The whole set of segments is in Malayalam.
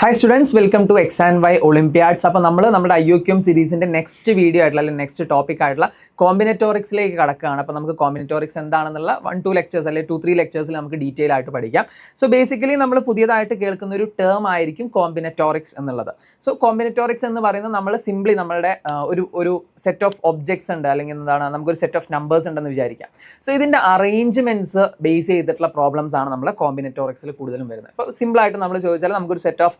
Hi students, welcome to X and Y Olympiads. അപ്പോൾ നമ്മൾ നമ്മുടെ IOQM സീരീസിന്റെ നെക്സ്റ്റ് വീഡിയോ ആയിട്ടുള്ള അല്ലെങ്കിൽ നെക്സ്റ്റ് ടോപ്പിക് ആയിട്ടുള്ള കോമ്പിനറ്റോറിക്സിലേക്ക് കടക്കുകയാണ്. അപ്പോൾ നമുക്ക് കോമ്പിനറ്റോറിക്സ് എന്താണെന്നുള്ള 1-2 ലെക്ചേഴ്സ് അല്ലെങ്കിൽ 2-3 ലെക്ചേഴ്സിൽ നമുക്ക് ഡീറ്റെയിൽ ആയിട്ട് പഠിക്കാം. സോ ബേസിക്കലി നമ്മൾ പുതിയതായിട്ട് കേൾക്കുന്ന ഒരു ടേം ആയിരിക്കും കോമ്പിനറ്റോറിക്സ് എന്നുള്ളത്. സോ കോമ്പിനറ്റോറിക്സ് എന്ന് പറയുന്നത് നമ്മൾ സിംപ്ലി നമ്മുടെ ഒരു സെറ്റ് ഓഫ് ഒബ്ജക്ട്സ് ഉണ്ട്, അല്ലെങ്കിൽ എന്താണ് നമുക്കൊരു സെറ്റ് ഓഫ് നമ്പേഴ്സ് ഉണ്ടെന്ന് വിചാരിക്കാം. സോ ഇതിന്റെ അറേഞ്ച്മെന്റ്സ് ബേസ് ചെയ്തിട്ടുള്ള പ്രോബ്ലംസ് ആണ് നമ്മൾ കോമ്പിനറ്റോറിക്സിൽ കൂടുതലും വരുന്നത്. ഇപ്പോൾ സിമ്പിൾ ആയിട്ട് നമ്മൾ ചോദിച്ചാൽ നമുക്കൊരു സെറ്റ് ഓഫ്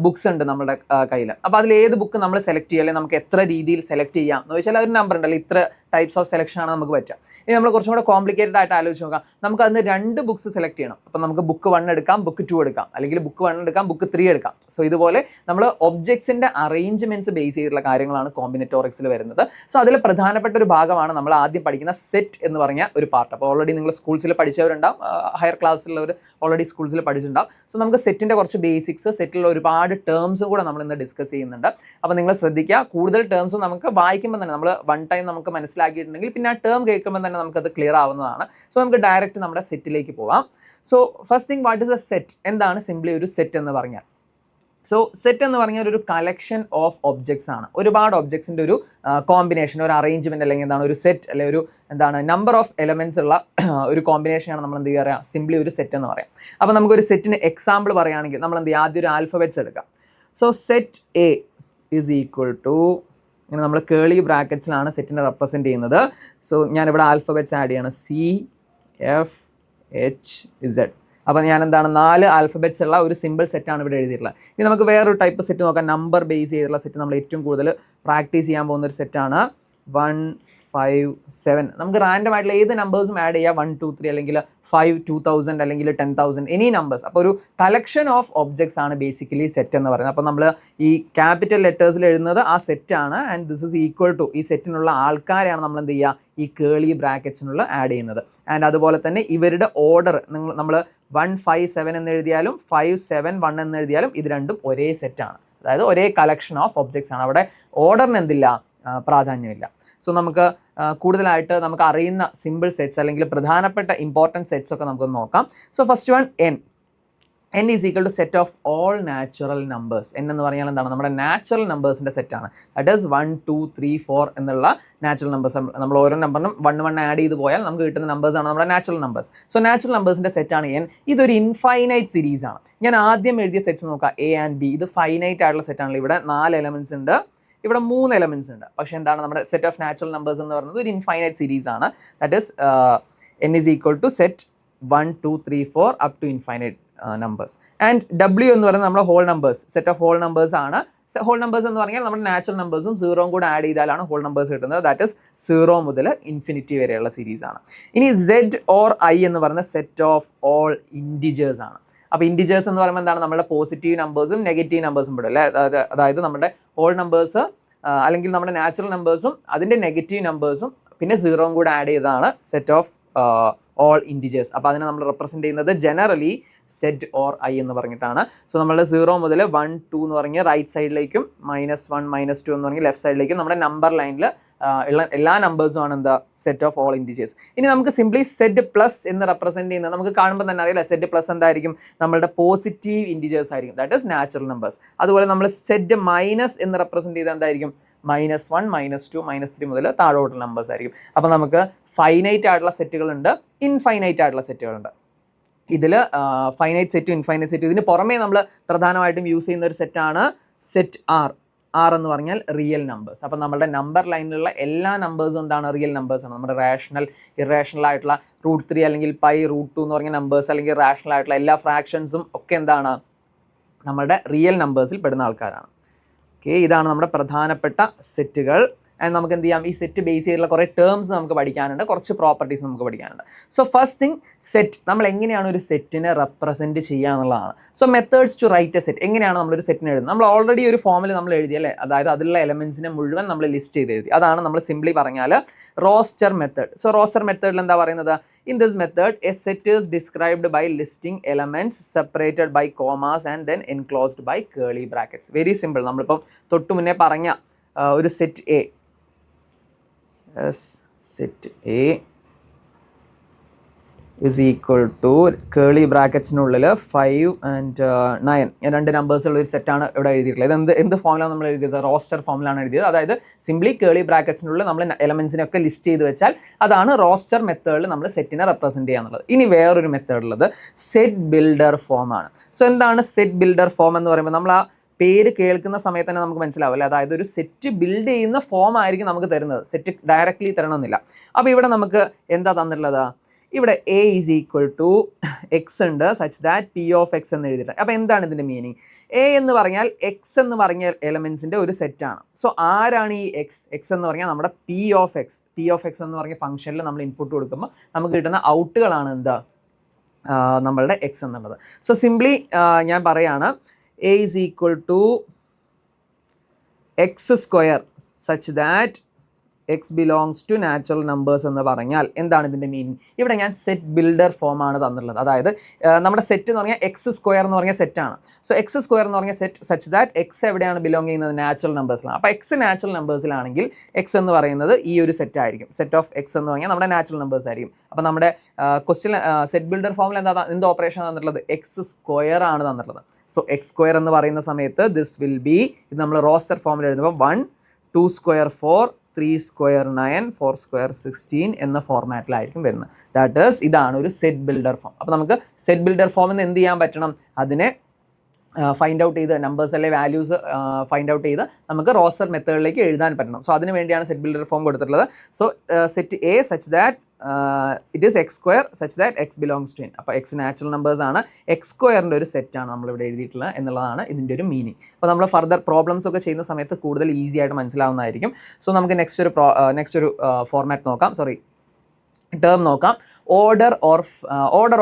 ബുക്സ് ഉണ്ട് നമ്മുടെ കയ്യിൽ. അപ്പോൾ അതിൽ ഏത് ബുക്ക് നമ്മൾ സെലക്ട് ചെയ്യുക, അല്ലെങ്കിൽ നമുക്ക് എത്ര രീതിയിൽ സെലക്ട് ചെയ്യാം എന്ന് ചോദിച്ചാൽ അതൊരു നമ്പർ ഉണ്ടല്ലോ, ഇത്ര ടൈപ്സ് ഓഫ് സെലക്ഷൻ ആണ് നമുക്ക് പറ്റുക. ഇനി നമ്മൾ കുറച്ചും കൂടെ കോംപ്ലിക്കേറ്റഡ് ആയിട്ട് ആലോചിച്ച് നോക്കാം. നമുക്ക് അതിന് 2 ബുക്സ് സെലക്ട് ചെയ്യണം. അപ്പോൾ നമുക്ക് ബുക്ക് 1 എടുക്കാം, ബുക്ക് 2 എടുക്കാം, അല്ലെങ്കിൽ ബുക്ക് 1 എടുക്കാം, ബുക്ക് 3 എടുക്കാം. സോ ഇതുപോലെ നമ്മൾ ഒബ്ജക്ട്സിന്റെ അറേഞ്ച്മെന്റ്സ് ബേസ് ചെയ്തിട്ടുള്ള കാര്യങ്ങളാണ് കോമ്പിനറ്റോറിക്സിൽ വരുന്നത്. സോ അതിൽ പ്രധാനപ്പെട്ട ഒരു ഭാഗമാണ് നമ്മൾ ആദ്യം പഠിക്കുന്ന സെറ്റ് എന്ന് പറഞ്ഞ ഒരു പാർട്ട്. അപ്പോൾ ഓൾറെഡി നിങ്ങൾ സ്കൂൾസിൽ പഠിച്ചവരുണ്ടാവും, ഹയർ ക്ലാസ്സിലുള്ളവർ ഓൾറെഡി സ്കൂൾസിൽ പഠിച്ചിട്ടുണ്ടാവും. സോ നമുക്ക് സെറ്റിന്റെ കുറച്ച് ബേസിക്സ്, സെറ്റിലുള്ള ഒരുപാട് ടേംസും കൂടെ നമ്മൾ ഇന്ന് ഡിസ്കസ് ചെയ്യുന്നുണ്ട്. അപ്പോൾ നിങ്ങൾ ശ്രദ്ധിക്കുക, കൂടുതൽ ടേംസും നമുക്ക് വായിക്കുമ്പോൾ തന്നെ നമ്മൾ വൺ ടൈം നമുക്ക് മനസ്സിലാക്കിയിട്ടുണ്ടെങ്കിൽ പിന്നെ ആ ടേം കേൾക്കുമ്പോൾ തന്നെ നമുക്കത് ക്ലിയർ ആവുന്നതാണ്. സോ നമുക്ക് ഡയറക്റ്റ് നമ്മുടെ സെറ്റിലേക്ക് പോവാം. So first thing, what is A set? എന്താണ് സിംപ്ലി ഒരു സെറ്റ് എന്ന് പറഞ്ഞാൽ? സോ സെറ്റ് എന്ന് പറഞ്ഞാൽ ഒരു കളക്ഷൻ ഓഫ് ഒബ്ജക്ട്സ് ആണ്. ഒരുപാട് ഒബ്ജക്ട്സിന്റെ ഒരു കോമ്പിനേഷൻ, ഒരു അറേഞ്ച്മെന്റ്, അല്ലെങ്കിൽ എന്താണ് ഒരു സെറ്റ്, അല്ലെങ്കിൽ ഒരു എന്താണ് നമ്പർ ഓഫ് എലമെന്റ്സ് ഉള്ള ഒരു കോമ്പിനേഷനാണ് നമ്മൾ എന്ത് ചെയ്യുക, സിംപ്ലി ഒരു സെറ്റ് എന്ന് പറയാം. അപ്പോൾ നമുക്കൊരു സെറ്റിന് എക്സാമ്പിൾ പറയുകയാണെങ്കിൽ നമ്മൾ എന്ത് ചെയ്യുക, ആദ്യം ഒരു ആൽഫബറ്റ്സ് എടുക്കാം. So set A is equal to, ഇങ്ങനെ നമ്മൾ കേളി ബ്രാക്കറ്റ്സിലാണ് സെറ്റിനെ റെപ്രസെൻറ്റ് ചെയ്യുന്നത്. സോ ഞാനിവിടെ ആൽഫബറ്റ്സ് ആഡ് ചെയ്യണം, CFHZ. അപ്പോൾ ഞാൻ എന്താണ് 4 ആൽഫബറ്റ്സ് ഉള്ള ഒരു സിമ്പിൾ സെറ്റാണ് ഇവിടെ എഴുതിയിട്ടുള്ളത്. ഇനി നമുക്ക് വേറൊരു ടൈപ്പ് സെറ്റ് നോക്കാം. നമ്പർ ബേസ് ചെയ്തിട്ടുള്ള സെറ്റ് നമ്മൾ ഏറ്റവും കൂടുതൽ പ്രാക്ടീസ് ചെയ്യാൻ പോകുന്ന ഒരു സെറ്റാണ് 1, 5, 7. നമുക്ക് റാൻഡം ആയിട്ടുള്ള ഏത് നമ്പേഴ്സും ആഡ് ചെയ്യാം, 1, 2, 3 അല്ലെങ്കിൽ 5, 2000 അല്ലെങ്കിൽ 10,000, എനി നമ്പേഴ്സ്. അപ്പോൾ ഒരു കളക്ഷൻ ഓഫ് ഒബ്ജക്ട്സ് ആണ് ബേസിക്കലി സെറ്റ് എന്ന് പറയുന്നത്. അപ്പോൾ നമ്മൾ ഈ ക്യാപിറ്റൽ ലെറ്റേഴ്സിൽ എഴുതുന്നത് ആ സെറ്റാണ്, and this is equal to ഈ സെറ്റിനുള്ള ആൾക്കാരെയാണ് നമ്മൾ എന്ത് ചെയ്യുക, ഈ കേളി ബ്രാക്കറ്റ്സിനുള്ള ആഡ് ചെയ്യുന്നത്. ആൻഡ് അതുപോലെ തന്നെ ഇവരുടെ ഓർഡർ നമ്മൾ 1, 5, 7 എന്ന് എഴുതിയാലും 5, 7, 1 എന്ന് എഴുതിയാലും ഇത് രണ്ടും ഒരേ സെറ്റാണ്. അതായത് ഒരേ കളക്ഷൻ ഓഫ് ഒബ്ജക്ട്സ് ആണ്. അവിടെ ഓർഡറിന് എന്തില്ല, പ്രാധാന്യമില്ല. സോ നമുക്ക് കൂടുതലായിട്ട് നമുക്ക് അറിയുന്ന സിമ്പിൾ സെറ്റ്സ് അല്ലെങ്കിൽ പ്രധാനപ്പെട്ട ഇമ്പോർട്ടൻറ്റ് സെറ്റ്സ് ഒക്കെ നമുക്ക് നോക്കാം. So first one, n is equal to set of all natural numbers. n എന്ന് പറഞ്ഞാൽ എന്താണ്, നമ്മുടെ നാച്ചുറൽ നമ്പേഴ്സിൻ്റെ സെറ്റാണ്. ദാറ്റ് ഈസ് 1, 2, 3, 4 എന്നുള്ള നാച്ചുറൽ നമ്പേഴ്സ്. നമ്മൾ ഓരോ നമ്പറിനും 1 ആഡ് ചെയ്ത് പോയാൽ നമുക്ക് കിട്ടുന്ന നമ്പേഴ്സാണ് നമ്മുടെ നാച്ചുറൽ നമ്പേഴ്സ്. സോ നാച്ചുറൽ നമ്പേഴ്സിൻ്റെ സെറ്റാണ് n. ഇതൊരു ഇൻഫൈനൈറ്റ് സീരീസ് ആണ്. ഞാൻ ആദ്യം എഴുതിയ സെറ്റ്സ് നോക്കാം, A and B. ഇത് ഫൈനൈറ്റ് ആയിട്ടുള്ള സെറ്റാണല്ലോ. ഇവിടെ 4 എലമെൻറ്റ്സ് ഉണ്ട്, ഇവിടെ 3 എലമെൻറ്റ്സ് ഉണ്ട്. പക്ഷേ എന്താണ്, നമ്മുടെ സെറ്റ് ഓഫ് നാച്ചുറൽ നമ്പേഴ്സ് എന്ന് പറയുന്നത് ഒരു ഇൻഫൈനൈറ്റ് സീരീസ് ആണ്. That is n is equal to set 1, 2, 3, 4 up to infinite numbers. And W എന്ന് പറയുന്നത് നമ്മുടെ whole numbers, set of whole numbers ആണ്. ഹോൾ നമ്പേഴ്സ് എന്ന് പറഞ്ഞാൽ നമ്മുടെ നാച്ചുറൽ നമ്പേഴ്സും 0 കൂടെ ആഡ് ചെയ്താലാണ് ഹോൾ നമ്പേഴ്സ് കിട്ടുന്നത്. ദാറ്റ് ഈസ് 0 മുതൽ ഇൻഫിനിറ്റി വരെയുള്ള സീരീസ് ആണ്. ഇനി Z or I എന്ന് പറയുന്ന സെറ്റ് ഓഫ് ഓൾ ഇൻറ്റിജേഴ്സ് ആണ്. അപ്പോൾ ഇൻറ്റിജേഴ്സ് എന്ന് പറയുമ്പോൾ എന്താണ്, നമ്മുടെ പോസിറ്റീവ് നമ്പേഴ്സും നെഗറ്റീവ് നമ്പേഴ്സും പെടും അല്ലേ. അതായത് നമ്മുടെ ഹോൾ നമ്പേഴ്സ് അല്ലെങ്കിൽ നമ്മുടെ നാച്ചുറൽ നമ്പേഴ്സും അതിൻ്റെ നെഗറ്റീവ് നമ്പേഴ്സും പിന്നെ 0 കൂടെ ആഡ് ചെയ്തതാണ് സെറ്റ് ഓഫ് ഓൾ ഇൻറ്റിജേഴ്സ്. അപ്പോൾ അതിനെ നമ്മൾ റെപ്രസെൻറ്റ് ചെയ്യുന്നത് ജനറലി സെറ്റ് ഓർ ഐ എന്ന് പറഞ്ഞിട്ടാണ്. സോ നമ്മൾ 0 മുതൽ 1, 2 എന്ന് പറഞ്ഞ് റൈറ്റ് സൈഡിലേക്കും -1, -2 എന്ന് പറഞ്ഞ് ലെഫ്റ്റ് സൈഡിലേക്കും നമ്മുടെ നമ്പർ ലൈനിൽ ഉള്ള എല്ലാ നമ്പേഴ്സും ആണ് എന്താ, സെറ്റ് ഓഫ് ഓൾ ഇൻറ്റിജേഴ്സ്. ഇനി നമുക്ക് സിംപ്ലി സെറ്റ് പ്ലസ് എന്ന് റെപ്രസെൻറ്റ് ചെയ്യുന്നത് നമുക്ക് കാണുമ്പോൾ തന്നെ അറിയില്ല, സെറ്റ് പ്ലസ് എന്തായിരിക്കും, നമ്മളുടെ പോസിറ്റീവ് ഇൻറ്റിജേഴ്സ് ആയിരിക്കും. That is natural numbers. അതുപോലെ നമ്മൾ സെറ്റ് മൈനസ് എന്ന് റെപ്രസെൻറ്റ് ചെയ്താൽ എന്തായിരിക്കും, -1, -2, -3 മുതൽ താഴോട്ടുള്ള നമ്പേഴ്സ് ആയിരിക്കും. അപ്പോൾ നമുക്ക് ഫൈനൈറ്റ് ആയിട്ടുള്ള സെറ്റുകളുണ്ട്, ഇൻഫൈനൈറ്റ് ആയിട്ടുള്ള സെറ്റുകളുണ്ട്. ഇതിൽ ഫൈനൈറ്റ് സെറ്റും ഇൻഫൈനൈറ്റ് സെറ്റും, ഇതിന് പുറമേ നമ്മൾ പ്രധാനമായിട്ടും യൂസ് ചെയ്യുന്ന ഒരു സെറ്റാണ് സെറ്റ് ആർ എന്ന് പറഞ്ഞാൽ റിയൽ നമ്പേഴ്സ്. അപ്പോൾ നമ്മുടെ നമ്പർ ലൈനിലുള്ള എല്ലാ നമ്പേഴ്സും എന്താണ്, റിയൽ നമ്പേഴ്സ് ആണ്. നമ്മുടെ റാഷണൽ, ഇറേഷണൽ ആയിട്ടുള്ള √3 അല്ലെങ്കിൽ π, √2 എന്ന് പറഞ്ഞ നമ്പേഴ്സ് അല്ലെങ്കിൽ റാഷണൽ ആയിട്ടുള്ള എല്ലാ ഫ്രാക്ഷൻസും ഒക്കെ എന്താണ്, നമ്മുടെ റിയൽ നമ്പേഴ്സിൽ പെടുന്ന ആൾക്കാരാണ്. ഓക്കെ, ഇതാണ് നമ്മുടെ പ്രധാനപ്പെട്ട സെറ്റുകൾ. ആൻഡ് നമുക്ക് എന്ത് ചെയ്യാം, ഈ സെറ്റ് ബേസ് ചെയ്തിട്ടുള്ള കുറേ ടേംസ് നമുക്ക് പഠിക്കാനുണ്ട്, കുറച്ച് പ്രോപ്പർട്ടീസ് നമുക്ക് പഠിക്കാനുണ്ട്. സോ ഫസ്റ്റ് തിങ്, സെറ്റ് നമ്മൾ എങ്ങനെയാണ് ഒരു സെറ്റിനെ റെപ്രസെൻറ്റ് ചെയ്യുക എന്നുള്ളതാണ്. So methods to write a set, എങ്ങനെയാണ് നമ്മളൊരു സെറ്റിനെ എഴുതുന്നത്. നമ്മൾ ഓൾറെഡി ഒരു ഫോമിൽ നമ്മൾ എഴുതി അല്ലേ, അതായത് അതിലുള്ള എലമെൻസിനെ മുഴുവൻ നമ്മൾ ലിസ്റ്റ് ചെയ്ത് എഴുതി. അതാണ് നമ്മൾ സിംപ്ലി പറഞ്ഞാൽ റോസ്റ്റർ മെത്തേഡ്. സോ റോസ്റ്റർ മെത്തേഡിൽ എന്താ പറയുന്നത്, in this method a set is described by listing elements separated by commas and then enclosed by curly brackets. Very simple. നമ്മളിപ്പം തൊട്ടു മുന്നേ പറഞ്ഞ ഒരു set A, set A is equal to curly ബ്രാക്കറ്റ്സിനുള്ളിൽ 5 and 9 രണ്ട് നമ്പേഴ്സ് ഉള്ള ഒരു സെറ്റാണ് ഇവിടെ എഴുതിയിട്ടുള്ളത്. എന്ത് ഫോമിലാണ് നമ്മൾ എഴുതിയത്? റോസ്റ്റർ ഫോമിലാണ് എഴുതിയത്. അതായത് സിംപ്ലി കേളി ബ്രാക്കറ്റ്സിനുള്ളിൽ നമ്മൾ എലമെന്റ്സിനെ ഒക്കെ ലിസ്റ്റ് ചെയ്ത് വെച്ചാൽ അതാണ് റോസ്റ്റർ മെത്തേഡിൽ നമ്മൾ സെറ്റിനെ റെപ്രസെന്റ് ചെയ്യാന്നുള്ളത്. ഇനി വേറൊരു മെത്തേഡ് ഉള്ളത് സെറ്റ് ബിൽഡർ ഫോം ആണ്. സോ എന്താണ് സെറ്റ് ബിൽഡർ ഫോം എന്ന് പറയുമ്പോൾ നമ്മൾ ആ പേര് കേൾക്കുന്ന സമയത്ത് തന്നെ നമുക്ക് മനസ്സിലാവില്ല. അതായത് ഒരു സെറ്റ് ബിൽഡ് ചെയ്യുന്ന ഫോം ആയിരിക്കും നമുക്ക് തരുന്നത്, സെറ്റ് ഡയറക്റ്റ്ലി തരണമെന്നില്ല. അപ്പോൾ ഇവിടെ നമുക്ക് എന്താ തന്നിട്ടുള്ളത്? ഇവിടെ A is equal to x ഉണ്ട് such that P of x എന്ന് എഴുതിയിട്ട്. അപ്പോൾ എന്താണ് ഇതിൻ്റെ മീനിങ്? എ എന്ന് പറഞ്ഞാൽ എക്സ് എന്ന് പറഞ്ഞ എലമെൻസിൻ്റെ ഒരു സെറ്റാണ്. സോ ആരാണ് ഈ എക്സ്? എക്സ് എന്ന് പറഞ്ഞാൽ നമ്മുടെ പി ഓഫ് എക്സ് എന്ന് പറഞ്ഞ ഫംഗ്ഷനിൽ നമ്മൾ ഇൻപുട്ട് കൊടുക്കുമ്പോൾ നമുക്ക് കിട്ടുന്ന ഔട്ടുകളാണ് എന്താ നമ്മളുടെ എക്സ് എന്നുള്ളത്. സോ സിംപ്ലി ഞാൻ പറയാണ് A is equal to x square such that x belongs to natural numbers എന്ന് പറഞ്ഞാൽ എന്താണ് ഇതിൻ്റെ മീനിങ്? ഇവിടെ ഞാൻ സെറ്റ് ബിൽഡർ ഫോമാണ് തന്നിട്ടുള്ളത്. അതായത് നമ്മുടെ സെറ്റ് എന്ന് പറഞ്ഞാൽ എക്സ് സ്ക്വയർ എന്ന് പറഞ്ഞ സെറ്റാണ്. സോ എക്സ് സ്ക്വയർ എന്ന് പറഞ്ഞ സെറ്റ് സച്ച് ദാറ്റ് എക്സ് എവിടെയാണ് ബിലോങ് ചെയ്യുന്നത്? നാച്ചുറൽ നമ്പേഴ്സിലാണ്. അപ്പോൾ എക്സ് നാച്ചുറൽ നമ്പേഴ്സിലാണെങ്കിൽ എക്സ് എന്ന് പറയുന്നത് ഈ ഒരു സെറ്റ് ആയിരിക്കും. സെറ്റ് ഓഫ് എക്സ് എന്ന് പറഞ്ഞാൽ നമ്മുടെ നാച്ചുറൽ നമ്പേഴ്സ് ആയിരിക്കും. അപ്പോൾ നമ്മുടെ ക്വസ്റ്റ്യൻ സെറ്റ് ബിൽഡർ ഫോമിൽ എന്ത് ഓപ്പറേഷൻ തന്നിട്ടുള്ളത്? എക്സ് സ്ക്വയർ ആണ് തന്നിട്ടുള്ളത്. സോ എക്സ് സ്ക്വയർ എന്ന് പറയുന്ന സമയത്ത് ദിസ് വിൽ ബി, ഇത് നമ്മൾ റോസ്റ്റർ ഫോമിൽ എഴുതുമ്പോൾ 1 2 സ്ക്വയർ 4 3 സ്ക്വയർ 9 4 സ്ക്വയർ 16 എന്ന ഫോർമാറ്റിലായിരിക്കും വരുന്നത്. ദാറ്റ് ഈസ് ഇതാണ് ഒരു സെറ്റ് ബിൽഡർ ഫോം. അപ്പോൾ നമുക്ക് സെറ്റ് ബിൽഡർ ഫോമിൽ നിന്ന് എന്ത് ചെയ്യാൻ പറ്റണം? അതിനെ ഫൈൻഡ് ഔട്ട് ചെയ്ത് നമ്പേഴ്സ് അല്ലെ വാല്യൂസ് ഫൈൻഡ് ഔട്ട് ചെയ്ത് നമുക്ക് റോസ്റ്റർ മെത്തേഡിലേക്ക് എഴുതാൻ പറ്റണം. സോ അതിന് വേണ്ടിയാണ് സെറ്റ് ബിൽഡർ ഫോം കൊടുത്തിട്ടുള്ളത്. So set A such that it is x square such that x belongs to N. അപ്പോൾ എക്സ് നാച്ചുറൽ നമ്പേഴ്സ് ആണ്, എക്സ് സ്ക്വയറിൻ്റെ ഒരു സെറ്റാണ് നമ്മളിവിടെ എഴുതിയിട്ടുള്ളത് എന്നുള്ളതാണ് ഇതിൻ്റെ ഒരു മീനിങ്. അപ്പോൾ നമ്മൾ ഫർദർ പ്രോബ്ലംസ് ഒക്കെ ചെയ്യുന്ന സമയത്ത് കൂടുതൽ ഈസി ആയിട്ട് മനസ്സിലാവുന്നതായിരിക്കും. സോ നമുക്ക് നെക്സ്റ്റ് ഒരു ഫോർമാറ്റ് നോക്കാം, ടേം നോക്കാം. Order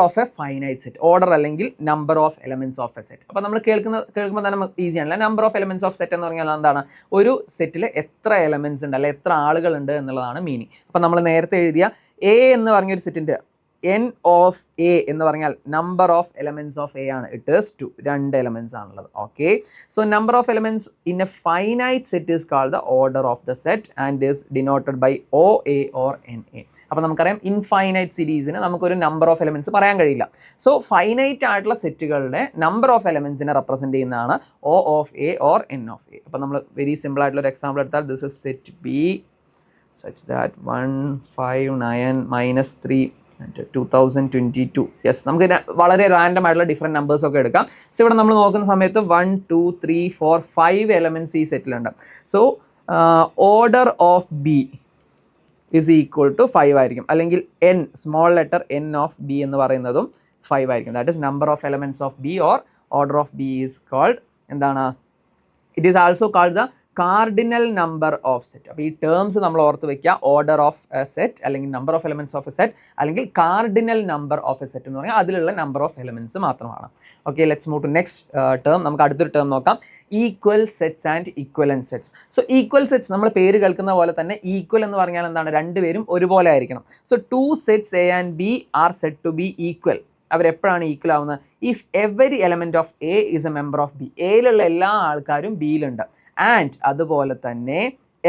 of a finite set, order അല്ലെങ്കിൽ number of elements of a set. അപ്പോൾ നമ്മൾ കേൾക്കുമ്പോൾ തന്നെ നമുക്ക് ഈസി ആണല്ലോ. Number of elements of set എന്ന് പറഞ്ഞാൽ എന്താണ്? ഒരു സെറ്റിൽ എത്ര എലമെന്റ്സ് ഉണ്ട് അല്ലെ എത്ര ആളുകളുണ്ട് എന്നുള്ളതാണ് മീനിങ്. അപ്പോൾ നമ്മൾ നേരത്തെ എഴുതിയ എ എന്ന് പറഞ്ഞൊരു സെറ്റിൻ്റെ എൻ ഓഫ് എ എന്ന് പറഞ്ഞാൽ number of elements of A ആണ്. ഇറ്റ് ഈസ് 2, 2 എലമെന്റ്സ് ആണുള്ളത്. Okay, so number of elements in A finite set is called the order of the set and is denoted by O A or N A. അപ്പോൾ നമുക്കറിയാം ഇൻഫൈനൈറ്റ് സീരീസിന് നമുക്കൊരു നമ്പർ ഓഫ് എലമെന്റ്സ് പറയാൻ കഴിയില്ല. സോ ഫൈനൈറ്റ് ആയിട്ടുള്ള സെറ്റുകളുടെ നമ്പർ ഓഫ് എലമെന്റ്സിനെ റെപ്രസെന്റ് ചെയ്യുന്നതാണ് O of A or N of A. അപ്പോൾ നമ്മൾ വെരി സിമ്പിൾ ആയിട്ടുള്ള ഒരു എക്സാമ്പിൾ എടുത്താൽ this is set B such that 1 5 9 minus 3 and 2022. Yes, നമുക്ക് വളരെ റാൻഡം ആയിട്ടുള്ള ഡിഫറെൻറ്റ് നമ്പേഴ്സ് ഒക്കെ എടുക്കാം. സോ ഇവിടെ നമ്മൾ നോക്കുന്ന സമയത്ത് 1 2 3 4 5 എലമെൻറ്റ്സ് ഈ സെറ്റിലുണ്ട്. So order of B is equal to 5 ആയിരിക്കും, അല്ലെങ്കിൽ n small letter n of B എന്ന് പറയുന്നതും 5 ആയിരിക്കും. That is number of elements of B or order of B is called എന്താണ്? It is also called the cardinal number of set. അപ്പോൾ ഈ ടേംസ് നമ്മൾ ഓർത്ത് വെക്കുക. ഓർഡർ ഓഫ് എ സെറ്റ് അല്ലെങ്കിൽ number of elements of a set അല്ലെങ്കിൽ cardinal number of a set എന്ന് പറഞ്ഞാൽ അതിലുള്ള നമ്പർ ഓഫ് എലമെന്റ്സ് മാത്രമാണ്. Okay, let's move to next term. നമുക്ക് അടുത്തൊരു ടേം നോക്കാം, equal sets and equivalent sets. So equal sets നമ്മൾ പേര് കേൾക്കുന്ന പോലെ തന്നെ ഈക്വൽ എന്ന് പറഞ്ഞാൽ എന്താണ്? രണ്ടുപേരും ഒരുപോലെ ആയിരിക്കണം. So 2 sets A and B are said to be equal. അവരെപ്പോഴാണ് ഈക്വൽ ആവുന്നത്? If every element of A is a member of B. എയിലുള്ള എല്ലാ ആൾക്കാരും ബിയിലുണ്ട്. ആൻഡ് അതുപോലെ തന്നെ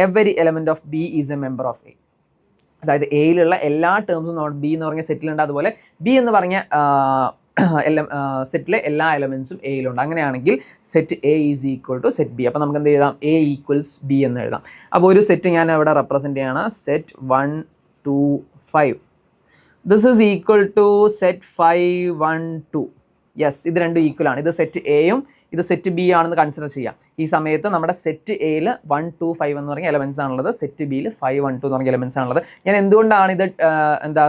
every element of B is a member of A. അതായത് എയിലുള്ള എല്ലാ ടേംസും ബി എന്ന് പറഞ്ഞ സെറ്റിലുണ്ട്, അതുപോലെ ബി എന്ന് പറഞ്ഞ സെറ്റിലെ എല്ലാ എലമെന്റ്സും എയിലുണ്ട്. അങ്ങനെയാണെങ്കിൽ set A is equal to set B. അപ്പോൾ നമുക്ക് എന്ത് എഴുതാം? എ ഈക്വൽസ് ബി എന്ന് എഴുതാം. അപ്പോൾ ഒരു സെറ്റ് ഞാൻ ഇവിടെ റെപ്രസെൻറ്റ് ചെയ്യാണ്, set 1 2 5. This is equal to set 5 1 2. Yes, ഇത് രണ്ടും ഈക്വൽ ആണ്. ഇത് സെറ്റ് എയും ഇത് സെറ്റ് ബി ആണെന്ന് കൺസിഡർ ചെയ്യാം. ഈ സമയത്ത് നമ്മുടെ സെറ്റ് എയിൽ 1 2 5 എന്ന് പറഞ്ഞ എലമെന്റ്സ് ആണുള്ളത്, സെറ്റ് ബിയിൽ 5 1 2 എന്ന് പറഞ്ഞ എലമെന്റ്സ് ആണുള്ളത്. ഞാൻ എന്തുകൊണ്ടാണ് ഇത്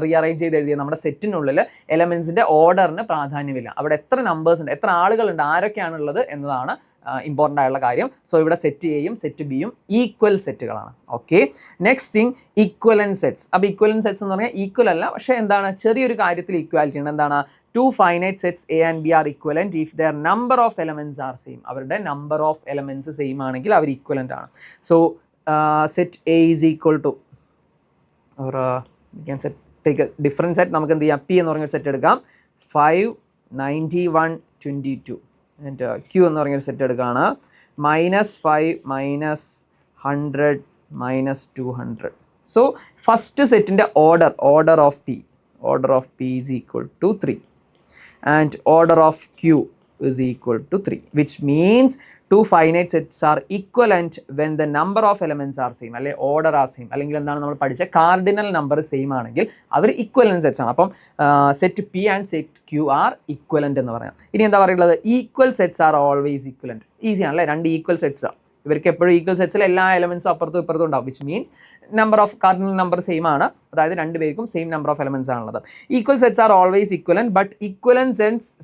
റീഅറേഞ്ച് ചെയ്ത് എഴുതിയത്? നമ്മുടെ സെറ്റിനുള്ളിൽ എലമെന്റ്സിന്റെ ഓർഡറിന് പ്രാധാന്യമില്ല. അവിടെ എത്ര നമ്പേഴ്സ് ഉണ്ട്, എത്ര ആളുകളുണ്ട്, ആരൊക്കെയാണുള്ളത് എന്നതാണ് ഇമ്പോർട്ടൻ്റ് ആയിട്ടുള്ള കാര്യം. സോ ഇവിടെ സെറ്റ് എയും സെറ്റ് ബിയും ഈക്വൽ സെറ്റുകളാണ്. Okay, next thing equivalent sets. അപ്പോൾ ഈക്വലന്റ് സെറ്റ്സ് എന്ന് പറഞ്ഞാൽ ഈക്വൽ അല്ല, പക്ഷേ എന്താണ്, ചെറിയൊരു കാര്യത്തിൽ ഈക്വാലിറ്റി ഉണ്ട്. എന്താണ്? 2 finite sets A and B are equivalent if their number of elements are same. അവരുടെ നമ്പർ ഓഫ് എലമെന്റ്സ് സെയിം ആണെങ്കിൽ അവർ ഈക്വലന്റ് ആണ്. So set A is equal to or we can set take a different set. നമുക്ക് എന്ത് ചെയ്യാം? പി എന്ന് പറഞ്ഞൊരു സെറ്റ് എടുക്കാം. 5 91 22 and Q എന്ന് പറഞ്ഞൊരു സെറ്റ് എടുക്കുകയാണ്. -5 -100 -200. സോ ഫസ്റ്റ് സെറ്റിൻ്റെ order of P order of P is equal to 3 and order of Q is equal to 3, which means two finite sets are equivalent when the number of elements are same, അല്ലെ order are same, അല്ലെങ്കിൽ എന്താണ് നമ്മൾ പഠിച്ച കാർഡിനൽ നമ്പർ സെയിം ആണെങ്കിൽ അവർ ഇക്വലന്റ് സെറ്റ്സ് ആണ്. അപ്പം set P and set Q are equivalent എന്ന് പറയാം. ഇനി എന്താ പറയുള്ളത്, equal sets are always equivalent. Easy ആണല്ലേ, രണ്ട് ഈക്വൽ സെറ്റ്സ് ഇവർക്ക് എപ്പോഴും ഈക്വൽ സെറ്റ്സിൽ എല്ലാ എലമെന്റ്സും അപ്പുറത്തും ഇപ്പുറത്തും ഉണ്ടാവും, which means number of cardinal number same ആണ്, അതായത് രണ്ടുപേർക്കും സെയിം നമ്പർ ഓഫ് എലമെന്റ്സ് ആണുള്ളത്. Equal sets are always equivalent but equivalent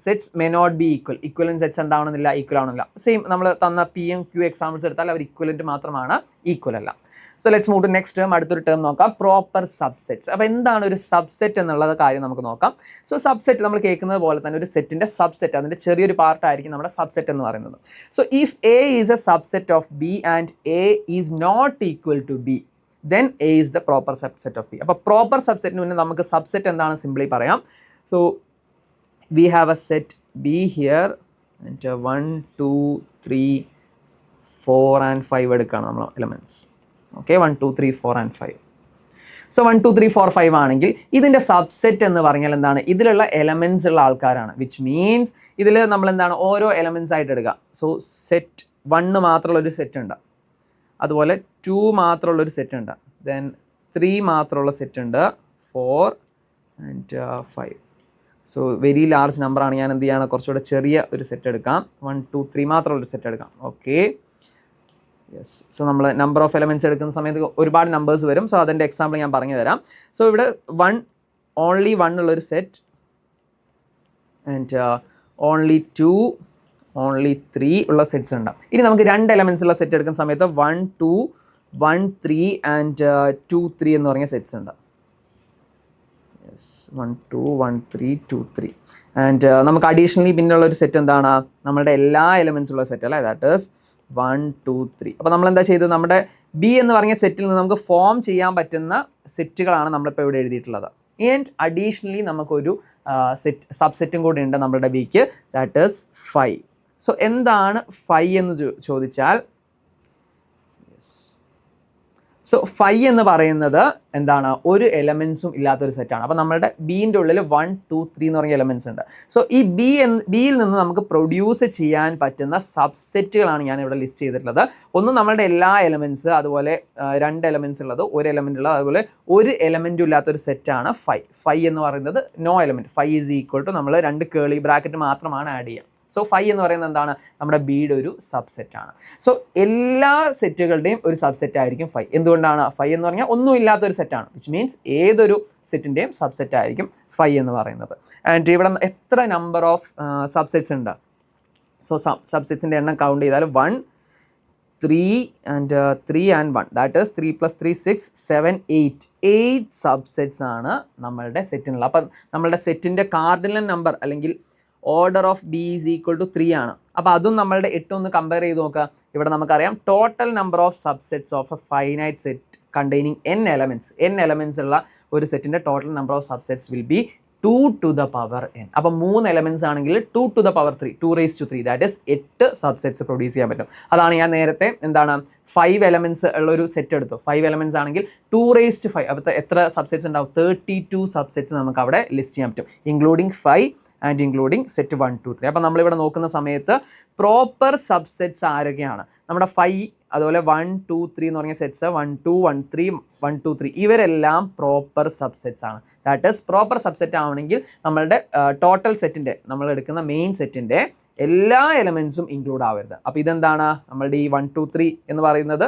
sets may not be equal. Equivalent sets എന്താവണമെന്നില്ല, ഈക്വൽ ആവണമെന്നില്ല. സെയിം നമ്മൾ തന്ന പി എം ക്യൂ എക്സാമ്പിൾസ് എടുത്താൽ അവർ ഇക്വലന്റ് മാത്രമാണ്, ഈക്വൽ അല്ല. So let's move to next term. അടുത്തൊരു ടേം നോക്കാം, പ്രോപ്പർ സബ്സെറ്റ്സ്. അപ്പോൾ എന്താണ് ഒരു സബ്സെറ്റ് എന്നുള്ളത് കാര്യം നമുക്ക് നോക്കാം. സോ സബ്സെറ്റ് നമ്മൾ കേൾക്കുന്നത് പോലെ തന്നെ ഒരു സെറ്റിന്റെ സബ്സെറ്റ്, അതിന്റെ ചെറിയൊരു പാർട്ടായിരിക്കും നമ്മുടെ സബ്സെറ്റ് എന്ന് പറയുന്നത്. So if A is a subset of B and A is not equal to B, then A is the proper subset of B. അപ്പോൾ പ്രോപ്പർ സബ്സെറ്റിന് മുന്നേ നമുക്ക് സബ്സെറ്റ് എന്താണ് സിംപ്ലി പറയാം. So we have a set B here and 1 2 3 4 and 5 എടുക്കുകയാണ് നമ്മൾ എലമെന്റ്സ്. Okay, 1 2 3 4 and 5. സോ 1 2 3 4 5 ആണെങ്കിൽ ഇതിൻ്റെ സബ്സെറ്റ് എന്ന് പറഞ്ഞാൽ എന്താണ്, ഇതിലുള്ള എലമെന്റ്സ് ഉള്ള ആൾക്കാരാണ്, വിച്ച് മീൻസ് ഇതിൽ നമ്മൾ എന്താണ് ഓരോ എലമെന്റ്സ് ആയിട്ട് എടുക്കുക. സോ സെറ്റ് 1 മാത്രമുള്ള ഒരു സെറ്റ് ഉണ്ട്, അതുപോലെ 2 മാത്രമുള്ളൊരു സെറ്റ് ഉണ്ട്, ദെൻ 3 മാത്രമുള്ള സെറ്റ് ഉണ്ട്, 4 ആൻഡ് 5. സോ വെരി ലാർജ് നമ്പറാണ്, ഞാൻ എന്ത് ചെയ്യാണ് കുറച്ചുകൂടെ ചെറിയ ഒരു സെറ്റ് എടുക്കാം, 1 2 3 മാത്രമുള്ളൊരു സെറ്റ് എടുക്കാം. Okay, yes. സോ നമ്മൾ നമ്പർ ഓഫ് എലമെൻറ്റ്സ് എടുക്കുന്ന സമയത്ത് ഒരുപാട് നമ്പേഴ്സ് വരും. സോ അതിൻ്റെ എക്സാമ്പിൾ ഞാൻ പറഞ്ഞു തരാം. സോ ഇവിടെ ഓൺലി 1 ഉള്ളൊരു സെറ്റ് ആൻഡ് ഓൺലി 2 ഓൺലി 3 ഉള്ള സെറ്റ്സ് ഉണ്ട്. ഇനി നമുക്ക് 2 എലമെന്റ്സ് ഉള്ള സെറ്റ് എടുക്കുന്ന സമയത്ത് 1 2 1 3 ആൻഡ് 2 3 എന്ന് പറഞ്ഞ സെറ്റ്സ് ഉണ്ട്. യെസ്, 1 2 1 3 2 3 ആൻഡ് നമുക്ക് അഡീഷണലി പിന്നെയുള്ള ഒരു സെറ്റ് എന്താണ്, നമ്മുടെ എല്ലാ എലമെന്റ്സ് ഉള്ള സെറ്റ് അല്ലേ, ദാറ്റ് ഈസ് 1 2 3. അപ്പോൾ നമ്മൾ എന്താ ചെയ്തത്, നമ്മുടെ ബി എന്ന് പറഞ്ഞ സെറ്റിൽ നിന്ന് നമുക്ക് ഫോം ചെയ്യാൻ പറ്റുന്ന സെറ്റുകളാണ് നമ്മളിപ്പോൾ ഇവിടെ എഴുതിയിട്ടുള്ളത്. ആൻഡ് അഡീഷണലി നമുക്കൊരു സബ്സെറ്റും കൂടി ഉണ്ട് നമ്മുടെ ബിക്ക്, ദാറ്റ് ഈസ് 5. സോ എന്താണ് 5 എന്ന് ചോദിച്ചാൽ, സോ 5 എന്ന് പറയുന്നത് എന്താണ്, ഒരു എലമെന്റ്സും ഇല്ലാത്തൊരു സെറ്റാണ്. അപ്പോൾ നമ്മുടെ ബീൻ്റെ ഉള്ളിൽ 1 2 3 എന്ന് പറഞ്ഞ എലമെന്റ്സ് ഉണ്ട്. സോ ഈ ബിയിൽ നിന്ന് നമുക്ക് പ്രൊഡ്യൂസ് ചെയ്യാൻ പറ്റുന്ന സബ്സെറ്റുകളാണ് ഞാൻ ഇവിടെ ലിസ്റ്റ് ചെയ്തിട്ടുള്ളത്. ഒന്ന് നമ്മളുടെ എല്ലാ എലമെന്റ്സ്, അതുപോലെ 2 എലമെന്റ്സ് ഉള്ളത്, ഒരു എലമെന്റ് ഉള്ളത്, അതുപോലെ ഒരു എലമെന്റും ഇല്ലാത്തൊരു സെറ്റാണ് 5. 5 എന്ന് പറയുന്നത് no element. 5 is equal to നമ്മൾ 2 കേളി ബ്രാക്കറ്റ് മാത്രമാണ് ആഡ് ചെയ്യുക. സോ 5 എന്ന് പറയുന്നത് എന്താണ്, നമ്മുടെ ബിയുടെ ഒരു സബ്സെറ്റ് ആണ്. സോ എല്ലാ സെറ്റുകളുടെയും ഒരു സബ്സെറ്റ് ആയിരിക്കും 5. എന്തുകൊണ്ടാണ് 5 എന്ന് പറഞ്ഞാൽ ഒന്നും ഇല്ലാത്തൊരു സെറ്റാണ്, വിച്ച് മീൻസ് ഏതൊരു സെറ്റിൻ്റെയും സബ്സെറ്റ് ആയിരിക്കും 5 എന്ന് പറയുന്നത്. ആൻഡ് ഇവിടെ എത്ര നമ്പർ ഓഫ് സബ്സെറ്റ്സ് ഉണ്ട്, സോ സബ്സെറ്റ്സിൻ്റെ എണ്ണം കൗണ്ട് ചെയ്താൽ 1 3 and 3 and 1, that is 3 + 3 6 7 8 subsets ആണ് നമ്മളുടെ സെറ്റിനുള്ള. അപ്പം നമ്മളുടെ സെറ്റിൻ്റെ കാർഡിനൽ നമ്പർ അല്ലെങ്കിൽ order of B is equal to 3 ആണ്. അപ്പോൾ അതും നമ്മളുടെ 8 ഒന്ന് കമ്പയർ ചെയ്ത് നോക്കുക. ഇവിടെ നമുക്കറിയാം total number of subsets of a finite set containing n elements ഉള്ള ഒരു സെറ്റിൻ്റെ total number of subsets will be 2 to the power n. അപ്പോൾ 3 എലമെന്റ്സ് ആണെങ്കിൽ 2 to the power 3, 2 raised to 3, that is 8 subsets produce ചെയ്യാൻ പറ്റും. അതാണ് ഞാൻ നേരത്തെ എന്താണ് 5 എലമെന്റ്സ് ഉള്ള ഒരു സെറ്റ് എടുത്തു. 5 എലമെന്റ്സ് ആണെങ്കിൽ 2 raised to 5, അപ്പോൾ എത്ര സബ്സെറ്റ്സ് ഉണ്ടാവും, 32 സബ്സെറ്റ്സ് നമുക്ക് അവിടെ ലിസ്റ്റ് ചെയ്യാൻ പറ്റും, ഇൻക്ലൂഡിങ് 5 ആൻഡ് ഇൻക്ലൂഡിങ് സെറ്റ് 1 2 3. അപ്പോൾ നമ്മളിവിടെ നോക്കുന്ന സമയത്ത് പ്രോപ്പർ സബ്സെറ്റ്സ് ആരൊക്കെയാണ്, നമ്മുടെ 5 അതുപോലെ 1 2 3 എന്ന് പറഞ്ഞ സെറ്റ്സ് 1 2 1 3 1 2 3 ഇവരെല്ലാം പ്രോപ്പർ സബ്സെറ്റ്സ് ആണ്. ദാറ്റ് ഈസ് പ്രോപ്പർ സബ്സെറ്റ് ആവണമെങ്കിൽ നമ്മളുടെ ടോട്ടൽ സെറ്റിൻ്റെ, നമ്മൾ എടുക്കുന്ന മെയിൻ സെറ്റിൻ്റെ എല്ലാ എലമെന്റ്സും ഇൻക്ലൂഡ് ആവരുത്. അപ്പോൾ ഇതെന്താണ്, നമ്മളുടെ ഈ 1 2 3 എന്ന് പറയുന്നത്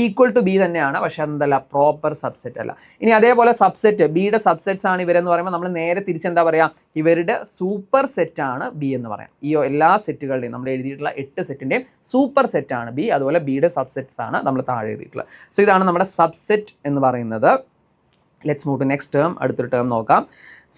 ഈക്വൽ ടു ബി തന്നെയാണ്, പക്ഷേ അതെന്തല്ല പ്രോപ്പർ സബ്സെറ്റ് അല്ല. ഇനി അതേപോലെ സബ്സെറ്റ് ബിയുടെ സബ്സെറ്റ്സ് ആണ് ഇവരെന്ന് പറയുമ്പോൾ നമ്മൾ നേരെ തിരിച്ചെന്താ പറയുക, ഇവരുടെ സൂപ്പർ സെറ്റാണ് ബി എന്ന് പറയാം. ഈ എല്ലാ സെറ്റുകളുടെയും നമ്മൾ എഴുതിയിട്ടുള്ള 8 സെറ്റിൻ്റെയും സൂപ്പർ സെറ്റാണ് ബി, അതുപോലെ ബിയുടെ സബ്സെറ്റ്സ് ആണ് നമ്മൾ താഴെ എഴുതിയിട്ടുള്ളത്. സോ ഇതാണ് നമ്മുടെ സബ്സെറ്റ് എന്ന് പറയുന്നത്. Let's move to next term. അടുത്തൊരു ടേം നോക്കാം.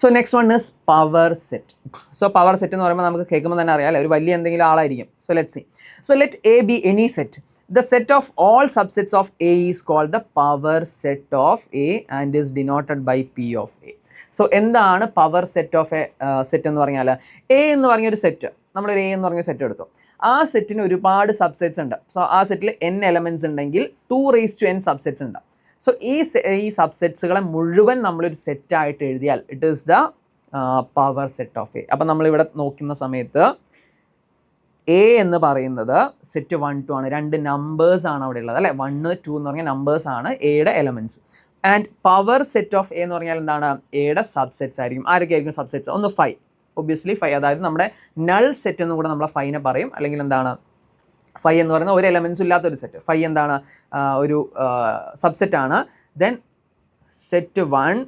So next one is power set. So power set എന്ന് പറയുമ്പോൾ നമുക്ക് കേൾക്കുമ്പോൾ തന്നെ അറിയാം, ഒരു വലിയ എന്തെങ്കിലും ആളായിരിക്കും. So let see. So let A B any set. The set of all subsets of A is called the power set of A and is denoted by P of A. So എന്താണ് power set of a set എന്ന് പറഞ്ഞാൽ, എ എന്ന് പറഞ്ഞൊരു സെറ്റ്, നമ്മളൊരു എ എന്ന് പറഞ്ഞ സെറ്റ് എടുത്തു, ആ സെറ്റിന് ഒരുപാട് സബ്സെറ്റ്സ് ഉണ്ട്. സോ ആ സെറ്റിൽ n എലമെന്റ്സ് ഉണ്ടെങ്കിൽ 2 raised to n സബ്സെറ്റ്സ് ഉണ്ട്. സോ ഈ സബ്സെറ്റ്സുകളെ മുഴുവൻ നമ്മളൊരു സെറ്റായിട്ട് എഴുതിയാൽ it is the power set of A. അപ്പം നമ്മളിവിടെ നോക്കുന്ന സമയത്ത് എ എന്ന് പറയുന്നത് സെറ്റ് 1 2 ആണ്. 2 നമ്പേഴ്സ് ആണ് അവിടെ ഉള്ളത് അല്ലേ. 1 2 എന്ന് പറഞ്ഞ നമ്പേഴ്സ് ആണ് എയുടെ elements. And power set of A എന്ന് പറഞ്ഞാൽ എന്താണ്, എയുടെ സബ്സെറ്റ്സ് ആയിരിക്കും. ആരൊക്കെ ആയിരിക്കും സബ്സെറ്റ്സ്? ഒന്ന് 5, ഒബ്വിയസ്ലി 5, അതായത് നമ്മുടെ നൾ സെറ്റ് എന്ന് കൂടെ നമ്മളെ 5നെ പറയും. അല്ലെങ്കിൽ എന്താണ് 5 എന്ന് പറയുന്ന ഒരു എലമെന്റ്സും ഇല്ലാത്തൊരു സെറ്റ്. 5 എന്താണ് ഒരു സബ്സെറ്റ് ആണ്. Then set 1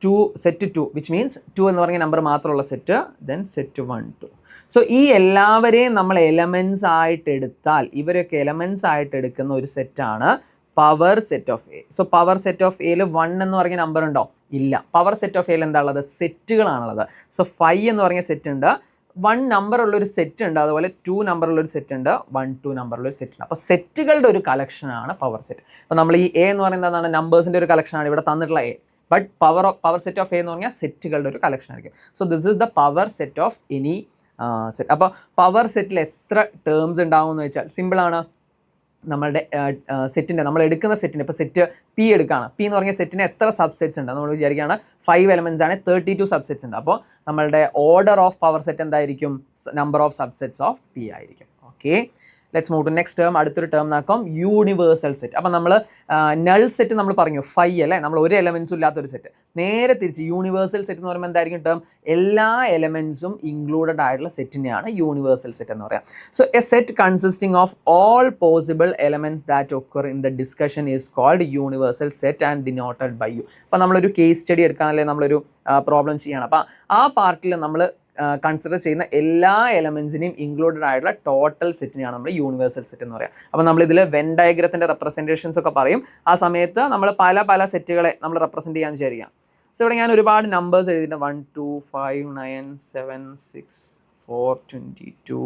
2 set 2 which means 2 എന്ന് പറഞ്ഞ നമ്പർ മാത്രമുള്ള സെറ്റ്. Then set 1 2. സോ ഈ എല്ലാവരെയും നമ്മൾ എലമെന്റ്സ് ആയിട്ട് എടുത്താൽ ഇവരൊക്കെ എലമെന്റ്സ് ആയിട്ട് എടുക്കുന്ന ഒരു സെറ്റാണ് power set of A. So power set of എയിൽ 1 എന്ന് പറഞ്ഞ നമ്പർ ഉണ്ടോ? ഇല്ല. പവർ സെറ്റ് ഓഫ് എയിൽ എന്താ ഉള്ളത്? സെറ്റുകളാണുള്ളത്. സോ 5 എന്ന് പറഞ്ഞ സെറ്റ് ഉണ്ട്, 1 നമ്പർ ഉള്ളൊരു സെറ്റ് ഉണ്ട്, അതുപോലെ 2 നമ്പർ ഉള്ളൊരു സെറ്റ് ഉണ്ട്, 1 2 നമ്പർ ഉള്ളൊരു സെറ്റ് ഉണ്ട്. അപ്പോൾ സെറ്റുകളുടെ ഒരു കളക്ഷനാണ് പവർ സെറ്റ്. അപ്പോൾ നമ്മൾ ഈ എ എന്ന് പറയുന്നത് എന്താണ്? നമ്പേഴ്സിൻ്റെ ഒരു കളക്ഷനാണ് ഇവിടെ തന്നിട്ടുള്ള A. But power set of A എന്ന് പറഞ്ഞാൽ സെറ്റുകളുടെ ഒരു കളക്ഷൻ ആയിരിക്കും. So this is the power set of any set. അപ്പോൾ പവർ സെറ്റിൽ എത്ര ടേംസ് ഉണ്ടാവും എന്ന് വെച്ചാൽ സിമ്പിളാണ്. നമ്മളുടെ സെറ്റിൻ്റെ നമ്മൾ എടുക്കുന്ന സെറ്റിൻ്റെ ഇപ്പോൾ സെറ്റ് പി എടുക്കുകയാണ്. പി എന്ന് പറഞ്ഞ സെറ്റിന് എത്ര സബ്സെറ്റ്സ് ഉണ്ട്? നമ്മൾ വിചാരിക്കുകയാണ് 5 എലമെൻറ്റ്സ് ആണ്, 32 സബ്സെറ്റ്സ് ഉണ്ട്. അപ്പോൾ നമ്മളുടെ ഓർഡർ ഓഫ് പവർ സെറ്റ് എന്തായിരിക്കും? Number of subsets of P ആയിരിക്കും. Okay, let's move to next term. അടുത്തൊരു ടേം നോക്കാം, യൂണിവേഴ്സൽ സെറ്റ്. അപ്പം നമ്മൾ നൾ സെറ്റ് നമ്മൾ പറഞ്ഞു 5 അല്ലേ, നമ്മൾ ഒരു എലമെൻസും ഇല്ലാത്തൊരു സെറ്റ്. നേരെ തിരിച്ച് യൂണിവേഴ്സൽ സെറ്റ് എന്ന് പറയുമ്പോൾ എന്തായിരിക്കും ടേം? എല്ലാ എലമെൻസും ഇൻക്ലൂഡഡ് ആയിട്ടുള്ള സെറ്റിനെയാണ് യൂണിവേഴ്സൽ സെറ്റ് എന്ന് പറയാം. So a set consisting of all possible elements that occur in the discussion is called universal set and denoted by U. അപ്പോൾ നമ്മളൊരു കേസ് സ്റ്റഡി എടുക്കാനല്ലേ നമ്മളൊരു പ്രോബ്ലം ചെയ്യണം. അപ്പോൾ ആ പാർട്ടിൽ നമ്മൾ കൺസിഡർ ചെയ്യുന്ന എല്ലാ എലമെൻസിനെയും ഇൻക്ലൂഡഡ് ആയിട്ടുള്ള ടോട്ടൽ സെറ്റിനെയാണ് നമ്മൾ യൂണിവേഴ്സൽ സെറ്റ് എന്ന് പറയുക. അപ്പോൾ നമ്മളിതിൽ വെൻ ഡയഗ്രത്തിൻ്റെ റെപ്രസെൻറ്റേഷൻസ് ഒക്കെ പറയും. ആ സമയത്ത് നമ്മൾ പല സെറ്റുകളെ നമ്മൾ റെപ്രസെൻറ്റ് ചെയ്യാമെന്ന് വിചാരിക്കാം. സോ ഇവിടെ ഞാൻ ഒരുപാട് നമ്പേഴ്സ് എഴുതിയിട്ടുണ്ട്, 1 2 5 9 7 6 4 22.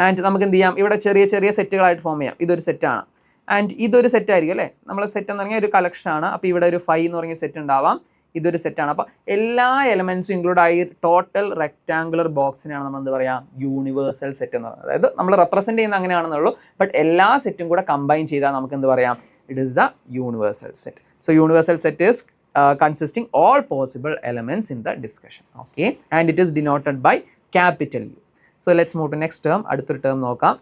ആൻഡ് നമുക്ക് എന്ത് ചെയ്യാം, ഇവിടെ ചെറിയ സെറ്റുകളായിട്ട് ഫോം ചെയ്യാം. ഇതൊരു സെറ്റാണ് ആൻഡ് ഇതൊരു സെറ്റ് ആയിരിക്കും അല്ലേ. നമ്മൾ സെറ്റ് എന്ന് പറഞ്ഞാൽ ഒരു കളക്ഷനാണ്. അപ്പോൾ ഇവിടെ ഒരു 5 എന്ന് പറഞ്ഞ സെറ്റ് ഉണ്ടാവാം, ഇതൊരു സെറ്റാണ്. അപ്പോൾ എല്ലാ എലമെൻസും ഇൻക്ലൂഡ് ആയി ടോട്ടൽ റെക്ടാങ്കുലർ ബോക്സിനെയാണ് നമ്മൾ എന്താ പറയുക, യൂണിവേഴ്സൽ സെറ്റ് എന്ന് പറയുന്നത്. അതായത് നമ്മൾ റെപ്രസെൻറ്റ് ചെയ്യുന്ന അങ്ങനെയാണെന്നുള്ളൂ, ബട്ട് എല്ലാ സെറ്റും കൂടെ കമ്പൈൻ ചെയ്താൽ നമുക്ക് എന്ത് പറയാം, it is the universal set. So universal set is consisting all possible elements in the discussion. Okay, and it is denoted by capital U. So let's move to next term. അടുത്തൊരു ടേം നോക്കാം.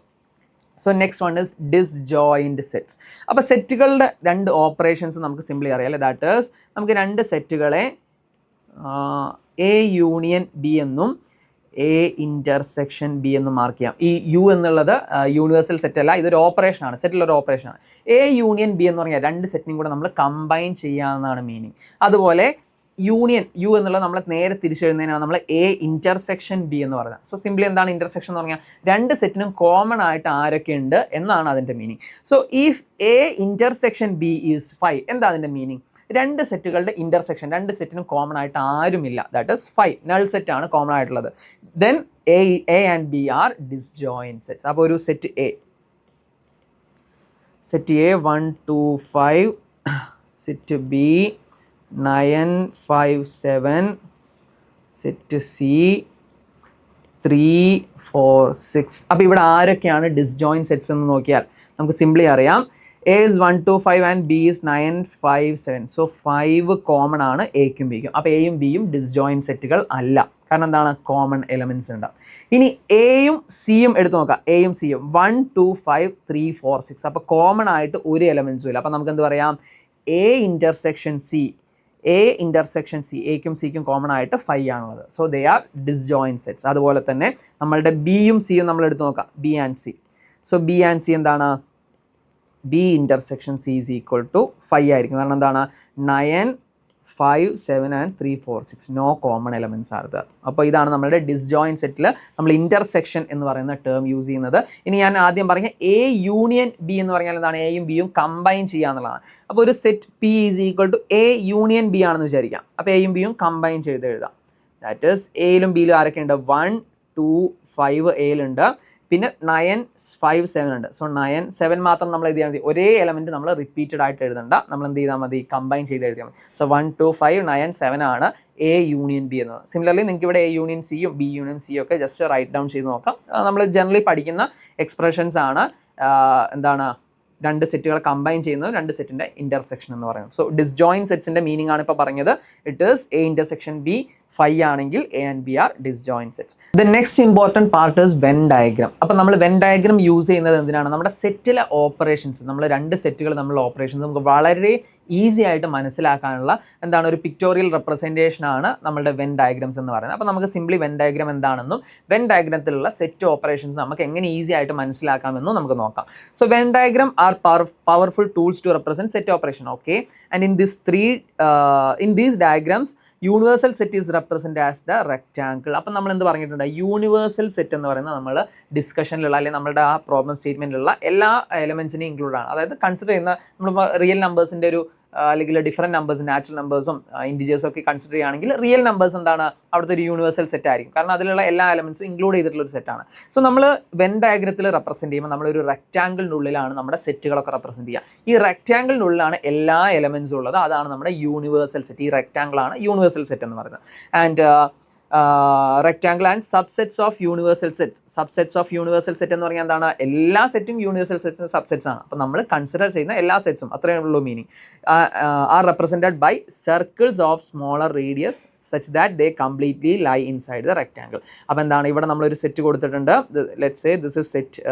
So next one is disjoint sets. അപ്പോൾ സെറ്റുകളുടെ 2 ഓപ്പറേഷൻസ് നമുക്ക് സിംപ്ലി അറിയാം അല്ലേ. ദാറ്റ് ഈസ് നമുക്ക് 2 സെറ്റുകളെ എ യൂണിയൻ ബി എന്നും എ ഇൻ്റർസെക്ഷൻ ബി എന്ന് മാർക്ക് ചെയ്യാം. ഈ യു എന്നുള്ളത് യൂണിവേഴ്സൽ സെറ്റ് അല്ല, ഇതൊരു ഓപ്പറേഷനാണ്, സെറ്റിലൊരു ഓപ്പറേഷനാണ്. എ യൂണിയൻ ബി എന്ന് പറഞ്ഞാൽ 2 സെറ്റിനും കൂടെ നമ്മൾ കമ്പൈൻ ചെയ്യാമെന്നാണ് മീനിങ്. അതുപോലെ യൂണിയൻ യു എന്നുള്ളത് നമ്മൾ നേരെ തിരിച്ചെഴുതുന്നതിനാണ് നമ്മൾ എ ഇൻ്റർസെക്ഷൻ ബി എന്ന് പറയുന്നത്. സോ സിംപ്ലി എന്താണ് ഇൻ്റർസെക്ഷൻ എന്ന് പറഞ്ഞാൽ 2 സെറ്റിനും കോമൺ ആയിട്ട് ആരൊക്കെ ഉണ്ട് എന്നാണ് അതിൻ്റെ meaning. So if A intersection B is 5, എന്താ അതിൻ്റെ മീനിങ്? 2 സെറ്റുകളുടെ ഇൻ്റർസെക്ഷൻ, 2 സെറ്റിനും കോമൺ ആയിട്ട് ആരുമില്ല, ദാറ്റ് ഈസ് 5, നൾ സെറ്റ് ആണ് കോമൺ ആയിട്ടുള്ളത്. Then A and B are disjoint sets. അപ്പോൾ ഒരു set A 1 2 5, set B 9 5 7, set C 3 4 6. അപ്പോൾ ഇവിടെ ആരൊക്കെയാണ് ഡിസ്ജോയിൻറ്റ് സെറ്റ്സ് എന്ന് നോക്കിയാൽ നമുക്ക് സിംപ്ലി അറിയാം. A is 1 2 5 and B is 9 5 7. So 5 common ആണ് എക്കും ബിക്കും. അപ്പോൾ എയും ബിയും ഡിസ്ജോയിൻറ്റ് സെറ്റുകൾ അല്ല, കാരണം എന്താണ്, കോമൺ എലമെൻറ്റ്സ് ഉണ്ട്. ഇനി എയും സിയും എടുത്ത് നോക്കാം. എയും സിയും 1 2 5 3 4 6. അപ്പോൾ കോമൺ ആയിട്ട് ഒരു എലമെൻറ്റ്സും ഇല്ല. അപ്പോൾ നമുക്ക് എന്ത് പറയാം, എ ഇൻ്റർസെക്ഷൻ സി, എക്കും സിക്കും കോമൺ ആയിട്ട് 5 ആണുള്ളത്. So they are disjoint sets. അതുപോലെ തന്നെ നമ്മളുടെ ബിയും സിയും നമ്മൾ എടുത്ത് നോക്കാം, B and C. So B and C എന്താണ്, B intersection C is equal to 5 ആയിരിക്കും. കാരണം എന്താണ്, 9 5 7 and 3 4 6 no common elements are there. അപ്പോൾ ഇതാണ് നമ്മളുടെ ഡിസ്ജോയിൻറ്റ് സെറ്റിൽ നമ്മൾ ഇൻ്റർസെക്ഷൻ എന്ന് പറയുന്ന ടേം യൂസ് ചെയ്യുന്നത്. ഇനി ഞാൻ ആദ്യം പറഞ്ഞ എ യൂണിയൻ ബി എന്ന് പറഞ്ഞാൽ എന്താണ്, എയും ബിയും കമ്പൈൻ ചെയ്യുക എന്നുള്ളതാണ്. അപ്പോൾ ഒരു set P is equal to A union B ആണെന്ന് വിചാരിക്കാം. അപ്പോൾ എയും ബിയും കമ്പൈൻ ചെയ്ത് എഴുതാം. ദാറ്റ് ഈസ് എയിലും ബിയിലും ആരൊക്കെ ഉണ്ട്, 1 2 5 എയിലുണ്ട്, പിന്നെ 9 5 7 ഉണ്ട്. സോ 9 7 മാത്രം നമ്മൾ എഴുതിയാൽ മതി, ഒരേ എലമെൻറ്റ് നമ്മൾ റിപ്പീറ്റഡ് ആയിട്ട് എഴുതണ്ട, നമ്മൾ എന്ത് ചെയ്താൽ മതി, കമ്പൈൻ ചെയ്ത് എഴുതിയാൽ മതി. സോ 1 2 5 9 7 ആണ് എ യൂണിയൻ ബി എന്നത്. സിമിലർലി നിങ്ങൾക്ക് ഇവിടെ എ യൂണിയൻ സിയും ബി യൂണിയൻ സിയും ഒക്കെ ജസ്റ്റ് റൈറ്റ് ഡൗൺ ചെയ്ത് നോക്കാം. നമ്മൾ ജനറലി പഠിക്കുന്ന എക്സ്പ്രഷൻസ് ആണ്. എന്താണ് രണ്ട് സെറ്റുകളെ കമ്പൈൻ ചെയ്യുന്നത് രണ്ട് സെറ്റിന്റെ ഇന്റർസെക്ഷൻ എന്ന് പറയുന്നത്. സോ ഡിസ്ജോയിന്റ് സെറ്റ്സിന്റെ മീനിങ് ആണ് ഇപ്പോൾ പറഞ്ഞത്. It is A intersection B 5 ആണെങ്കിൽ A and B are disjoint sets. The next important part is Venn diagram. അപ്പോൾ നമ്മൾ വെൻ ഡയഗ്രാം യൂസ് ചെയ്യുന്നത് എന്തിനാണ്? നമ്മുടെ സെറ്റിലെ ഓപ്പറേഷൻസ്, നമ്മൾ രണ്ട് സെറ്റുകൾ തമ്മിലുള്ള ഓപ്പറേഷൻസ് നമുക്ക് വളരെ ഈസി ആയിട്ട് മനസ്സിലാക്കാനുള്ള എന്താണ് ഒരു പിക്ടോറിയൽ റെപ്രസെൻറ്റേഷൻ ആണ് നമ്മുടെ വെൻ ഡയഗ്രാംസ് എന്ന് പറയുന്നത്. അപ്പോൾ നമുക്ക് സിംപ്ലി വെൻ ഡയഗ്രാം എന്താണെന്നും വെൻ ഡയഗ്രാമത്തിലുള്ള സെറ്റ് ഓപ്പറേഷൻസ് നമുക്ക് എങ്ങനെ ഈസി ആയിട്ട് മനസ്സിലാക്കാമെന്നും നമുക്ക് നോക്കാം. So Venn diagram are powerful tools to represent set operation. Okay, and in these diagrams universal set is represent as the rectangle. അപ്പം നമ്മൾ എന്ത് പറഞ്ഞിട്ടുണ്ട്? യൂണിവേഴ്സൽ സെറ്റ് എന്ന് പറയുന്നത് നമ്മൾ ഡിസ്കഷനിലുള്ള അല്ലെങ്കിൽ നമ്മുടെ ആ പ്രോബ്ലം സ്റ്റേറ്റ്മെൻറ്റിലുള്ള എല്ലാ എലമെൻസിനെയും ഇൻക്ലൂഡ് ആണ്. അതായത് കൺസിഡർ ചെയ്യുന്ന നമ്മൾ റിയൽ നമ്പേഴ്സിൻ്റെ ഒരു അല്ലെങ്കിൽ ഡിഫറെൻറ്റ് നമ്പേഴ്സ്, നാച്ചുറൽ നമ്പേഴ്സും ഇൻഡിജേഴ്സും ഒക്കെ കൺസിഡർ ചെയ്യുകയാണെങ്കിൽ റിയൽ നമ്പേഴ്സ് എന്താണ് അവിടുത്തെ ഒരു യൂണിവേഴ്സൽ സെറ്റ് ആയിരിക്കും. കാരണം അതിലുള്ള എല്ലാ എലമെൻസും ഇൻക്ലൂഡ് ചെയ്തിട്ടുള്ള ഒരു സെറ്റാണ്. സോ നമ്മൾ വെൻ ഡയഗ്രത്തിൽ റെപ്രസെൻറ്റ് ചെയ്യുമ്പോൾ നമ്മളൊരു റെക്റ്റാങ്കിളിൻ്റെ ഉള്ളിലാണ് നമ്മുടെ സെറ്റുകളൊക്കെ റെപ്രസെൻറ്റ് ചെയ്യുക. ഈ റെക്റ്റാങ്കിളിൻ്റെ ഉള്ളിലാണ് എല്ലാ എലമെൻസും ഉള്ളത്. അതാണ് നമ്മുടെ യൂണിവേഴ്സൽ സെറ്റ്. ഈ റെക്റ്റാങ്കിളാണ് യൂണിവേഴ്സൽ സെറ്റ് എന്ന് പറയുന്നത്. And rectangle and subsets of universal set. Subsets of universal set എന്ന് പറഞ്ഞാൽ എന്താണ്? എല്ലാ സെറ്റും യൂണിവേഴ്സൽ സെറ്റ്സിന് സബ്സെറ്റ്സ് ആണ്. അപ്പോൾ നമ്മൾ കൺസിഡർ ചെയ്യുന്ന എല്ലാ സെറ്റ്സും, അത്രയേ ഉള്ളൂ meaning, are represented by circles of smaller radius such that they completely lie inside the rectangle. അപ്പോൾ എന്താണ്? ഇവിടെ നമ്മളൊരു സെറ്റ് കൊടുത്തിട്ടുണ്ട്. Let's say this is set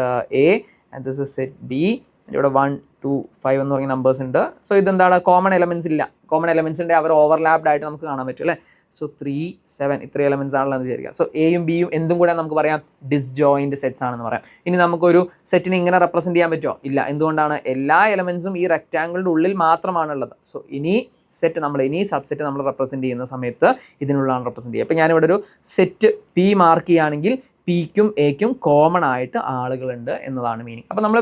A and this is set B. ഇവിടെ 1 2 5 എന്ന് പറഞ്ഞ നമ്പേഴ്സ് ഉണ്ട്. സോ ഇതെന്താണ്? കോമൺ എലമെൻസ് ഇല്ല. കോമൺ എലമെൻസ് ഉണ്ട്, അവർ ഓവർലാപ്ഡ് ആയിട്ട് നമുക്ക് കാണാൻ പറ്റും അല്ലേ? സോ 3 7 ഇത്ര എലമെൻസ് ആണല്ലോ എന്ന് വിചാരിക്കുക. സോ എയും ബിയും എന്തും കൂടെ നമുക്ക് പറയാം ഡിസ്ജോയിന്റ് സെറ്റ്സ് ആണെന്ന് പറയാം. ഇനി നമുക്കൊരു സെറ്റിനെ ഇങ്ങനെ റെപ്രസെൻറ്റ് ചെയ്യാൻ പറ്റുമോ? ഇല്ല. എന്തുകൊണ്ടാണ്? എല്ലാ എലമെൻസും ഈ റെക്റ്റാങ്കിളിൻ്റെ ഉള്ളിൽ മാത്രമാണുള്ളത്. സോ ഇനി സബ്സെറ്റ് നമ്മൾ റെപ്രസെൻറ്റ് ചെയ്യുന്ന സമയത്ത് ഇതിനുള്ളതാണ് റെപ്രസെൻറ്റ് ചെയ്യുക. അപ്പോൾ ഞാനിവിടെ ഒരു സെറ്റ് പി മാർക്ക് ചെയ്യുകയാണെങ്കിൽ പിക്കും എക്കും കോമൺ ആയിട്ട് ആളുകളുണ്ട് എന്നതാണ് മീനിങ്. അപ്പോൾ നമ്മൾ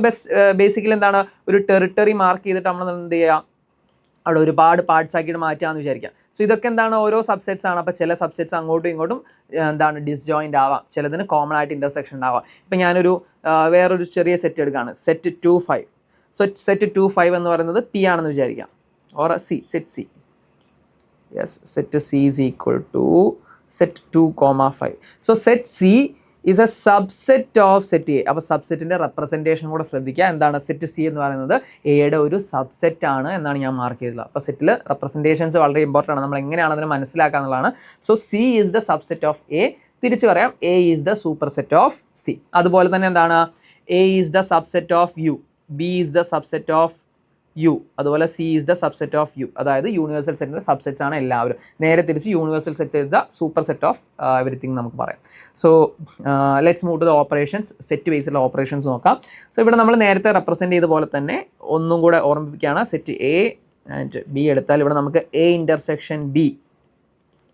ബേസിക്കലി എന്താണ് ഒരു ടെറിട്ടറി മാർക്ക് ചെയ്തിട്ട് നമ്മൾ എന്ത് ചെയ്യുക? അവിടെ ഒരുപാട് പാർട്സ് ആക്കിയിട്ട് മാറ്റാമെന്ന് വിചാരിക്കാം. സോ ഇതൊക്കെ എന്താണ്? ഓരോ സബ്സെറ്റ്സ് ആണ്. അപ്പോൾ ചില സബ്സെറ്റ്സ് അങ്ങോട്ടും ഇങ്ങോട്ടും എന്താണ് ഡിസ്ജോയിൻ്റ് ആവാം, ചിലതിന് കോമൺ ആയിട്ട് ഇൻ്റർസെക്ഷൻ ഉണ്ടാവാം. ഇപ്പം ഞാനൊരു വേറൊരു ചെറിയ സെറ്റ് എടുക്കുകയാണ്, സെറ്റ് 2 5. സോ സെറ്റ് 2 5 എന്ന് പറയുന്നത് പി ആണെന്ന് വിചാരിക്കാം, or C, set C. Yes, set C is equal to set 2 5. So set C is a subset of set A. അപ്പോൾ സബ്സെറ്റിൻ്റെ റെപ്രസെൻറ്റേഷൻ കൂടെ ശ്രദ്ധിക്കുക. എന്താണ്? സെറ്റ് സി എന്ന് പറയുന്നത് എയുടെ ഒരു സബ്സെറ്റ് ആണ് എന്നാണ് ഞാൻ മാർക്ക് ചെയ്തിട്ടുള്ളത്. അപ്പോൾ സെറ്റിൽ റെപ്രസെൻറ്റേഷൻസ് വളരെ ഇമ്പോർട്ടൻ്റ് ആണ്. നമ്മൾ എങ്ങനെയാണ് അതിനെ മനസ്സിലാക്കുക എന്നുള്ളതാണ്. So C is the subset of A. തിരിച്ച് പറയാം, A is the superset of C. അതുപോലെ തന്നെ എന്താണ്? A is the subset of U, B is the subset of U, അതുപോലെ C is the subset of U. അതായത് യൂണിവേഴ്സൽ സെറ്റിൻ്റെ സബ്സെറ്റ്സ് ആണ് എല്ലാവരും. നേരെ തിരിച്ച് universal set is the superset of everything നമുക്ക് പറയാം. So let's move to the operations. Set ബേസിലുള്ള ഓപ്പറേഷൻസ് നോക്കാം. സോ ഇവിടെ നമ്മൾ നേരത്തെ റെപ്രസെൻറ്റ് ചെയ്ത പോലെ തന്നെ ഒന്നും കൂടെ ഓർമ്മിപ്പിക്കുകയാണ്. സെറ്റ് എ ആൻഡ് ബി എടുത്താൽ ഇവിടെ നമുക്ക് A intersection B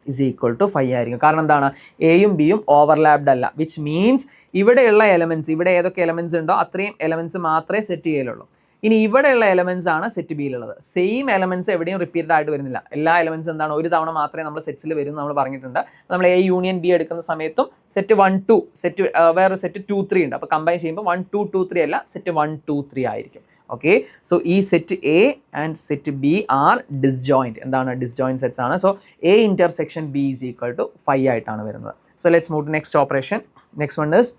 is equal to 5 ആയിരിക്കും. കാരണം എന്താണ്? എയും ബിയും ഓവർലാപ്ഡ് അല്ല, വിച്ച് മീൻസ് ഇവിടെയുള്ള എലമെൻറ്റ്സ്, ഇവിടെ ഏതൊക്കെ എലമെൻറ്റ്സ് ഉണ്ടോ അത്രയും എലമെൻറ്റ്സ് മാത്രമേ സെറ്റ് ചെയ്യലുള്ളൂ. ഇനി ഇവിടെയുള്ള എലമെൻറ്റ്സ് ആണ് സെറ്റ് ബിയിലുള്ളത്. സെയിം എലമെൻറ്റ്സ് എവിടെയും റിപ്പീറ്റഡ് ആയിട്ട് വരുന്നില്ല. എല്ലാ എലമെൻറ്റ്സ് എന്താണ്? ഒരു തവണ മാത്രമേ നമ്മൾ സെറ്റ്സിൽ വരും നമ്മൾ പറഞ്ഞിട്ടുണ്ട്. നമ്മൾ എ യൂണിയൻ ബി എടുക്കുന്ന സമയത്തും സെറ്റ് 1 2 സെറ്റ് വേറെ സെറ്റ് 2 3 ഉണ്ട്. അപ്പോൾ കമ്പൈൻ ചെയ്യുമ്പോൾ 1 2 2 3 അല്ല, സെറ്റ് 1 2 3 ആയിരിക്കും. ഓക്കെ, സോ ഈ set A and set B are disjoint. എന്താണ്? ഡിസ്ജോയിൻറ്റ് സെറ്റ്സ് ആണ്. So A intersection B is equal to 5 ആയിട്ടാണ് വരുന്നത്. So let's move to next operation. Next one is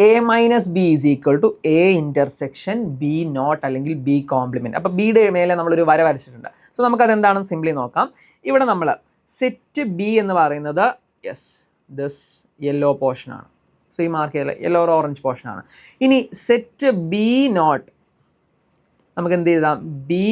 A minus B is equal to A intersection B not അല്ലെങ്കിൽ ബി കോംപ്ലിമെൻറ്റ്. അപ്പോൾ ബിയുടെ മേലെ നമ്മളൊരു വര വരച്ചിട്ടുണ്ട്. സോ നമുക്കത് എന്താണെന്ന് സിംപ്ലി നോക്കാം. ഇവിടെ നമ്മൾ സെറ്റ് ബി എന്ന് പറയുന്നത് യെസ് ദിസ് യെല്ലോ പോർഷനാണ്. സോ ഈ മാർക്ക് ചെയ്ത യെല്ലോ ഓർ ഓറഞ്ച് പോർഷനാണ്. ഇനി സെറ്റ് ബി നോട്ട് നമുക്ക് എന്ത് ചെയ്താം? ബി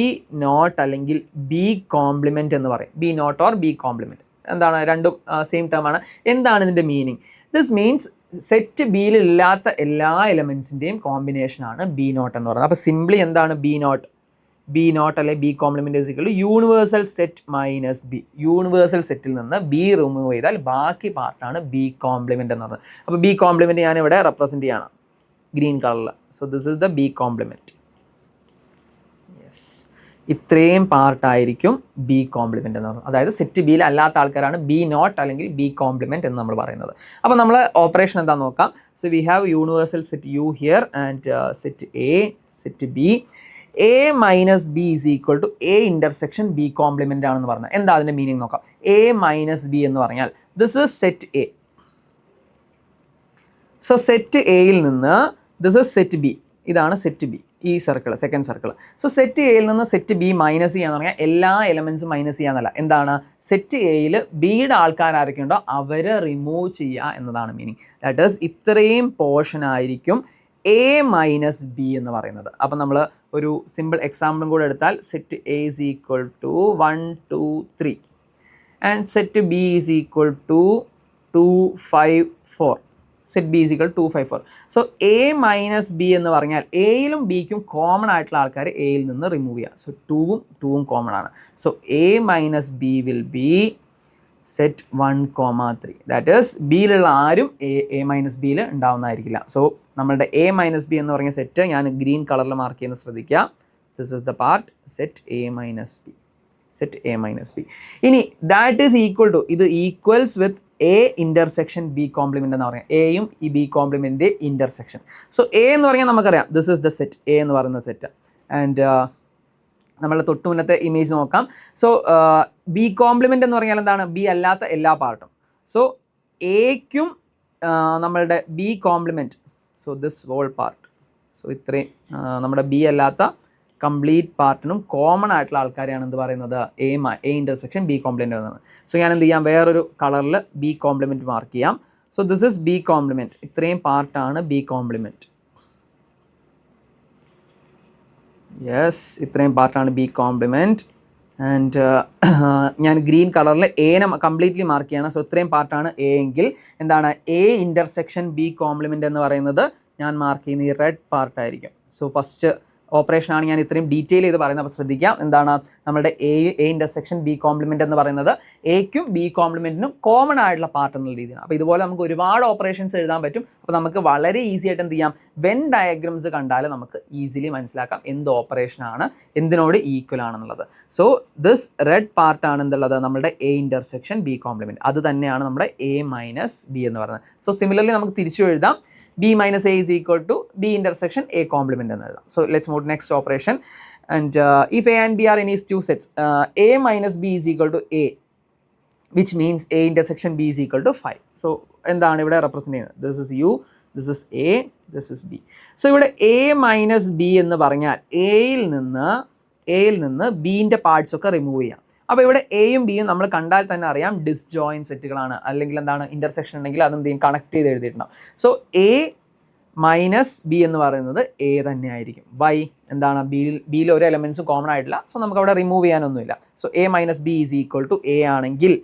നോട്ട് അല്ലെങ്കിൽ ബി കോംപ്ലിമെൻറ്റ് എന്ന് പറയും. B not or B complement എന്താണ്? രണ്ടും സെയിം ടേം ആണ്. എന്താണ് ഇതിൻ്റെ മീനിങ്? ദിസ് മീൻസ് സെറ്റ് ബിയിൽ ഇല്ലാത്ത എല്ലാ എലമെൻസിൻ്റെയും കോമ്പിനേഷനാണ് ബി നോട്ട് എന്ന് പറയുന്നത്. അപ്പോൾ സിംപ്ലി എന്താണ് ബി നോട്ട്? ബി നോട്ട് അല്ലെങ്കിൽ B complement is equal to universal set minus B. യൂണിവേഴ്സൽ സെറ്റിൽ നിന്ന് ബി റിമൂവ് ചെയ്താൽ ബാക്കി പാർട്ടാണ് ബി കോംപ്ലിമെൻറ്റ് എന്ന് പറയുന്നത്. അപ്പോൾ ബി കോംപ്ലിമെൻറ്റ് ഞാനിവിടെ റെപ്രസെൻറ്റ് ചെയ്യണം ഗ്രീൻ കളറിൽ. So this is the B compliment. ഇത്രയും പാർട്ടായിരിക്കും ബി കോംപ്ലിമെൻറ്റ് എന്ന് പറയുന്നത്. അതായത് സെറ്റ് ബിയിൽ അല്ലാത്ത ആൾക്കാരാണ് ബി നോട്ട് അല്ലെങ്കിൽ ബി കോംപ്ലിമെൻറ്റ് എന്ന് നമ്മൾ പറയുന്നത്. അപ്പോൾ നമ്മൾ ഓപ്പറേഷൻ എന്താ നോക്കാം. So we have universal set U here and set A, set B. A minus B is equal to A intersection B complement ആണെന്ന് പറഞ്ഞാൽ എന്താ അതിൻ്റെ മീനിങ് നോക്കാം. എ മൈനസ് ബി എന്ന് പറഞ്ഞാൽ this is set A. So set എയിൽ നിന്ന് ദിസ് ഇസ് സെറ്റ് ബി. ഇതാണ് സെറ്റ് ബി. ഈ circle, second circle. So set എയിൽ നിന്ന് സെറ്റ് ബി മൈനസ് ചെയ്യാന്ന് പറഞ്ഞാൽ എല്ലാ എലമെൻസും മൈനസ് ചെയ്യാന്നല്ല. എന്താണ്, സെറ്റ് എയിൽ ബിയുടെ ആൾക്കാർ ആരൊക്കെയുണ്ടോ അവരെ റിമൂവ് ചെയ്യുക എന്നതാണ് മീനിങ്. ദാറ്റ് ഈസ് ഇത്രയും പോർഷൻ ആയിരിക്കും എ മൈനസ് ബി എന്ന് പറയുന്നത്. അപ്പം നമ്മൾ ഒരു സിമ്പിൾ എക്സാമ്പിളും കൂടെ എടുത്താൽ set A is equal to 1 2 3 and set B is equal to 2 5 4. Set B is equal 2 5 4. So A minus B എന്ന് പറഞ്ഞാൽ എയിലും ബിക്കും കോമൺ ആയിട്ടുള്ള ആൾക്കാർ എയിൽ നിന്ന് റിമൂവ് ചെയ്യുക. സോ 2ഉം കോമൺ ആണ്. So A minus B will be set 1, 3. That is ബിയിലുള്ള ആരും എ മൈനസ് ബിയിൽ ഉണ്ടാവുന്നതായിരിക്കില്ല. സോ നമ്മളുടെ എ മൈനസ് ബി എന്ന് പറഞ്ഞ സെറ്റ് ഞാൻ ഗ്രീൻ കളറിൽ മാർക്ക് ചെയ്യുന്നത് ശ്രദ്ധിക്കുക. This is the part set A minus B, set A minus B. ഇനി ദാറ്റ് ഈസ് ഈക്വൽ ടു, ഇത് equals with A intersection B complement എന്ന് പറയാം. എയും ഈ B complement intersection. So A എന്ന് പറഞ്ഞാൽ നമുക്കറിയാം this is the set, A എന്ന് പറയുന്ന സെറ്റ്. ആൻഡ് നമ്മൾ തൊട്ട് മുന്നത്തെ ഇമേജ് നോക്കാം. സോ ബി കോംപ്ലിമെൻ്റ് എന്ന് പറഞ്ഞാൽ എന്താണ്, ബി അല്ലാത്ത എല്ലാ പാർട്ടും. സോ എക്കും നമ്മളുടെ B complement, so this whole part, so ഇത്രയും നമ്മുടെ ബി അല്ലാത്ത കംപ്ലീറ്റ് പാർട്ടിനും കോമൺ ആയിട്ടുള്ള ആൾക്കാരെയാണ് എന്ത് പറയുന്നത്, എ ഇൻ്റർസെക്ഷൻ ബി കോംപ്ലിമെൻ്റ് എന്നാണ്. സോ ഞാൻ എന്ത് ചെയ്യാം, വേറൊരു കളറിൽ ബി കോംപ്ലിമെൻറ്റ് മാർക്ക് ചെയ്യാം. So this is B compliment, ഇത്രയും പാർട്ടാണ് ബി കോംപ്ലിമെൻറ്റ്. യെസ്, ഇത്രയും പാർട്ടാണ് ബി കോംപ്ലിമെൻറ്റ്. ആൻഡ് ഞാൻ ഗ്രീൻ കളറിൽ എനെ കംപ്ലീറ്റ്ലി മാർക്ക് ചെയ്യണം. സോ ഇത്രയും പാർട്ടാണ് എ എങ്കിൽ എന്താണ്, എ ഇൻ്റർസെക്ഷൻ ബി കോംപ്ലിമെൻ്റ് എന്ന് പറയുന്നത് ഞാൻ മാർക്ക് ചെയ്യുന്ന ഈ റെഡ് പാർട്ടായിരിക്കും. സോ ഫസ്റ്റ് ഓപ്പറേഷനാണ് ഞാൻ ഇത്രയും ഡീറ്റെയിൽ ചെയ്ത് പറയുന്നത്. അപ്പോൾ ശ്രദ്ധിക്കാം, എന്താണ് നമ്മുടെ എ ഇൻ്റർസെക്ഷൻ ബി കോംപ്ലിമെൻ്റ് എന്ന് പറയുന്നത് എക്കും ബി കോംപ്ലിമെൻറ്റിനും കോമൺ ആയിട്ടുള്ള പാർട്ട് എന്നുള്ള രീതിയാണ്. അപ്പോൾ ഇതുപോലെ നമുക്ക് ഒരുപാട് ഓപ്പറേഷൻസ് എഴുതാൻ പറ്റും. അപ്പോൾ നമുക്ക് വളരെ ഈസി ആയിട്ട് എന്ത് ചെയ്യാം, വെൻ ഡയഗ്രംസ് കണ്ടാൽ നമുക്ക് ഈസിലി മനസ്സിലാക്കാം എന്ത് ഓപ്പറേഷനാണ് എന്തിനോട് ഈക്വൽ ആണെന്നുള്ളത്. സോ ദിസ് റെഡ് പാർട്ടാണ് എന്തുള്ളത്, നമ്മുടെ എ ഇൻ്റർസെക്ഷൻ ബി കോംപ്ലിമെൻറ്റ്. അത് തന്നെയാണ് നമ്മുടെ എ മൈനസ് ബി എന്ന് പറയുന്നത്. സോ സിമിലർലി നമുക്ക് തിരിച്ചു എഴുതാം, b minus a is equal to b intersection a complement എന്ന് എഴുതാം. So let's move to next operation. And if a and b are any two sets, a minus b is equal to a, which means a intersection b is equal to 5. So എന്താണ് ഇവിടെ റെപ്രസെൻ്റ് ചെയ്യുന്നത്, this is u, this is a, this is b. So ഇവിടെ a minus b എന്ന് പറഞ്ഞാൽ എയിൽ നിന്ന് ബിൻ്റെ പാർട്സ് ഒക്കെ റിമൂവ് ചെയ്യാം. അപ്പോൾ ഇവിടെ എയും ബിയും നമ്മൾ കണ്ടാൽ തന്നെ അറിയാം ഡിസ്ജോയിൻ സെറ്റുകളാണ്, അല്ലെങ്കിൽ എന്താണ് ഇൻ്റർസെക്ഷൻ ഉണ്ടെങ്കിൽ അതെന്ത് ചെയ്യും, കണക്ട് ചെയ്ത് എഴുതിയിട്ടുണ്ടാവും. സോ എ മൈനസ് ബി എന്ന് പറയുന്നത് എ തന്നെ ആയിരിക്കും. വൈ, എന്താണ്, ബിയിൽ ഒരു എലമെൻസും കോമൺ ആയിട്ടില്ല. സോ നമുക്ക് അവിടെ റിമൂവ് ചെയ്യാനൊന്നുമില്ല. So A minus B is equal to A ആണെങ്കിൽ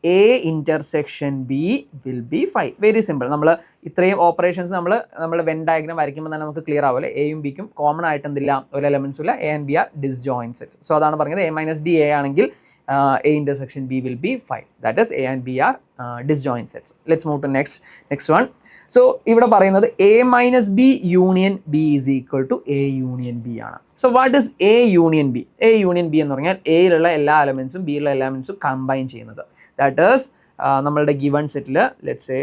A intersection B will be 5. Very simple. നമ്മൾ ഇത്രയും ഓപ്പറേഷൻസ് നമ്മൾ വെൻ ഡയഗ്രാം വരയ്ക്കുമ്പോൾ തന്നെ നമുക്ക് ക്ലിയർ ആവുമല്ലേ, എയും ബിക്കും കോമൺ ആയിട്ട് എന്തില്ല, ഒരു എലമെൻസും ഇല്ല. A and B are disjoint sets. So അതാണ് പറഞ്ഞത്, എ മൈനസ് ബി എ ആണെങ്കിൽ a intersection b will be 5. That is a and b are disjoint sets. Let's move to next one. So ഇവിടെ പറയുന്നത് a minus b union b is equal to a union b ആണ്. So what is a union b? a union b എന്ന് പറഞ്ഞാൽ എയിലുള്ള എല്ലാ എലമെൻസും ബിയിലുള്ള എല്ലാ എലമെൻസും കമ്പൈൻ ചെയ്യുന്നത്. That is നമ്മളുടെ given settle let's say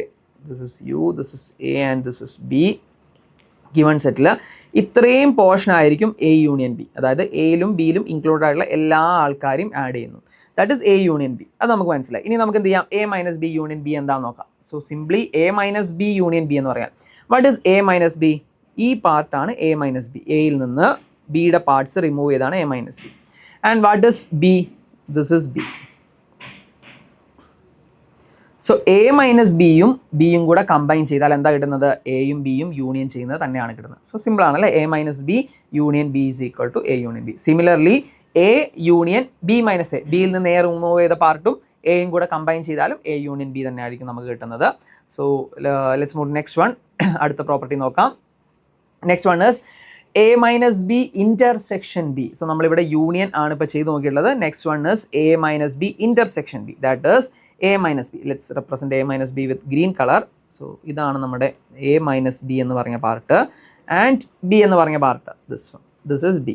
this is u, this is a and this is b. Given സെറ്റിൽ ഇത്രയും പോർഷൻ ആയിരിക്കും എ യൂണിയൻ ബി, അതായത് എയിലും ബിയിലും ഇൻക്ലൂഡ് ആയിട്ടുള്ള എല്ലാ ആൾക്കാരെയും ആഡ് ചെയ്യുന്നു. That is A union B. അത് നമുക്ക് മനസ്സിലായി. ഇനി നമുക്ക് എന്ത് ചെയ്യാം, A minus B union B എന്താണെന്ന് നോക്കാം. So simply A minus B union B എന്ന് പറയാം. What is A minus B? ഈ പാർട്ടാണ് എ മൈനസ് ബി. എയിൽ നിന്ന് ബിയുടെ പാർട്സ് റിമൂവ് ചെയ്താണ് A minus B. And what is B? This is B. So A minus ബിയും കൂടെ കമ്പൈൻ ചെയ്താൽ എന്താ കിട്ടുന്നത്, എയും ബിയും യൂണിയൻ ചെയ്യുന്നത് തന്നെയാണ് കിട്ടുന്നത്. സോ സിമ്പിൾ ആണല്ലേ, A minus B union B is equal to A union B. Similarly A union B minus A, ബിയിൽ നിന്ന് എ റിമൂവ് ചെയ്ത പാർട്ടും എയും കൂടെ കമ്പൈൻ ചെയ്താലും എ യൂണിയൻ ബി തന്നെ ആയിരിക്കും നമുക്ക് കിട്ടുന്നത്. So let's move next one. അടുത്ത പ്രോപ്പർട്ടി നോക്കാം. Next one is A minus B intersection B. So നമ്മളിവിടെ യൂണിയൻ ആണ് ഇപ്പോൾ ചെയ്ത് നോക്കിയിട്ടുള്ളത്. Next one is A minus B intersection B. That is a minus b. Let's represent a minus b with green color. So ഇതാണ് നമ്മുടെ a minus b എന്ന് പറഞ്ഞ പാർട്ട് ആൻഡ് b എന്ന് പറഞ്ഞ part. This is b.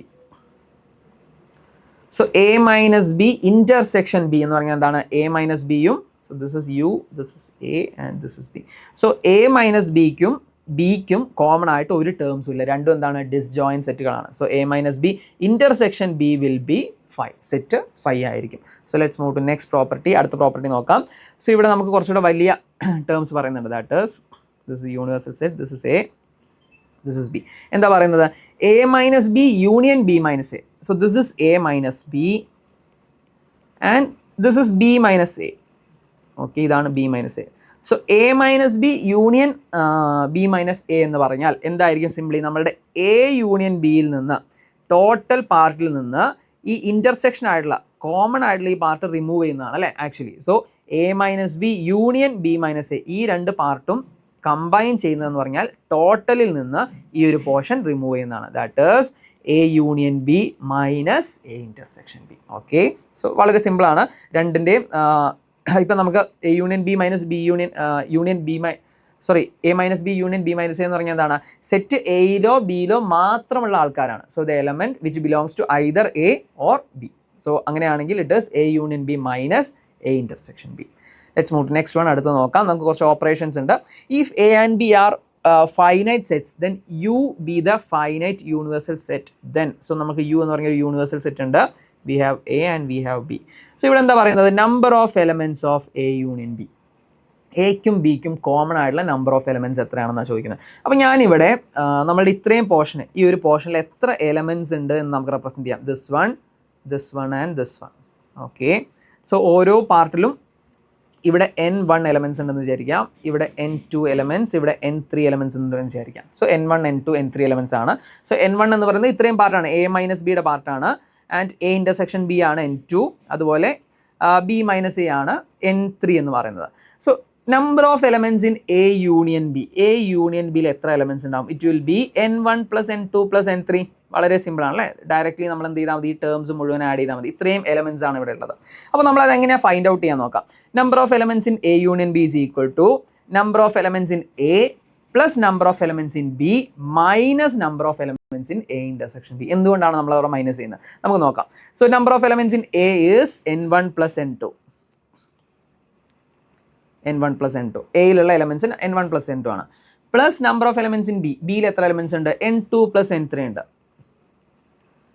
So a minus b intersection b എന്ന് പറഞ്ഞാൽ എന്താണ്, a minus b യും, so this is u, this is a and this is b. So a minus b ക്കും കോമൺ ആയിട്ട് ഒരു ടേംസും ഇല്ല, രണ്ടും എന്താണ്, ഡിസ്ജോയിൻ സെറ്റുകളാണ്. So a minus b intersection b will be 5. Set 5 ആയിരിക്കും. So let's move to next property. അടുത്ത പ്രോപ്പർട്ടി നോക്കാം. സോ ഇവിടെ നമുക്ക് കുറച്ചുകൂടെ വലിയ ടേംസ് പറയുന്നുണ്ട്. That is this is universal set, this is A, this is B. എന്താ പറയുന്നത്? A minus B union B minus A. So this is A minus B and this is B minus A. Okay, ഇതാണ് B minus A. So A minus B union B minus A എന്ന് പറഞ്ഞാൽ എന്തായിരിക്കും? സിംപ്ലി നമ്മളുടെ എ യൂണിയൻ ബിയിൽ നിന്ന്, ടോട്ടൽ പാർട്ടിൽ നിന്ന് ഈ ഇൻ്റർസെക്ഷൻ ആയിട്ടുള്ള കോമൺ ആയിട്ടുള്ള ഈ പാർട്ട് റിമൂവ് ചെയ്യുന്നതാണ് അല്ലേ actually. So A minus B union B minus A, ഈ രണ്ട് പാർട്ടും കമ്പൈൻ ചെയ്യുന്നതെന്ന് പറഞ്ഞാൽ ടോട്ടലിൽ നിന്ന് ഈ ഒരു പോർഷൻ റിമൂവ് ചെയ്യുന്നതാണ്. That is A union B minus A intersection B. Okay, so വളരെ സിമ്പിളാണ് രണ്ടിൻ്റെയും. ഇപ്പം നമുക്ക് A union B minus B union B A minus B union B minus A എന്ന് പറഞ്ഞാൽ എന്താണ്? സെറ്റ് എയിലോ ബിയിലോ മാത്രമുള്ള ആൾക്കാരാണ്. So the element which belongs to either A or B. So അങ്ങനെയാണെങ്കിൽ it is A union B minus A intersection B. Let's move to next one. അടുത്ത് നോക്കാം. നമുക്ക് കുറച്ച് ഓപ്പറേഷൻസ് ഉണ്ട്. If A and B are finite sets then U be the finite universal set then. So നമുക്ക് യു എന്ന് പറഞ്ഞൊരു യൂണിവേഴ്സൽ സെറ്റ് ഉണ്ട്. We have A and we have B. So ഇവിടെ എന്താ പറയുന്നത്? Number of elements of A union B. എക്കും ബിക്കും കോമൺ ആയിട്ടുള്ള നമ്പർ ഓഫ് എലമെൻറ്റ്സ് എത്രയാണെന്നാണ് ചോദിക്കുന്നത്. അപ്പോൾ ഞാനിവിടെ നമ്മളുടെ ഇത്രയും പോർഷന്, ഈ ഒരു പോർഷനിൽ എത്ര എലമെൻറ്റ്സ് ഉണ്ട് എന്ന് നമുക്ക് റെപ്രസെൻറ്റ് ചെയ്യാം. This one and this one. Okay, so ഓരോ പാർട്ടിലും ഇവിടെ n1 എലമെൻറ്റ്സ് ഉണ്ടെന്ന് വിചാരിക്കാം, ഇവിടെ n2 എലമെൻറ്റ്സ്, ഇവിടെ n3 എലമെൻറ്റ്സ് ഉണ്ടെന്ന് വിചാരിക്കാം. So n1 n2 n3 elements ആണ്. സോ n1 എന്ന് പറയുന്നത് ഇത്രയും പാർട്ടാണ്, എ മൈനസ് ബിയുടെ പാർട്ടാണ്. ആൻഡ് എ ഇൻ്റർസെക്ഷൻ ബി ആണ് n2, അതുപോലെ ബി മൈനസ് എ ആണ് n3 എന്ന് പറയുന്നത്. So number of elements in A union B. A union ബിയിൽ എത്ര എലമെൻറ്റ്സ് ഉണ്ടാവും? It will B n1 plus n2 plus n3. വളരെ സിമ്പിൾ ആണല്ലേ. ഡയറക്റ്റ്ലി നമ്മൾ എന്ത് ചെയ്താൽ മതി? ഈ ടേംസ് മുഴുവൻ ആഡ് ചെയ്താൽ മതി. ഇത്രയും എലമെൻറ്റ്സ് ആണ് ഇവിടെ ഉള്ളത്. അപ്പോൾ നമ്മൾ അത് എങ്ങനെയാണ് ഫൈൻഡ് ഔട്ട് ചെയ്യാൻ നോക്കാം. Number of elements in A union B is equal to number of elements in A plus number of elements in B minus number of elements in A intersection B. എന്തുകൊണ്ടാണ് നമ്മൾ അവിടെ മൈനസ് ചെയ്യുന്നത്? നമുക്ക് നോക്കാം. So number of elements in A is n1 plus n2. n1 plus n2, എയിലുള്ള എലമെൻറ്റ്സ് n1 പ്ലസ് n2 ആണ്. Plus number of elements in B. ബിയിൽ എത്ര എലമെൻറ്റ്സ് ഉണ്ട്? n2 പ്ലസ് n3 ഉണ്ട്.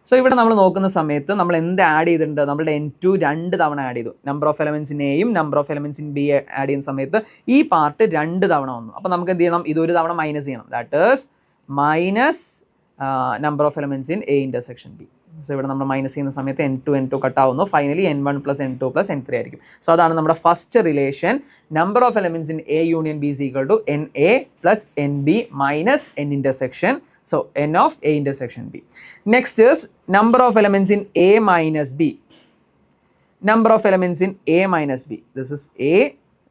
സോ ഇവിടെ നമ്മൾ നോക്കുന്ന സമയത്ത് നമ്മൾ എന്ത് ആഡ് ചെയ്തിട്ടുണ്ട്? നമ്മുടെ n2 രണ്ട് തവണ ആഡ് ചെയ്തു. നമ്പർ ഓഫ് എലമെൻറ്റ്സ് ഇൻ എയും number of elements in B add ചെയ്യുന്ന സമയത്ത് ഈ പാർട്ട് രണ്ട് തവണ വന്നു. അപ്പോൾ നമുക്ക് എന്ത് ചെയ്യണം? ഇതൊരു തവണ മൈനസ് ചെയ്യണം. That is minus number of elements in A intersection B. So ഇവിടെ നമ്മൾ മൈനസ് ചെയ്യുന്ന സമയത്ത് n2 കട്ടാവുന്നു. Finally n1 plus n2 plus n3 ആയിരിക്കും. സോ അതാണ് നമ്മുടെ first relation. Number of elements in A union B is equal to NA plus NB minus N intersection. So n of A intersection B. Next is number of elements in A minus B. Number of elements in A minus B. This is A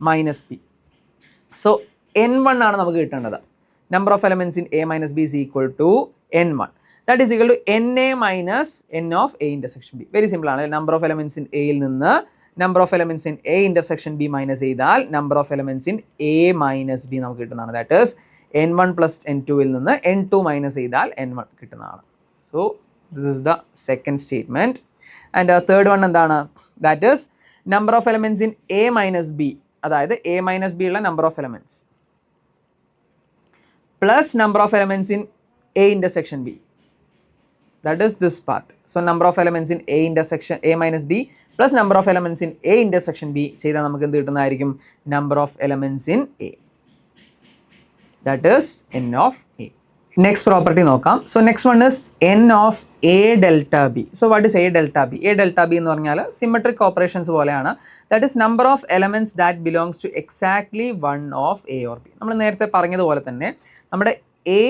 minus B. So n1 ആണ് നമുക്ക് കിട്ടേണ്ടത്. Number of elements in A minus B is equal to n1. That is equal to NA minus N of A intersection B. Very simple ആണ്. Number of elements in A യിൽ നിന്ന് number of elements in A intersection B minus ചെയ്താൽ number of elements in A minus B നമുക്ക് കിട്ടുന്നതാണ്. That is n1 plus n2 ൽ നിന്ന് n2 മൈനസ് ചെയ്താൽ n1 കിട്ടുന്നതാണ്. So this is the second statement. And third one എന്താണ്? That is number of elements in A minus B. അതായത് എ മൈനസ് ബി ഉള്ള number of elements plus number of elements in A intersection B. That is this part. So number of elements in A intersection A minus B plus number of elements in A intersection B ചെയ്താൽ നമുക്ക് എന്ത് കിട്ടുന്നതായിരിക്കും? Number of elements in A. That is n of A. Next property നോക്കാം. So next one is n of A delta B. So what is A delta B? A delta B എന്ന് പറഞ്ഞാൽ symmetric operations പോലെയാണ്. That is number of elements that belongs to exactly one of A or B. നമ്മൾ നേരത്തെ പറഞ്ഞതുപോലെ തന്നെ നമ്മുടെ A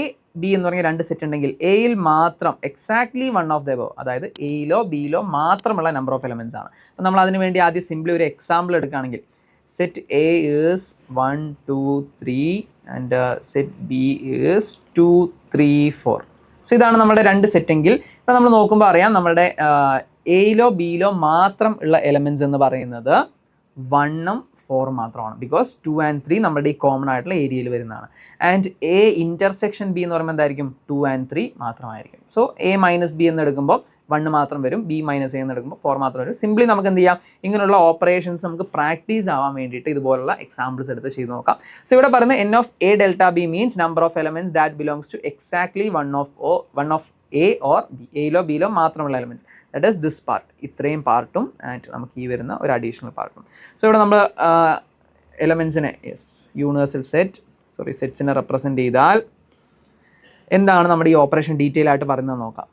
B എന്ന് പറഞ്ഞ രണ്ട് സെറ്റ് ഉണ്ടെങ്കിൽ എയിൽ മാത്രം exactly one of the above, അതായത് എയിലോ ബിയിലോ മാത്രമുള്ള നമ്പർ ഓഫ് എലമെൻറ്റ്സ് ആണ്. അപ്പോൾ നമ്മൾ അതിന് വേണ്ടി ആദ്യം സിംപ്ലി ഒരു എക്സാമ്പിൾ എടുക്കുകയാണെങ്കിൽ set A is 1 2 3 and set B is 2 3 4. So ഇതാണ് നമ്മുടെ രണ്ട് സെറ്റെങ്കിൽ ഇപ്പോൾ നമ്മൾ നോക്കുമ്പോൾ അറിയാം നമ്മളുടെ എയിലോ ബിയിലോ മാത്രം ഉള്ള എലമെൻറ്റ്സ് എന്ന് പറയുന്നത് 1ഉം 4 മാത്രമാണ്. ബിക്കോസ് 2 and 3 നമ്മുടെ ഈ കോമൺ ആയിട്ടുള്ള ഏരിയയിൽ വരുന്നതാണ്. ആൻഡ് എ ഇൻ്റർസെക്ഷൻ ബി എന്ന് പറയുമ്പോൾ എന്തായിരിക്കും? 2 and 3 മാത്രമായിരിക്കും. സോ എ മൈനസ് ബി എന്ന് എടുക്കുമ്പോൾ 1 മാത്രം വരും, ബി മൈനസ് എ എന്ന് എടുക്കുമ്പോൾ 4 മാത്രം വരും. സിംപ്ലി നമുക്ക് എന്ത് ചെയ്യാം? ഇങ്ങനെയുള്ള ഓപ്പറേഷൻസ് നമുക്ക് പ്രാക്ടീസ് ആവാൻ വേണ്ടിയിട്ട് ഇതുപോലുള്ള എക്സാമ്പിൾസ് എടുത്ത് ചെയ്ത് നോക്കാം. സോ ഇവിടെ പറയുന്ന n of A delta B means number of elements that belongs to exactly one of A or B. എയിലോ ബിയിലോ മാത്രമുള്ള elements. That is this part. ഇത്രയും പാർട്ടും ആൻഡ് നമുക്ക് ഈ വരുന്ന ഒരു അഡീഷണൽ പാർട്ടും. സോ ഇവിടെ നമ്മൾ എലമെൻറ്റ്സിനെ യൂണിവേഴ്സൽ സെറ്റ്സിനെ റെപ്രസെൻറ്റ് ചെയ്താൽ എന്താണ് നമ്മുടെ ഈ ഓപ്പറേഷൻ ഡീറ്റെയിൽ ആയിട്ട് പറയുന്നത് നോക്കാം.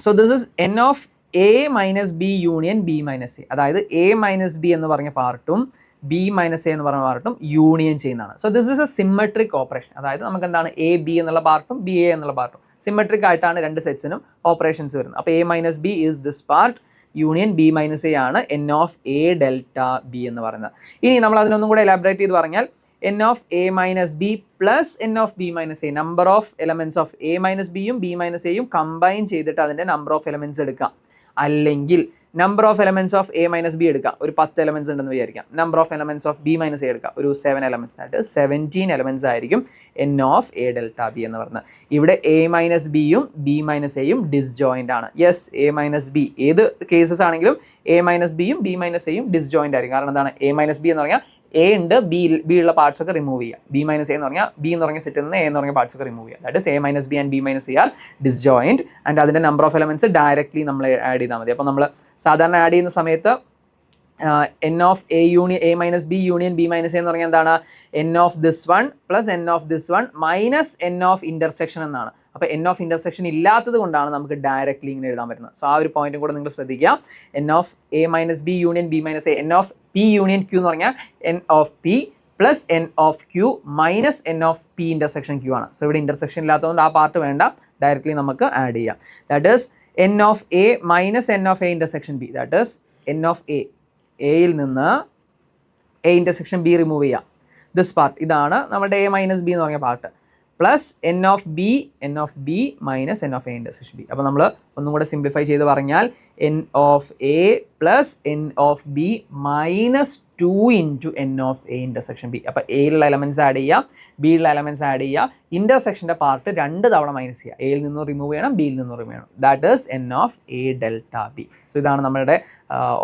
So this is N of A minus B union B minus A. അതായത് എ മൈനസ് ബി എന്ന് പറഞ്ഞ പാർട്ടും ബി മൈനസ് എ എന്ന് പറഞ്ഞ പാർട്ടും യൂണിയൻ ചെയ്യുന്നതാണ്. So this is A symmetric operation. അതായത് നമുക്ക് എന്താണ് എ ബി എന്നുള്ള പാർട്ടും ബി എ എന്നുള്ള പാർട്ടും സിമെട്രിക് ആയിട്ടാണ് രണ്ട് സെറ്റ്സിനും ഓപ്പറേഷൻസ് വരുന്നത്. അപ്പോൾ A minus B is this part union B minus A ആണ് N of A delta B എന്ന് പറയുന്നത്. ഇനി നമ്മൾ അതിനൊന്നും കൂടെ എലാബറേറ്റ് ചെയ്ത് പറഞ്ഞാൽ N of A minus B plus N of B minus A, number of elements of A minus ബിയും ബി മൈനസ് എയും കമ്പൈൻ ചെയ്തിട്ട് അതിൻ്റെ നമ്പർ ഓഫ് എലമെന്റ്സ് എടുക്കാം. അല്ലെങ്കിൽ number of elements of A minus B എടുക്കാം, ഒരു 10 എലമെന്റ്സ് ഉണ്ടെന്ന് വിചാരിക്കാം. Number of elements of B minus A എടുക്കാം, ഒരു 7 എലമെന്റ്സ് ആയിട്ട് 17 എലമെന്റ്സ് ആയിരിക്കും N of A delta B എന്ന് പറയുന്നത്. ഇവിടെ എ മൈനസ് ബിയും ബി മൈനസ് എയും ഡിസ്ജോയിന്റ് ആണ്. യെസ്, എ മൈനസ് ബി ഏത് കേസസ് ആണെങ്കിലും എ മൈനസ് ബിയും ബി മൈനസ് എയും ഡിസ്ജോയിന്റ് ആയിരിക്കും. കാരണം എന്താണ്, എ മൈനസ് ബി എന്ന് പറഞ്ഞാൽ എ ഉണ്ട്, ബി ഉള്ള പാർട്സ് ഒക്കെ റിമൂവ് ചെയ്യുക. ബി മൈനസ് എ എന്ന് പറഞ്ഞാൽ ബി എന്ന് പറഞ്ഞ സെറ്റിൽ നിന്ന് എ എന്ന് പറഞ്ഞ പാർട്സ് ഒക്കെ റിമൂവ് ചെയ്യുക. That is A minus B and B minus A are disjoint and അതിൻ്റെ നമ്പർ ഓഫ് എലമെന്റ്സ് ഡയറക്ട്ലി നമ്മൾ ആഡ് ചെയ്താൽ മതി. അപ്പോൾ നമ്മൾ സാധാരണ ആഡ് ചെയ്യുന്ന സമയത്ത് N of A union A minus B union B minus A എന്ന് പറഞ്ഞാൽ എന്താണ്, N of this one plus N of this one minus N of intersection എന്നാണ്. അപ്പോൾ എൻ ഓഫ് ഇന്റർസെക്ഷൻ ഇല്ലാത്തത് കൊണ്ടാണ് നമുക്ക് ഡയറക്ട്ലി ഇങ്ങനെ എഴുതാൻ പറ്റുന്നത്. സോ ആ ഒരു പോയിന്റും കൂടെ നിങ്ങൾ ശ്രദ്ധിക്കുക. N of A minus B union B minus A, N of P union Q എന്ന് പറഞ്ഞാൽ N of P plus N of Q minus N of P intersection Q ആണ്. സോ ഇവിടെ ഇന്റർസെക്ഷൻ ഇല്ലാത്തതുകൊണ്ട് ആ പാർട്ട് വേണ്ട, ഡയറക്ട്ലി നമുക്ക് ആഡ് ചെയ്യാം. That is N of A minus N of A intersection B. That is N of A, എയിൽ നിന്ന് എ ഇന്റർസെക്ഷൻ ബി റിമൂവ് ചെയ്യാം. ദിസ് പാർട്ട്, ഇതാണ് നമ്മുടെ എ മൈനസ് ബി എന്ന് പറഞ്ഞ part, plus N of B minus N of A intersection B. അപ്പോൾ നമ്മൾ ഒന്നും കൂടെ സിംപ്ലിഫൈ ചെയ്ത് പറഞ്ഞാൽ N of A plus N of B minus 2 into N of A intersection B. അപ്പോൾ എയിലുള്ള എലമെന്റ്സ് ആഡ് ചെയ്യുക, ബിയിലുള്ള എലമെന്റ്സ് ആഡ് ചെയ്യുക, ഇന്റർസെക്ഷൻ്റെ പാർട്ട് 2 തവണ മൈനസ് ചെയ്യുക. എയിൽ നിന്നും റിമൂവ് ചെയ്യണം, ബിയിൽ നിന്നും റിമൂവ് ചെയ്യണം. That is N of A delta B. So ഇതാണ് നമ്മുടെ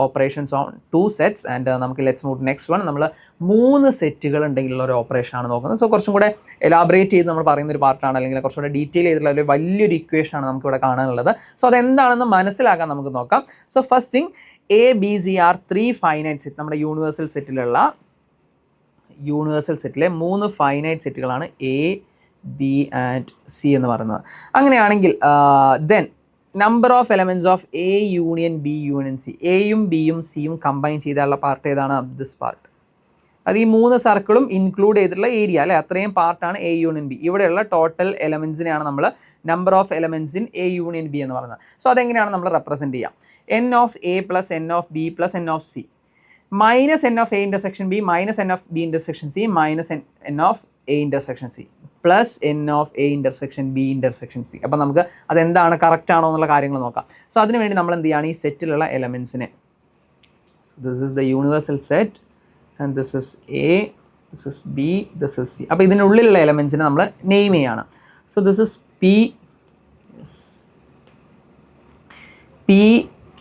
ഓപ്പറേഷൻസ് ഓൺ 2 സെറ്റ്സ്. ആൻഡ് നമുക്ക് ലെറ്റ്സ് മൂവ് നെക്സ്റ്റ് വൺ. നമ്മൾ 3 സെറ്റുകൾ ഉണ്ടെങ്കിലുള്ള ഒരു ഓപ്പറേഷൻ ആണ് നോക്കുന്നത്. സോ കുറച്ചും കൂടെ എലാബറേറ്റ് ചെയ്ത് നമ്മൾ പറയുന്ന ഒരു പാർട്ടാണ്, അല്ലെങ്കിൽ കുറച്ചുകൂടെ ഡീറ്റെയിൽ ചെയ്തിട്ടുള്ള ഒരു വലിയൊരു ഇക്വേഷൻ ആണ് നമുക്കിവിടെ കാണാനുള്ളത്. സോ അതെന്താണെന്ന് മനസ്സിലാക്കാൻ നമുക്ക് നോക്കാം. So first thing, A B C are 3 finite set. നമ്മുടെ യൂണിവേഴ്സൽ സെറ്റിലെ 3 ഫൈനൈറ്റ് സെറ്റുകളാണ് എ ബി ആൻഡ് സി എന്ന് പറയുന്നത്. അങ്ങനെയാണെങ്കിൽ then number of elements of A union B union C, എയും ബിയും സിയും കമ്പൈൻ ചെയ്താലുള്ള പാർട്ട് ഏതാണ്, ദിസ് പാർട്ട്. അത് ഈ 3 സർക്കിളും ഇൻക്ലൂഡ് ചെയ്തിട്ടുള്ള ഏരിയ അല്ലേ, അത്രയും പാർട്ടാണ് എ യൂണിയൻ ബി. ഇവിടെയുള്ള ടോട്ടൽ എലമെന്റ്സിനെയാണ് നമ്മൾ number of elements in A union B എന്ന് പറയുന്നത്. സോ അതെങ്ങനെയാണ് നമ്മൾ റെപ്രസെന്റ് ചെയ്യുക, N of A plus N of B plus N of C minus N of A intersection B minus N of B intersection C minus N of A intersection C plus N of A intersection B intersection C. അപ്പം നമുക്ക് അതെന്താണ്, കറക്റ്റ് ആണോ എന്നുള്ള കാര്യങ്ങൾ നോക്കാം. സോ അതിനുവേണ്ടി നമ്മൾ എന്ത് ചെയ്യുകയാണ്, ഈ സെറ്റിലുള്ള എലമെന്റ്സിനെ, so this is the universal set and this is A, this is B, this is C. അപ്പോൾ ഇതിനുള്ളിലുള്ള എലമെന്റ്സിനെ നമ്മൾ നെയിം ചെയ്യാണ്. So this is P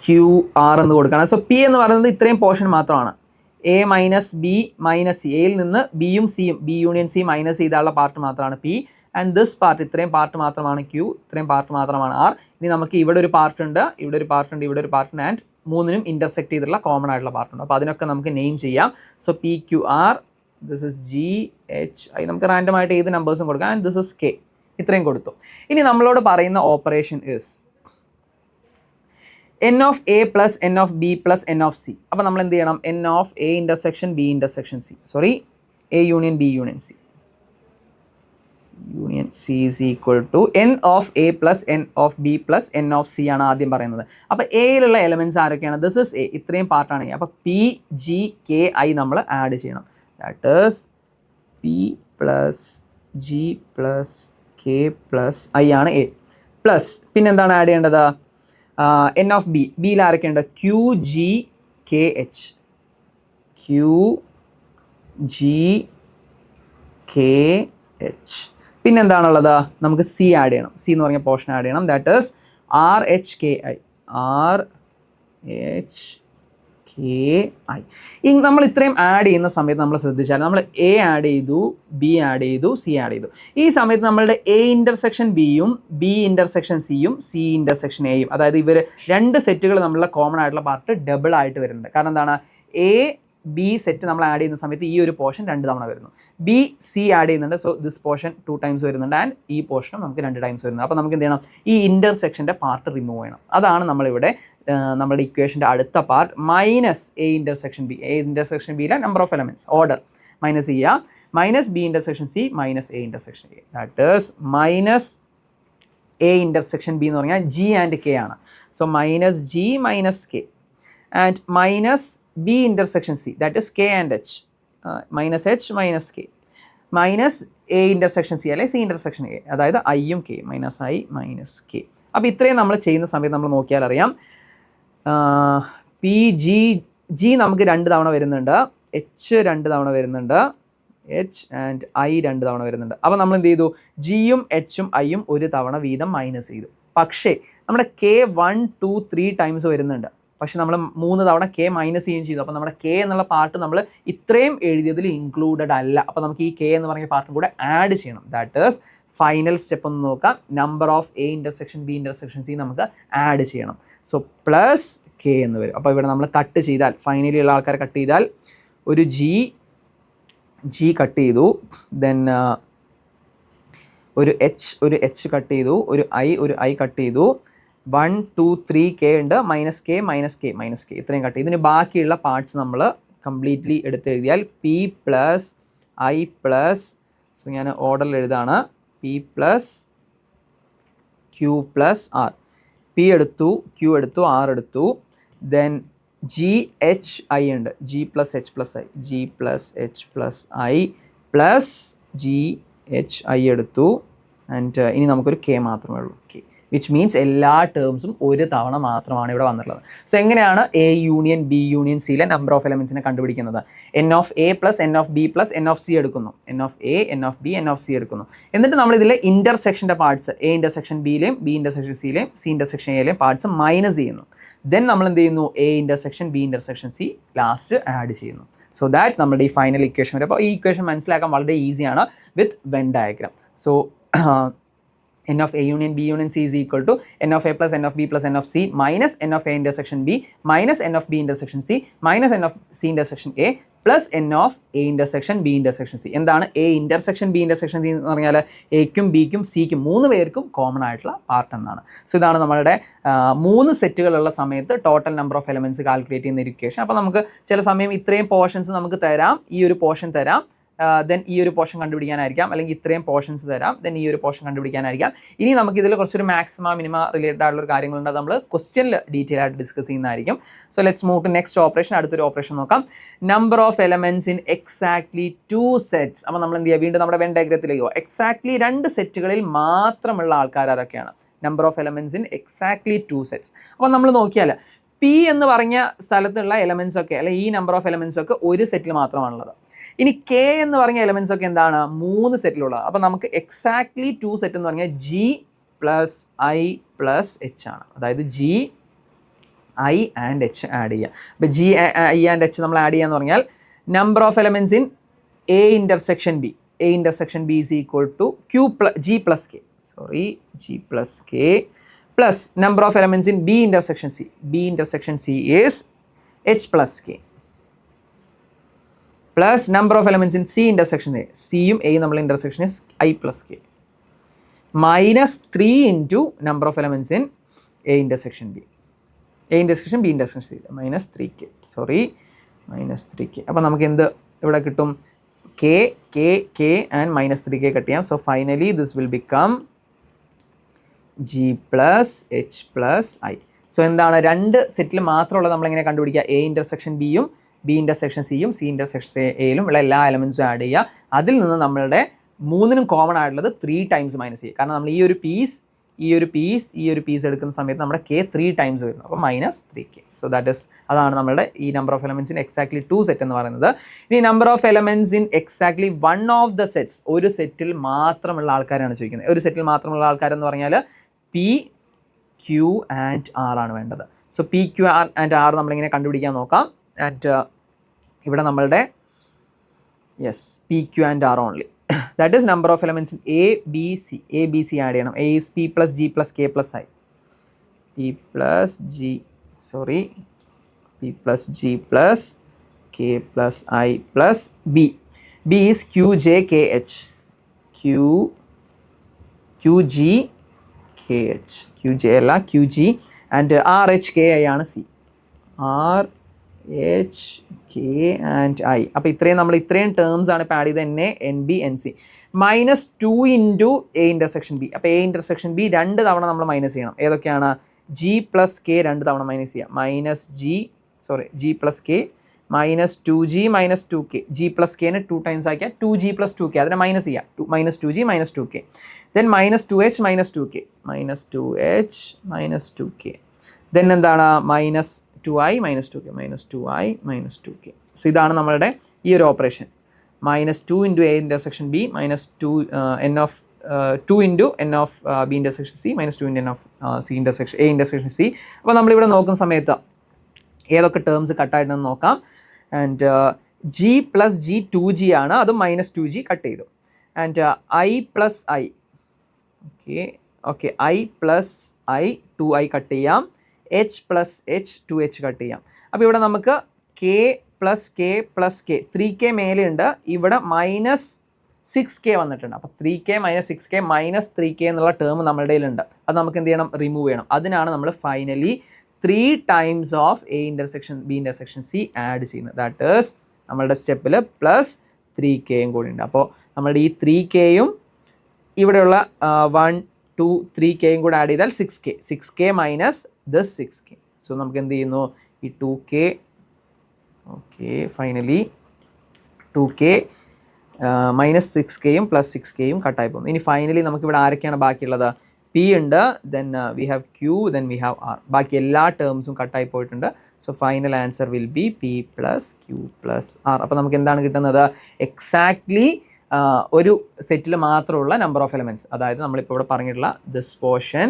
Q R എന്ന് കൊടുക്കുകയാണ്. സോ പി എന്ന് പറയുന്നത് ഇത്രയും പോർഷൻ മാത്രമാണ്, A minus B minus C, എയിൽ നിന്ന് ബിയും സിയും ബി യൂണിയൻ സി മൈനസ് ചെയ്താലുള്ള പാർട്ട് മാത്രമാണ് പി. ആൻഡ് ദിസ് പാർട്ട്, ഇത്രയും പാർട്ട് മാത്രമാണ് ക്യൂ, ഇത്രയും പാർട്ട് മാത്രമാണ് ആർ. ഇനി നമുക്ക് ഇവിടെ ഒരു പാർട്ട് ഉണ്ട്, ഇവിടെ ഒരു പാർട്ട് ഉണ്ട്, ഇവിടെ ഒരു പാർട്ട് ഉണ്ട്, ആൻഡ് 3നും ഇന്റർസെക്ട് ചെയ്തിട്ടുള്ള കോമൺ ആയിട്ടുള്ള പാർട്ട് ഉണ്ട്. അപ്പോൾ അതിനൊക്കെ നമുക്ക് നെയിം ചെയ്യാം. So P Q R, this is G H I, നമുക്ക് റാൻഡം ആയിട്ട് ഏത് നമ്പേഴ്സും കൊടുക്കാം. ആൻഡ് ദിസ് ഇസ് കെ, ഇത്രയും കൊടുത്തു. ഇനി നമ്മളോട് പറയുന്ന operation is N of A plus N of B plus N of C. അപ്പോൾ നമ്മൾ എന്ത് ചെയ്യണം, N of A intersection B intersection C, sorry A union B union C, union C is equal to N of A plus N of B plus N of C ആണ് ആദ്യം പറയുന്നത്. അപ്പോൾ എയിലുള്ള എലമെന്റ്സ് ആരൊക്കെയാണ്, ദിസ് ഇസ് എ, ഇത്രയും പാർട്ടാണ് എ. അപ്പോൾ പി ജി കെ ഐ നമ്മൾ ആഡ് ചെയ്യണം. That is P plus G plus K plus I ആണ് എ. പ്ലസ് പിന്നെന്താണ് ആഡ് ചെയ്യേണ്ടത്, എൻ ഓഫ് ബി, ബിയിൽ ആരൊക്കെയുണ്ട്, Q G K H, Q G K H. പിന്നെന്താണുള്ളത്, നമുക്ക് സി ആഡ് ചെയ്യണം, സി എന്ന് പറഞ്ഞ പോർഷൻ ആഡ് ചെയ്യണം. That is R H K I, R H K I. ഈ നമ്മൾ ഇത്രയും ആഡ് ചെയ്യുന്ന സമയത്ത് നമ്മൾ ശ്രദ്ധിച്ചാൽ നമ്മൾ എ ആഡ് ചെയ്തു, ബി ആഡ് ചെയ്തു, സി ആഡ് ചെയ്തു. ഈ സമയത്ത് നമ്മളുടെ എ ഇന്റർസെക്ഷൻ ബിയും ബി ഇന്റർസെക്ഷൻ സിയും സി ഇന്റർസെക്ഷൻ എയും, അതായത് ഇവർ 2 സെറ്റുകൾ നമ്മളുടെ കോമൺ ആയിട്ടുള്ള പാർട്ട് ഡബിൾ ആയിട്ട് വരുന്നുണ്ട്. കാരണം എന്താണ്, എ ബി സെറ്റ് നമ്മൾ ആഡ് ചെയ്യുന്ന സമയത്ത് ഈ ഒരു പോർഷൻ 2 തവണ വരുന്നു. ബി സി ആഡ് ചെയ്യുന്നുണ്ട്, സോ ദിസ് പോർഷൻ 2 ടൈംസ് വരുന്നുണ്ട് ആൻഡ് ഈ പോർഷനും നമുക്ക് 2 ടൈംസ് വരുന്നുണ്ട്. അപ്പോൾ നമുക്ക് എന്ത് ചെയ്യണം, ഈ ഇൻ്റർസെക്ഷൻ്റെ പാർട്ട് റിമൂവ് ചെയ്യണം. അതാണ് നമ്മളിവിടെ നമ്മുടെ ഇക്വേഷൻ്റെ അടുത്ത part minus A intersection B. A intersection ബിയിലെ number of elements order minus ചെയ്യുക, minus B intersection C minus A intersection A. That is minus A intersection B എന്ന് പറഞ്ഞാൽ ജി ആൻഡ് കെ ആണ്. So minus G minus K and minus B intersection C, that is K and H, minus H minus K, minus A intersection C അല്ലെങ്കിൽ സി ഇൻ്റർസെക്ഷൻ എ, അതായത് ഐയും K, minus I minus K. അപ്പോൾ ഇത്രയും നമ്മൾ ചെയ്യുന്ന സമയത്ത് നമ്മൾ നോക്കിയാൽ അറിയാം, പി ജി ജി നമുക്ക് 2 തവണ വരുന്നുണ്ട്, എച്ച് 2 തവണ വരുന്നുണ്ട്, എച്ച് ആൻഡ് ഐ 2 തവണ വരുന്നുണ്ട്. അപ്പോൾ നമ്മൾ എന്ത് ചെയ്തു, ജിയും എച്ചും ഐയും 1 തവണ വീതം മൈനസ് ചെയ്തു. പക്ഷേ നമ്മുടെ കെ 1 2 3 ടൈംസ് വരുന്നുണ്ട്, പക്ഷെ നമ്മൾ 3 തവണ കെ മൈനസ് ചെയ്യുകയും ചെയ്തു. അപ്പോൾ നമ്മുടെ കെ എന്നുള്ള പാർട്ട് നമ്മൾ ഇത്രയും എഴുതിയതിൽ ഇൻക്ലൂഡഡ് അല്ല. അപ്പോൾ നമുക്ക് ഈ കെ എന്ന് പറഞ്ഞ പാർട്ടും കൂടെ ആഡ് ചെയ്യണം. ദാറ്റ് ഈസ് ഫൈനൽ സ്റ്റെപ്പ് ഒന്ന് നോക്കാം, number of A intersection B intersection C നമുക്ക് ആഡ് ചെയ്യണം. സോ പ്ലസ് കെ എന്ന് വരും. അപ്പോൾ ഇവിടെ നമ്മൾ കട്ട് ചെയ്താൽ, ഫൈനലി ഉള്ള ആൾക്കാരെ കട്ട് ചെയ്താൽ ഒരു ജി കട്ട് ചെയ്തു, ദെൻ ഒരു എച്ച് കട്ട് ചെയ്തു, ഒരു ഐ കട്ട് ചെയ്തു, 1 2 3 കെ ഉണ്ട്, minus K minus K minus K, ഇത്രയും കട്ട് ചെയ്തു. ഇതിന് ബാക്കിയുള്ള പാർട്സ് നമ്മൾ കംപ്ലീറ്റ്ലി എടുത്തെഴുതിയാൽ P plus I plus, so ഞാൻ ഓർഡറിൽ എഴുതാണ്, P plus Q plus R, P എടുത്തു, ക്യൂ എടുത്തു, ആർ എടുത്തു, ദെൻ ജി എച്ച് ഐ ഉണ്ട്, G plus H plus I, G plus H plus I plus G H I എടുത്തു, ആൻഡ് ഇനി നമുക്കൊരു കെ മാത്രമേ ഉള്ളൂ, കെ, വിച്ച് മീൻസ് എല്ലാ ടേംസും 1 തവണ മാത്രമാണ് ഇവിടെ വന്നിട്ടുള്ളത്. സോ എങ്ങനെയാണ് എ യൂണിയൻ ബി യൂണിയൻ സിയിലെ നമ്പർ ഓഫ് എലമെൻസിനെ കണ്ടുപിടിക്കുന്നത്? N of A plus N of B plus N of C എടുക്കുന്നു, N of A N of B N of C എടുക്കുന്നു. എന്നിട്ട് നമ്മൾ ഇതിലെ ഇൻ്റർസെക്ഷൻ്റെ പാർട്സ്, എ ഇൻ്റർസെക്ഷൻ ബിയിലെയും ബി ഇൻ്റർസെക്ഷൻ സിയിലെയും സി ഇൻ്റർസെക്ഷൻ എയിലെയും പാർട്സ് മൈനസ് ചെയ്യുന്നു. ദെൻ നമ്മൾ എന്ത് ചെയ്യുന്നു, A intersection B intersection C last add ചെയ്യുന്നു. സോ ദാറ്റ് നമ്മുടെ ഈ ഫൈനൽ ഇക്വേഷൻ വരും. അപ്പോൾ ഈ ഇക്വേഷൻ മനസ്സിലാക്കാൻ വളരെ ഈസിയാണ് with Venn diagram. So n of a union b union c is equal to n of a plus n of b plus n of c minus n of a intersection b minus n of b intersection c minus n of c intersection a plus n of a intersection b intersection c. എന്താണ് a intersection b intersection c എന്ന് പറഞ്ഞാൽ എക്കും ബിക്കും സിക്കും 3 പേർക്കും കോമൺ ആയിട്ടുള്ള പാർട്ട് എന്നാണ്. സോ ഇതാണ് നമ്മളുടെ 3 സെറ്റുകളുള്ള സമയത്ത് total number of elements calculate ചെയ്യുന്ന ഇക്വേഷൻ. അപ്പോൾ നമുക്ക് ചില സമയം ഇത്രയും പോർഷൻസ് നമുക്ക് തരാം, ഈ ഒരു പോർഷൻ തരാം, ദെൻ ഈ ഒരു പോർഷൻ കണ്ടുപിടിക്കാനായിരിക്കാം, അല്ലെങ്കിൽ ഇത്രയും പോർഷൻസ് തരാം, ദെൻ ഈ ഒരു പോർഷൻ കണ്ടുപിടിക്കാനായിരിക്കാം. ഇനി നമുക്ക് ഇതിൽ കുറച്ചൊരു മാക്സിമ മിനിമ റിലേറ്റഡ് ആയിട്ടുള്ള കാര്യങ്ങളുണ്ട്, അത് നമ്മൾ ക്വസ്റ്റ്യനിൽ ഡീറ്റെയിൽ ആയിട്ട് ഡിസ്കസ് ചെയ്യുന്നതായിരിക്കും. So let's move to next operation. അടുത്തൊരു ഓപ്പറേഷൻ നോക്കാം, number of elements in exactly 2 sets. അപ്പോൾ നമ്മൾ എന്ത് ചെയ്യുക, വീണ്ടും നമ്മുടെ വെൻ ഡയഗ്രത്തിലേക്ക് പോകും. എക്സാക്ട്ലി 2 സെറ്റുകളിൽ മാത്രമുള്ള ആൾക്കാർ ആരൊക്കെയാണ്? Number of elements in exactly 2 sets. അപ്പോൾ നമ്മൾ നോക്കിയാൽ പി എന്ന് പറഞ്ഞ സ്ഥലത്തുള്ള എലമെൻറ്റ്സ് ഒക്കെ, അല്ലെങ്കിൽ ഈ നമ്പർ ഓഫ് എലമെൻറ്റ്സ് ഒക്കെ ഒരു സെറ്റിൽ മാത്രമാണുള്ളത്. ഇനി കെ എന്ന് പറഞ്ഞ എലമെൻറ്റ്സ് ഒക്കെ എന്താണ്? 3 സെറ്റിലുള്ളത്. അപ്പോൾ നമുക്ക് എക്സാക്ട്ലി 2 സെറ്റ് എന്ന് പറഞ്ഞാൽ G plus I plus H ആണ്. അതായത് G I and H add ചെയ്യുക. അപ്പോൾ ജി ഐ ആൻഡ് എച്ച് നമ്മൾ ആഡ് ചെയ്യാന്ന് പറഞ്ഞാൽ number of elements in A intersection B, A intersection B is equal to G plus K plus number of elements in B intersection C, B intersection C is H plus K plus number of elements in C intersection A, Cയും Aയും നമ്മൾ intersection is I plus K, minus 3 into number of elements in A intersection B, A intersection B intersection C, minus 3K, minus 3K. അപ്പോൾ നമുക്ക് എന്ത് ഇവിടെ കിട്ടും? K and minus 3K cut ചെയ്യാം. So finally this will become G plus H plus I. So എന്താണ്, 2 സെറ്റിൽ മാത്രമുള്ള നമ്മളെങ്ങനെ കണ്ടുപിടിക്കുക? A intersection Bയും ബി ഇൻ്റർസെക്ഷൻ സിയും സി ഇൻ്റർസെക്ഷൻ എയിലും ഉള്ള എല്ലാ എലമെൻറ്റ്സും ആഡ് ചെയ്യുക. അതിൽ നിന്ന് നമ്മളുടെ 3നും കോമൺ ആയിട്ടുള്ളത് 3 ടൈംസ് മൈനസ് ചെയ്യുക. കാരണം നമ്മൾ ഈ ഒരു പീസ് എടുക്കുന്ന സമയത്ത് നമ്മുടെ കെ 3 ടൈംസ് വരുന്നു. അപ്പോൾ minus 3K. So that is, അതാണ് നമ്മുടെ ഈ number of elements in exactly 2 set എന്ന് പറയുന്നത്. ഇനി number of elements in exactly 1 of the sets, ഒരു സെറ്റിൽ മാത്രമുള്ള ആൾക്കാരാണ് ചോദിക്കുന്നത്. ഒരു സെറ്റിൽ മാത്രമുള്ള ആൾക്കാരെന്ന് പറഞ്ഞാൽ പി ക്യൂ ആൻഡ് ആർ ആണ് വേണ്ടത്. So P Q and R നമ്മളിങ്ങനെ കണ്ടുപിടിക്കാൻ നോക്കാം. ആൻഡ് ഇവിടെ നമ്മളുടെ P Q and R only, that is number of elements in A B C add ചെയ്യണം. A is P plus G plus K plus I, P plus G plus k plus I plus b. b is qj kh. qg kh. qj അല്ല qg and rh ki ആണ് c. r h k and i. അപ്പോൾ ഇത്രയും നമ്മൾ ഇത്രയും ടേംസ് ആണ് ഇപ്പോൾ ആഡ് ചെയ്ത് N A N B N C. -2 into A intersection B. അപ്പോൾ എ ഇൻ്റർസെക്ഷൻ ബി 2 തവണ നമ്മൾ മൈനസ് ചെയ്യണം. ഏതൊക്കെയാണ്? ജി പ്ലസ് കെ 2 തവണ മൈനസ് ചെയ്യാം. G plus K -2g -2k. G plus കെനെ 2 ടൈംസ് ആക്കിയാൽ 2g + 2k. അതിനെ മൈനസ് ചെയ്യാം. -2g -2k. Then -2h -2k. -2h -2k. Then എന്താണ്? -2i -2k. -2i -2k. So ഇതാണ് നമ്മളുടെ ഈ ഒരു operation. -2 into A intersection B -2 n of 2 into n of B intersection C -2 into n of C intersection A intersection C. അപ്പോൾ നമ്മളിവിടെ നോക്കുന്ന സമയത്ത് ഏതൊക്കെ ടേംസ് കട്ടായിട്ടുണ്ടെന്ന് നോക്കാം. And G plus G 2g ആണ്, അത് -2g കട്ട് ചെയ്തു. And I plus I okay I plus I 2i cut ചെയ്യാം. H plus H 2h cut ചെയ്യാം. അപ്പോൾ ഇവിടെ നമുക്ക് K plus K plus K 3k മേലെയുണ്ട്, ഇവിടെ -6k വന്നിട്ടുണ്ട്. അപ്പോൾ 3k - 6k -3k എന്നുള്ള ടേം നമ്മുടെ കയ്യിലുണ്ട്. അത് നമുക്ക് എന്ത് ചെയ്യണം? റിമൂവ് ചെയ്യണം. അതിനാണ് നമ്മൾ finally 3 times of A intersection B intersection C add ചെയ്യുന്നത്. ദാറ്റ് ഈസ് നമ്മളുടെ സ്റ്റെപ്പിൽ +3kയും കൂടി ഉണ്ട്. അപ്പോൾ നമ്മളുടെ ഈ 3kയും ഇവിടെയുള്ള 1 2 3kയും കൂടെ ആഡ് ചെയ്താൽ 6k minus this 6k. So നമുക്ക് എന്ത് ചെയ്യുന്നു? ഈ 2k ഓക്കെ ഫൈനലി 2k -6kയും +6kയും കട്ടായി പോകുന്നു. ഇനി ഫൈനലി നമുക്കിവിടെ ആരൊക്കെയാണ് ബാക്കിയുള്ളത്? പി ഉണ്ട്, then we have Q, then we have R. ബാക്കി എല്ലാ ടേംസും കട്ടായി പോയിട്ടുണ്ട്. So final answer will be P plus Q plus R. അപ്പോൾ നമുക്ക് എന്താണ് കിട്ടുന്നത്? എക്സാക്ട്ലി ഒരു സെറ്റിൽ മാത്രമുള്ള നമ്പർ ഓഫ് എലമെൻറ്റ്സ്. അതായത് നമ്മളിപ്പോൾ ഇവിടെ പറഞ്ഞിട്ടുള്ള this portion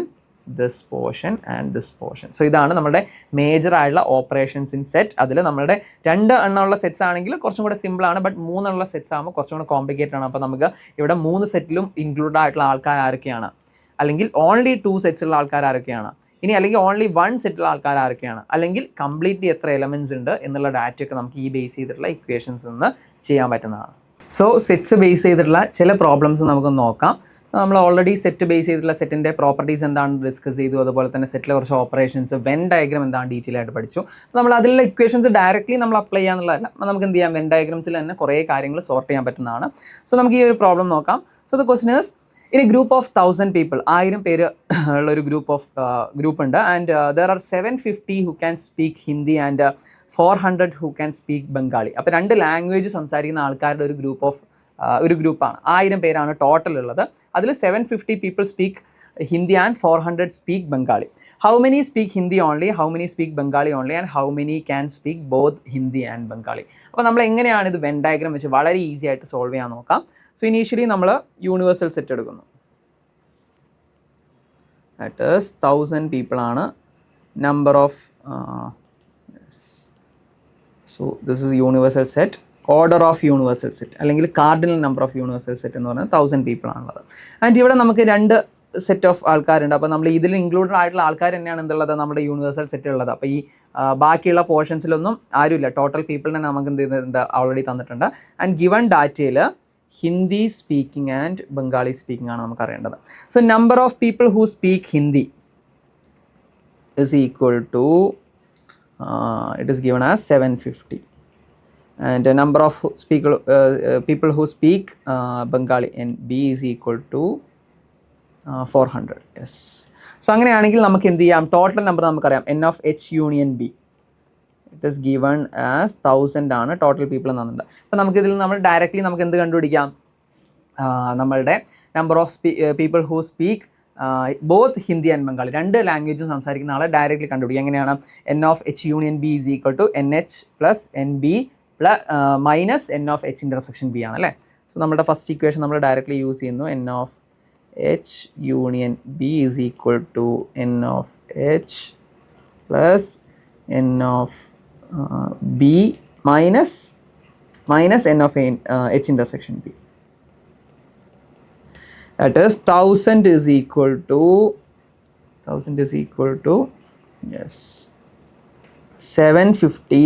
and this portion. So ഇതാണ് നമ്മുടെ മേജർ ആയിട്ടുള്ള ഓപ്പറേഷൻസ് ഇൻ സെറ്റ്. അതിൽ നമ്മുടെ 2 എണ്ണമുള്ള സെറ്റ്സ് ആണെങ്കിൽ കുറച്ചും കൂടെ സിമ്പിളാണ്, ബട്ട് 3 എണ്ണമുള്ള സെറ്റ്സ് ആകുമ്പോൾ കുറച്ചും കൂടെ കോംപ്ലിക്കേറ്റഡ് ആണ്. അപ്പോൾ നമുക്ക് ഇവിടെ 3 സെറ്റിലും ഇൻക്ലൂഡ് ആയിട്ടുള്ള ആൾക്കാർ ആരൊക്കെയാണ്? അല്ലെങ്കിൽ ഓൺലി 2 സെറ്റ്സ് ഉള്ള ആൾക്കാർ ആരൊക്കെയാണ്? ഇനി അല്ലെങ്കിൽ ഓൺലി 1 സെറ്റുള്ള ആൾക്കാർ ആരൊക്കെയാണ്? അല്ലെങ്കിൽ കംപ്ലീറ്റ്ലി എത്ര എലമെൻറ്റ്സ് ഉണ്ട് എന്നുള്ള ഡാറ്റയൊക്കെ നമുക്ക് ഈ ബേസ് ചെയ്തിട്ടുള്ള ഇക്വേഷൻസ് നിന്ന് ചെയ്യാൻ പറ്റുന്നതാണ്. സോ സെറ്റ്സ് ബേസ് ചെയ്തിട്ടുള്ള ചില പ്രോബ്ലംസ് നമുക്ക് നോക്കാം. നമ്മൾ ഓൾറെഡി സെറ്റ് ബേസ് ചെയ്തിട്ടുള്ള സെറ്റിൻ്റെ പ്രോപ്പർട്ടീസ് എന്താണെന്ന് ഡിസ്കസ് ചെയ്തു. അതുപോലെ തന്നെ സെറ്റിലെ കുറച്ച് ഓപ്പറേഷൻസ്, വെൻ ഡയഗ്രാം എന്താണ് ഡീറ്റെയിൽ ആയിട്ട് പഠിച്ചു. നമ്മൾ അതിലുള്ള ഇക്വേഷൻസ് ഡയറക്റ്റ്ലി നമ്മൾ അപ്ലൈ ചെയ്യാന്നുള്ളതല്ല, നമുക്ക് എന്ത് ചെയ്യാം? വെൻ ഡയഗ്രാംസിൽ തന്നെ കുറേ കാര്യങ്ങൾ സോർട്ട് ചെയ്യാൻ പറ്റുന്നതാണ്. സോ നമുക്ക് ഈ ഒരു പ്രോബ്ലം നോക്കാം. So the question is, in A group of 1000 people, 1000 പേര് ഉള്ള ഒരു ഗ്രൂപ്പ് ഉണ്ട്. And there are 750 who can speak Hindi and 400 who can speak Bengali. അപ്പോൾ 2 ലാംഗ്വേജ് സംസാരിക്കുന്ന ആൾക്കാരുടെ ഒരു ഗ്രൂപ്പാണ്. 1000 പേരാണ് ടോട്ടൽ ഉള്ളത്. അതിൽ 750 people speak Hindi and 400 speak Bengali. How many speak Hindi only, how many speak Bengali only, and how many can speak both Hindi and Bengali. അപ്പോൾ നമ്മൾ എങ്ങനെയാണ് ഇത് വെൻ ഡയഗ്രാം വെച്ച് വളരെ ഈസി ആയിട്ട് സോൾവ് ചെയ്യാൻ നോക്കാം. സോ ഇനീഷ്യലി നമ്മൾ യൂണിവേഴ്സൽ സെറ്റ് എടുക്കുന്നു. ദാറ്റ് ഈസ് 1000 people ആണ് number of so this is universal set. Order of universal set അല്ലെങ്കിൽ cardinal number of universal set എന്ന് പറയുന്നത് 1000 people ആണുള്ളത്. ആൻഡ് ഇവിടെ നമുക്ക് 2 സെറ്റ് ഓഫ് ആൾക്കാരുണ്ട്. അപ്പോൾ നമ്മൾ ഇതിൽ ഇൻക്ലൂഡഡ് ആയിട്ടുള്ള ആൾക്കാർ തന്നെയാണ് എന്തുള്ളത്? നമ്മുടെ യൂണിവേഴ്സൽ സെറ്റ് ഉള്ളത്. അപ്പോൾ ഈ ബാക്കിയുള്ള പോർഷൻസിലൊന്നും ആരുമില്ല. ടോട്ടൽ പീപ്പിളിനെ നമുക്ക് എന്ത് ചെയ്തിട്ടുണ്ട്? ഓൾറെഡി തന്നിട്ടുണ്ട്. ആൻഡ് ഗിവൺ ഡാറ്റയിൽ Hindi speaking and Bengali speaking ആണ് നമുക്ക് അറിയേണ്ടത്. So number of people who speak Hindi is equal to it is given as 750, and a number of people who speak Bengali and B is equal to 400. Yes. So അങ്ങനെയാണെങ്കിൽ നമുക്ക് എന്ത് ചെയ്യാം? ടോട്ടൽ നമ്പർ നമുക്കറിയാം. n of h union b it is given as 1000 ആണ് ടോട്ടൽ പീപ്പിൾ എന്നുണ്ട്. അപ്പോൾ നമുക്കിതിൽ നമ്മൾ ഡയറക്റ്റ്ലി നമുക്ക് എന്ത് കണ്ടുപിടിക്കാം? നമ്മളുടെ number of people who speak both Hindi and Bengali, 2 ലാംഗ്വേജും സംസാരിക്കുന്ന ആളെ ഡയറക്റ്റ്ലി കണ്ടുപിടിക്കുക. എങ്ങനെയാണ്? n of h union b is equal to nh plus nb minus n of h intersection b ആണ് അല്ലേ. സോ നമ്മുടെ ഫസ്റ്റ് ഇക്വേഷൻ നമ്മൾ ഡയറക്റ്റ്ലി യൂസ് ചെയ്യുന്നു. n of h union b is equal to n of h plus n of b minus n of h intersection b. That is 1000 is equal to yes 750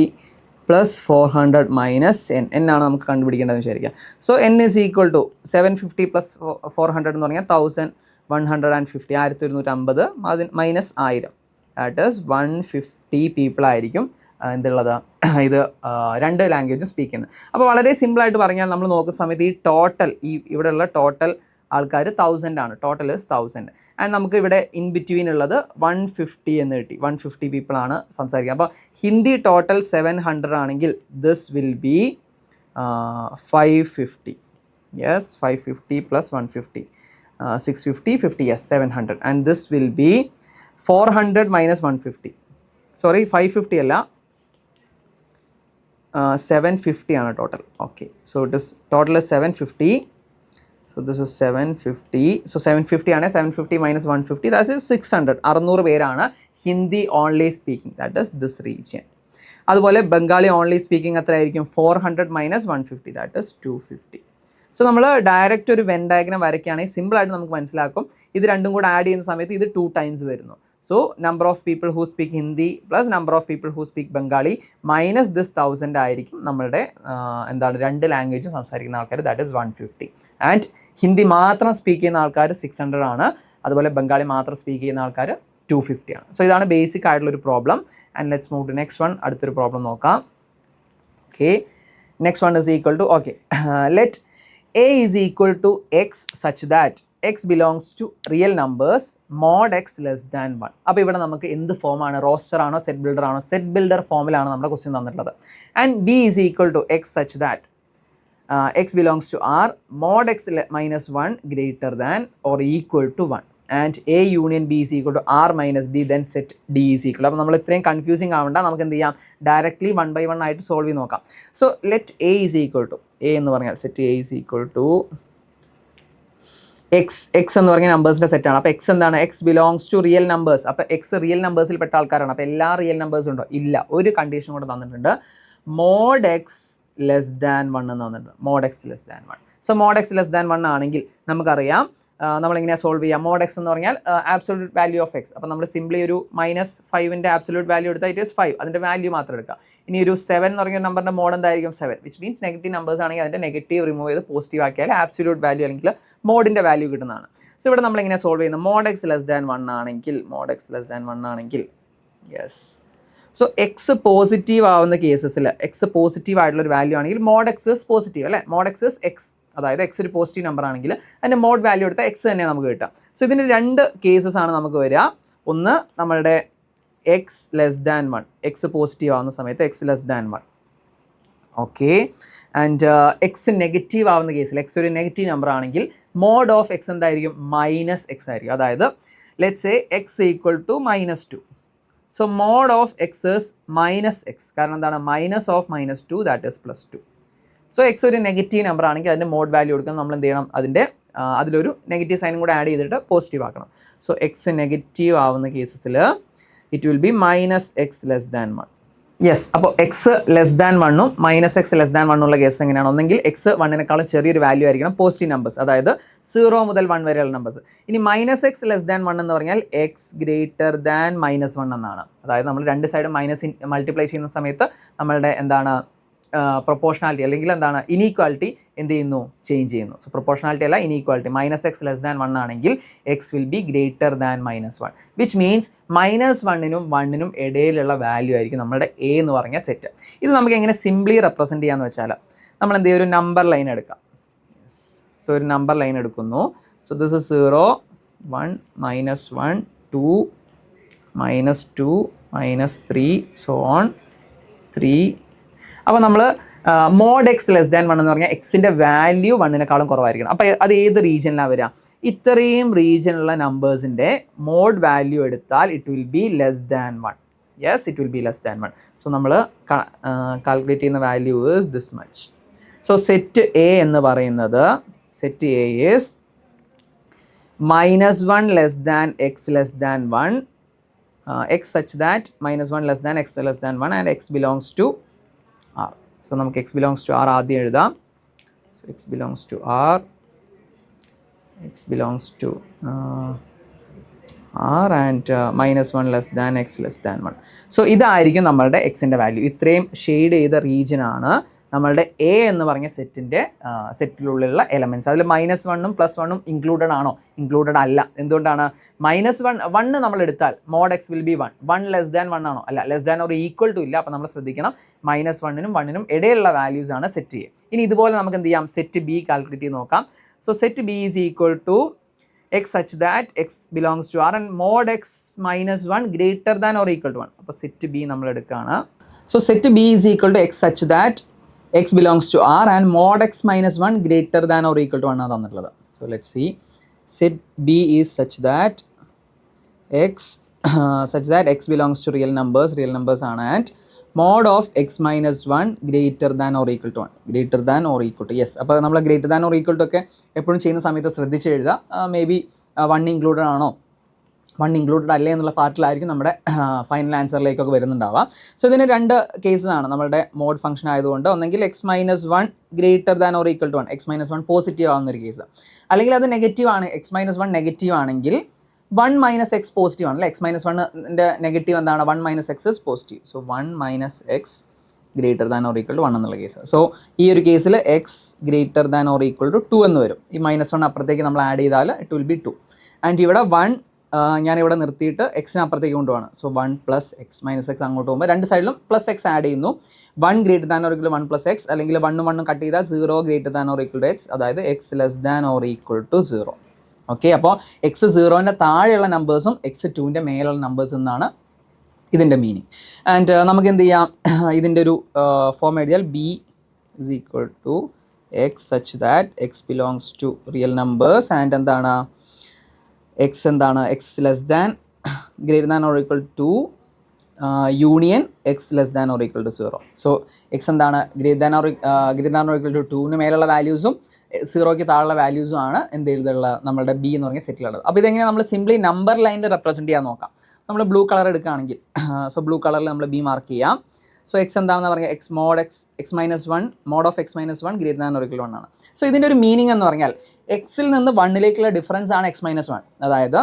plus 400 minus N. N ആണ് നമുക്ക് കണ്ടുപിടിക്കേണ്ടതെന്ന് വിചാരിക്കാം. So N is equal to 750 plus 400 എന്ന് പറഞ്ഞാൽ 1150, 1150 അതിന് മൈനസ് 1000, ദാറ്റ് ഈസ് 150 പീപ്പിൾ ആയിരിക്കും എന്തുള്ളത് ഇത് രണ്ട് ലാംഗ്വേജും സ്പീക്ക് ചെയ്യുന്നത്. അപ്പോൾ വളരെ സിമ്പിളായിട്ട് പറഞ്ഞാൽ നമ്മൾ നോക്കുന്ന സമയത്ത് ഈ ടോട്ടൽ ഇവിടെയുള്ള ടോട്ടൽ ആൾക്കാർ 1000 ആണ്, ടോട്ടൽ ഇസ് 1000. ആൻഡ് നമുക്ക് ഇവിടെ ഇൻ ബിറ്റ്വീൻ ഉള്ളത് 150 എന്ന് കിട്ടി. 150 പീപ്പിൾ ആണ് സംസാരിക്കുക. അപ്പോൾ ഹിന്ദി ടോട്ടൽ 700 ആണെങ്കിൽ this will B 550. Yes, 550 plus 150, 650, 50, yes 700. And this will B 400 minus 150. Sorry 550 അല്ല, 750 ആണ് total. Okay, so it is total 750. So this is 750. So 750 ആണ്. 750 minus 150, that is 600. 600 പേരാണ് Hindi only speaking, that is this region. അതുപോലെ ബംഗാളി ഓൺലി സ്പീക്കിംഗ് എത്രയായിരിക്കും? 400 minus 150, ദാറ്റ് ഇസ് 250. സോ നമ്മൾ ഡയറക്റ്റ് ഒരു വെൻ ഡയഗ്രാം വരയ്ക്കുകയാണെങ്കിൽ സിമ്പിളായിട്ട് നമുക്ക് മനസ്സിലാക്കും. ഇത് രണ്ടും കൂടെ ആഡ് ചെയ്യുന്ന സമയത്ത് ഇത് 2 ടൈംസ് വരുന്നു. So number of people who speak Hindi plus number of people who speak Bengali minus this 1000 ആയിരിക്കും നമ്മളുടെ എന്താണ് രണ്ട് ലാംഗ്വേജും സംസാരിക്കുന്ന ആൾക്കാർ, ദാറ്റ് ഇസ് 150. ആൻഡ് ഹിന്ദി മാത്രം സ്പീക്ക് ചെയ്യുന്ന ആൾക്കാർ 600 ആണ്. അതുപോലെ ബംഗാളി മാത്രം സ്പീക്ക് ചെയ്യുന്ന ആൾക്കാർ 250 ആണ്. സോ ഇതാണ് ബേസിക് ആയിട്ടുള്ളൊരു problem. And let's move to next one. അടുത്തൊരു പ്രോബ്ലം നോക്കാം. Okay, next one is equal to, okay, let a is equal to x such that x belongs to real numbers mod x less than 1. അപ്പോൾ ഇവിടെ നമുക്ക് എന്ത് ഫോമാണ്? റോസ്റ്റർ ആണോ സെറ്റ് ബിൽഡർ ആണോ? സെറ്റ് ബിൽഡർ ഫോമിലാണ് നമ്മുടെ ക്വസ്റ്റ്യൻ തന്നിട്ടുള്ളത്. And b is equal to x such that x belongs to r mod x minus 1 greater than or equal to 1. And a union b is equal to r minus d then set d is equal. അപ്പോൾ നമ്മൾ ഇത്രയും കൺഫ്യൂസിങ് ആവണ്ട, നമുക്ക് എന്ത് ചെയ്യാം, ഡയറക്റ്റ്ലി 1 by 1 ആയിട്ട് സോൾവ് ചെയ്ത് നോക്കാം. So let a is equal to, a എന്ന് പറഞ്ഞാൽ set a is equal to x എന്ന് പറഞ്ഞ നമ്പേഴ്സിൻ്റെ സെറ്റാണ്. അപ്പോൾ x എന്താണ്? x belongs to real numbers. അപ്പോൾ x റിയൽ നമ്പേഴ്സിൽ പെട്ട ആൾക്കാരാണ്. അപ്പോൾ എല്ലാ റിയൽ നമ്പേഴ്സും ഉണ്ടോ? ഇല്ല. ഒരു കണ്ടീഷൻ കൂടെ തന്നിട്ടുണ്ട്, mod x ലെസ് ദാൻ 1 എന്ന് തന്നിട്ടുണ്ട്. mod x less than 1. So mod x less than 1 ആണെങ്കിൽ നമുക്കറിയാം നമ്മളെങ്ങനെയാണ് സോൾവ് ചെയ്യുക? mod x എന്ന് പറഞ്ഞാൽ ആബ്സൊല്യൂട്ട് വാല്യൂ ഓഫ് എക്സ്. അപ്പോൾ നമ്മൾ സിംപ്ലി ഒരു -5ൻ്റെ ആബ്സൊല്യൂട്ട് വാല്യൂ എടുത്താൽ ഇറ്റ് ഈസ് 5, അതിൻ്റെ വാല്യൂ മാത്രം എടുക്കുക. ഇനി ഒരു 7 എന്ന് പറഞ്ഞ നമ്പറിൻ്റെ മോഡ് എന്തായിരിക്കും? 7, വിച്ച് മീൻസ് നെഗറ്റീവ് നമ്പേഴ്സ് ആണെങ്കിൽ അതിൻ്റെ നെഗറ്റീവ് റിമൂവ് ചെയ്ത് പോസിറ്റീവ് ആക്കിയാൽ ആബ്സൊല്യൂട്ട് വാല്യൂ അല്ലെങ്കിൽ മോഡിൻ്റെ വാല്യൂ കിട്ടുന്നതാണ്. സോ ഇവിടെ നമ്മൾ എങ്ങനെ സോൾവ് ചെയ്യുന്നത്? mod x ലെസ് ദാൻ 1 ആണെങ്കിൽ, mod x ലെസ് ദാൻ 1 ആണെങ്കിൽ, യെസ്, സോ എക്സ് പോസിറ്റീവ് ആവുന്ന കേസസിൽ, എക്സ് പോസിറ്റീവ് ആയിട്ടുള്ള ഒരു വാല്യൂ ആണെങ്കിൽ mod x ഇസ് പോസിറ്റീവ് അല്ലേ? mod x ഇസ് എക്സ്, അതായത് എക്സ് ഒരു പോസിറ്റീവ് നമ്പർ ആണെങ്കിൽ അതിൻ്റെ മോഡ് വാല്യൂ എടുത്താൽ എക്സ് തന്നെ നമുക്ക് കിട്ടാം. സോ ഇതിൻ്റെ രണ്ട് കേസസ് ആണ് നമുക്ക് വരിക. ഒന്ന് നമ്മളുടെ x less than 1, x positive ആവുന്ന സമയത്ത് x less than 1. Okay, and x negative ആവുന്ന കേസിൽ, എക്സ് ഒരു നെഗറ്റീവ് നമ്പർ ആണെങ്കിൽ മോഡ് ഓഫ് എക്സ് എന്തായിരിക്കും? മൈനസ് എക്സ് ആയിരിക്കും. അതായത് let's say x equal to -2. So mod of x is minus x. കാരണം എന്താണ്? Minus of -2 that is +2. So x ഒരു നെഗറ്റീവ് നമ്പർ ആണെങ്കിൽ അതിൻ്റെ മോഡ് വാല്യൂ എടുക്കണം. നമ്മൾ എന്ത് ചെയ്യണം? അതിലൊരു നെഗറ്റീവ് സൈനും കൂടെ ആഡ് ചെയ്തിട്ട് പോസിറ്റീവ് ആക്കണം. സോ എക്സ് നെഗറ്റീവ് ആവുന്ന കേസസിൽ it will be -x less than 1. Yes, അപ്പോൾ എക്സ് ലെസ് ദാൻ 1ഉം -x ലെസ് ദാൻ 1 ഉള്ള കേസ് എങ്ങനെയാണ്? ഒന്നെങ്കിൽ എക്സ് 1നെക്കാളും ചെറിയൊരു വാല്യൂ ആയിരിക്കണം, പോസിറ്റീവ് നമ്പേഴ്സ്, അതായത് 0 മുതൽ 1 വരെയുള്ള നമ്പേഴ്സ്. ഇനി -x ലെസ് ദാൻ 1 എന്ന് പറഞ്ഞാൽ എക്സ് ഗ്രേറ്റർ ദാൻ -1 എന്നാണ്. അതായത് നമ്മൾ രണ്ട് സൈഡും മൈനസ് മൾട്ടിപ്ലൈ ചെയ്യുന്ന സമയത്ത് നമ്മളുടെ എന്താണ് പ്രൊപ്പോർഷണാലിറ്റി അല്ലെങ്കിൽ എന്താണ് ഇനീക്വാലിറ്റി എന്ത് ചെയ്യുന്നു? ചേഞ്ച് ചെയ്യുന്നു. സോ പ്രൊപ്പോർഷണാലിറ്റി അല്ല, ഇനീക്വാലിറ്റി. -x ലെസ് ദാൻ 1 ആണെങ്കിൽ X will be greater than -1, which means -1നും 1നും ഇടയിലുള്ള വാല്യൂ ആയിരിക്കും നമ്മുടെ എ എന്ന് പറഞ്ഞ സെറ്റ്. ഇത് നമുക്ക് എങ്ങനെ സിംപ്ലി റെപ്രസെൻറ്റ് ചെയ്യാന്ന് വെച്ചാൽ നമ്മൾ എന്ത് ചെയ്യും? ഒരു നമ്പർ ലൈൻ എടുക്കാം. സോ ഒരു നമ്പർ ലൈൻ എടുക്കുന്നു. So this is 0, 1, -1, 2, -2, -3, so on 3. അപ്പോൾ നമ്മൾ mod x ലെസ് ദാൻ 1 എന്ന് പറഞ്ഞാൽ എക്സിൻ്റെ വാല്യൂ 1നെക്കാളും കുറവായിരിക്കണം. അപ്പോൾ അത് ഏത് റീജിയനിലാണ് വരിക? ഇത്രയും റീജിയനുള്ള നമ്പേഴ്സിൻ്റെ മോഡ് വാല്യൂ എടുത്താൽ it will be less than 1. Yes, it will be less than 1. So നമ്മൾ കാൽക്കുലേറ്റ് ചെയ്യുന്ന value is this much. So set A എന്ന് പറയുന്നത്, set A is -1 less than x less than 1, x such that -1 less than x less than 1 and x belongs to R. So നമുക്ക് x belongs to R ആദ്യം എഴുതാം. So x belongs to R, x belongs to R and -1 less than x less than 1. So ഇതായിരിക്കും നമ്മളുടെ എക്സിൻ്റെ വാല്യൂ. ഇത്രയും ഷെയ്ഡ് ചെയ്ത റീജിയനാണ് നമ്മളുടെ എ എന്ന് പറഞ്ഞ സെറ്റിലുള്ള എലമെൻറ്റ്സ്. അതിൽ -1ഉം +1ഉം ഇൻക്ലൂഡഡ് ആണോ? ഇൻക്ലൂഡഡ് അല്ല. എന്തുകൊണ്ടാണ്? -1 നമ്മൾ എടുത്താൽ mod x will be 1 less than 1 ആണോ? അല്ല, less than or equal to ഇല്ല. അപ്പോൾ നമ്മൾ ശ്രദ്ധിക്കണം, -1നും 1നും ഇടയിലുള്ള വാല്യൂസ് ആണ് സെറ്റ് ചെയ്യുക. ഇനി ഇതുപോലെ നമുക്ക് എന്ത് ചെയ്യാം? സെറ്റ് ബി കാൽക്കുലേറ്റ് ചെയ്ത് നോക്കാം. So set B is equal to x such that x belongs to R and mod x -1 greater than or equal to 1. അപ്പോൾ സെറ്റ് ബി നമ്മൾ എടുക്കുകയാണ്. So set B is equal to x such that x belongs to R and mod x -1 greater than or equal to 1 ആണ് തന്നിട്ടുള്ളത്. So let's C. Set B is such that x belongs to real numbers ആണ്, and mod of x -1 greater than or equal to 1. greater than or equal to, yes. അപ്പോൾ നമ്മൾ greater than or equal to ഒക്കെ എപ്പോഴും ചെയ്യുന്ന സമയത്ത് ശ്രദ്ധിച്ച് എഴുതുക. മേ ബി 1 ഇൻക്ലൂഡഡ് ആണോ, 1 ഇൻക്ലൂഡഡ് അല്ലേ എന്നുള്ള പാർട്ടിലായിരിക്കും നമ്മുടെ ഫൈനൽ ആൻസറിലേക്കൊക്കെ വരുന്നുണ്ടാവുക. സോ ഇതിന് 2 കേസസ് ആണ് നമ്മളുടെ മോഡ് ഫംഗ്ഷൻ ആയതുകൊണ്ട്. ഒന്നെങ്കിൽ x -1 greater than or equal to 1, x -1 positive ആവുന്നൊരു കേസ്. അല്ലെങ്കിൽ അത് നെഗറ്റീവ് ആണ്, x -1 നെഗറ്റീവ് ആണെങ്കിൽ 1 - x പോസിറ്റീവ് ആണ് അല്ലേ. x -1ൻ്റെ നെഗറ്റീവ് എന്താണ്? 1 - x is positive. So 1 - x greater than or equal to 1 എന്നുള്ള കേസ്. സോ ഈ ഒരു കേസിൽ x greater than or equal to 2 എന്ന് വരും. ഈ -1 അപ്പുറത്തേക്ക് നമ്മൾ ആഡ് ചെയ്താൽ ഇറ്റ് വിൽ ബി 2. ആൻഡ് ഇവിടെ 1 ഞാനിവിടെ നിർത്തിയിട്ട് എക്സിന് അപ്പുറത്തേക്ക് കൊണ്ടുപോവാണ്. സോ 1 + x -x അങ്ങോട്ട് പോകുമ്പോൾ രണ്ട് സൈഡിലും +x ആഡ് ചെയ്യുന്നു. 1 greater than or equal to 1 + x, അല്ലെങ്കിൽ 1 1 കട്ട് ചെയ്താൽ 0 greater than or equal to x, അതായത് x less than or equal to 0. Okay, അപ്പോൾ x 0ൻ്റെ താഴെയുള്ള നമ്പേഴ്സും x 2ൻ്റെ മേലുള്ള നമ്പേഴ്സ് എന്നാണ് ഇതിൻ്റെ മീനിങ്. ആൻഡ് നമുക്ക് എന്ത് ചെയ്യാം? ഇതിൻ്റെ ഒരു ഫോം എഴുതിയാൽ b is equal to x such that x belongs to real numbers and എന്താണ് x എന്താണ്? x less than greater than or equal to union x less than or equal to 0. So x എന്താണ്? greater than or equal to 2ന് മേലുള്ള വാല്യൂസും 0ക്ക് താഴെയുള്ള വാല്യൂസും ആണ് എന്ത് ചെയ്തിട്ടുള്ള നമ്മളുടെ ബി എന്ന് പറഞ്ഞ സെറ്റിലുള്ളത്. അപ്പോൾ ഇതെങ്ങനെ നമ്മൾ സിംപ്ലി നമ്പർ ലൈനിൽ റെപ്രസെൻറ്റ് ചെയ്യാൻ നോക്കാം. നമ്മൾ ബ്ലൂ കളർ എടുക്കുകയാണെങ്കിൽ, സോ ബ്ലൂ കളറിൽ നമ്മൾ ബി മാർക്ക് ചെയ്യാം. സോ x എന്താണെന്ന് പറഞ്ഞാൽ x -1 mod of x -1 greater than or equal to 1 ആണ്. സോ ഇതിൻ്റെ ഒരു മീനിങ് എന്ന് പറഞ്ഞാൽ എക്സിൽ നിന്ന് 1ലേക്കുള്ള ഡിഫറൻസ് ആണ് x -1. അതായത്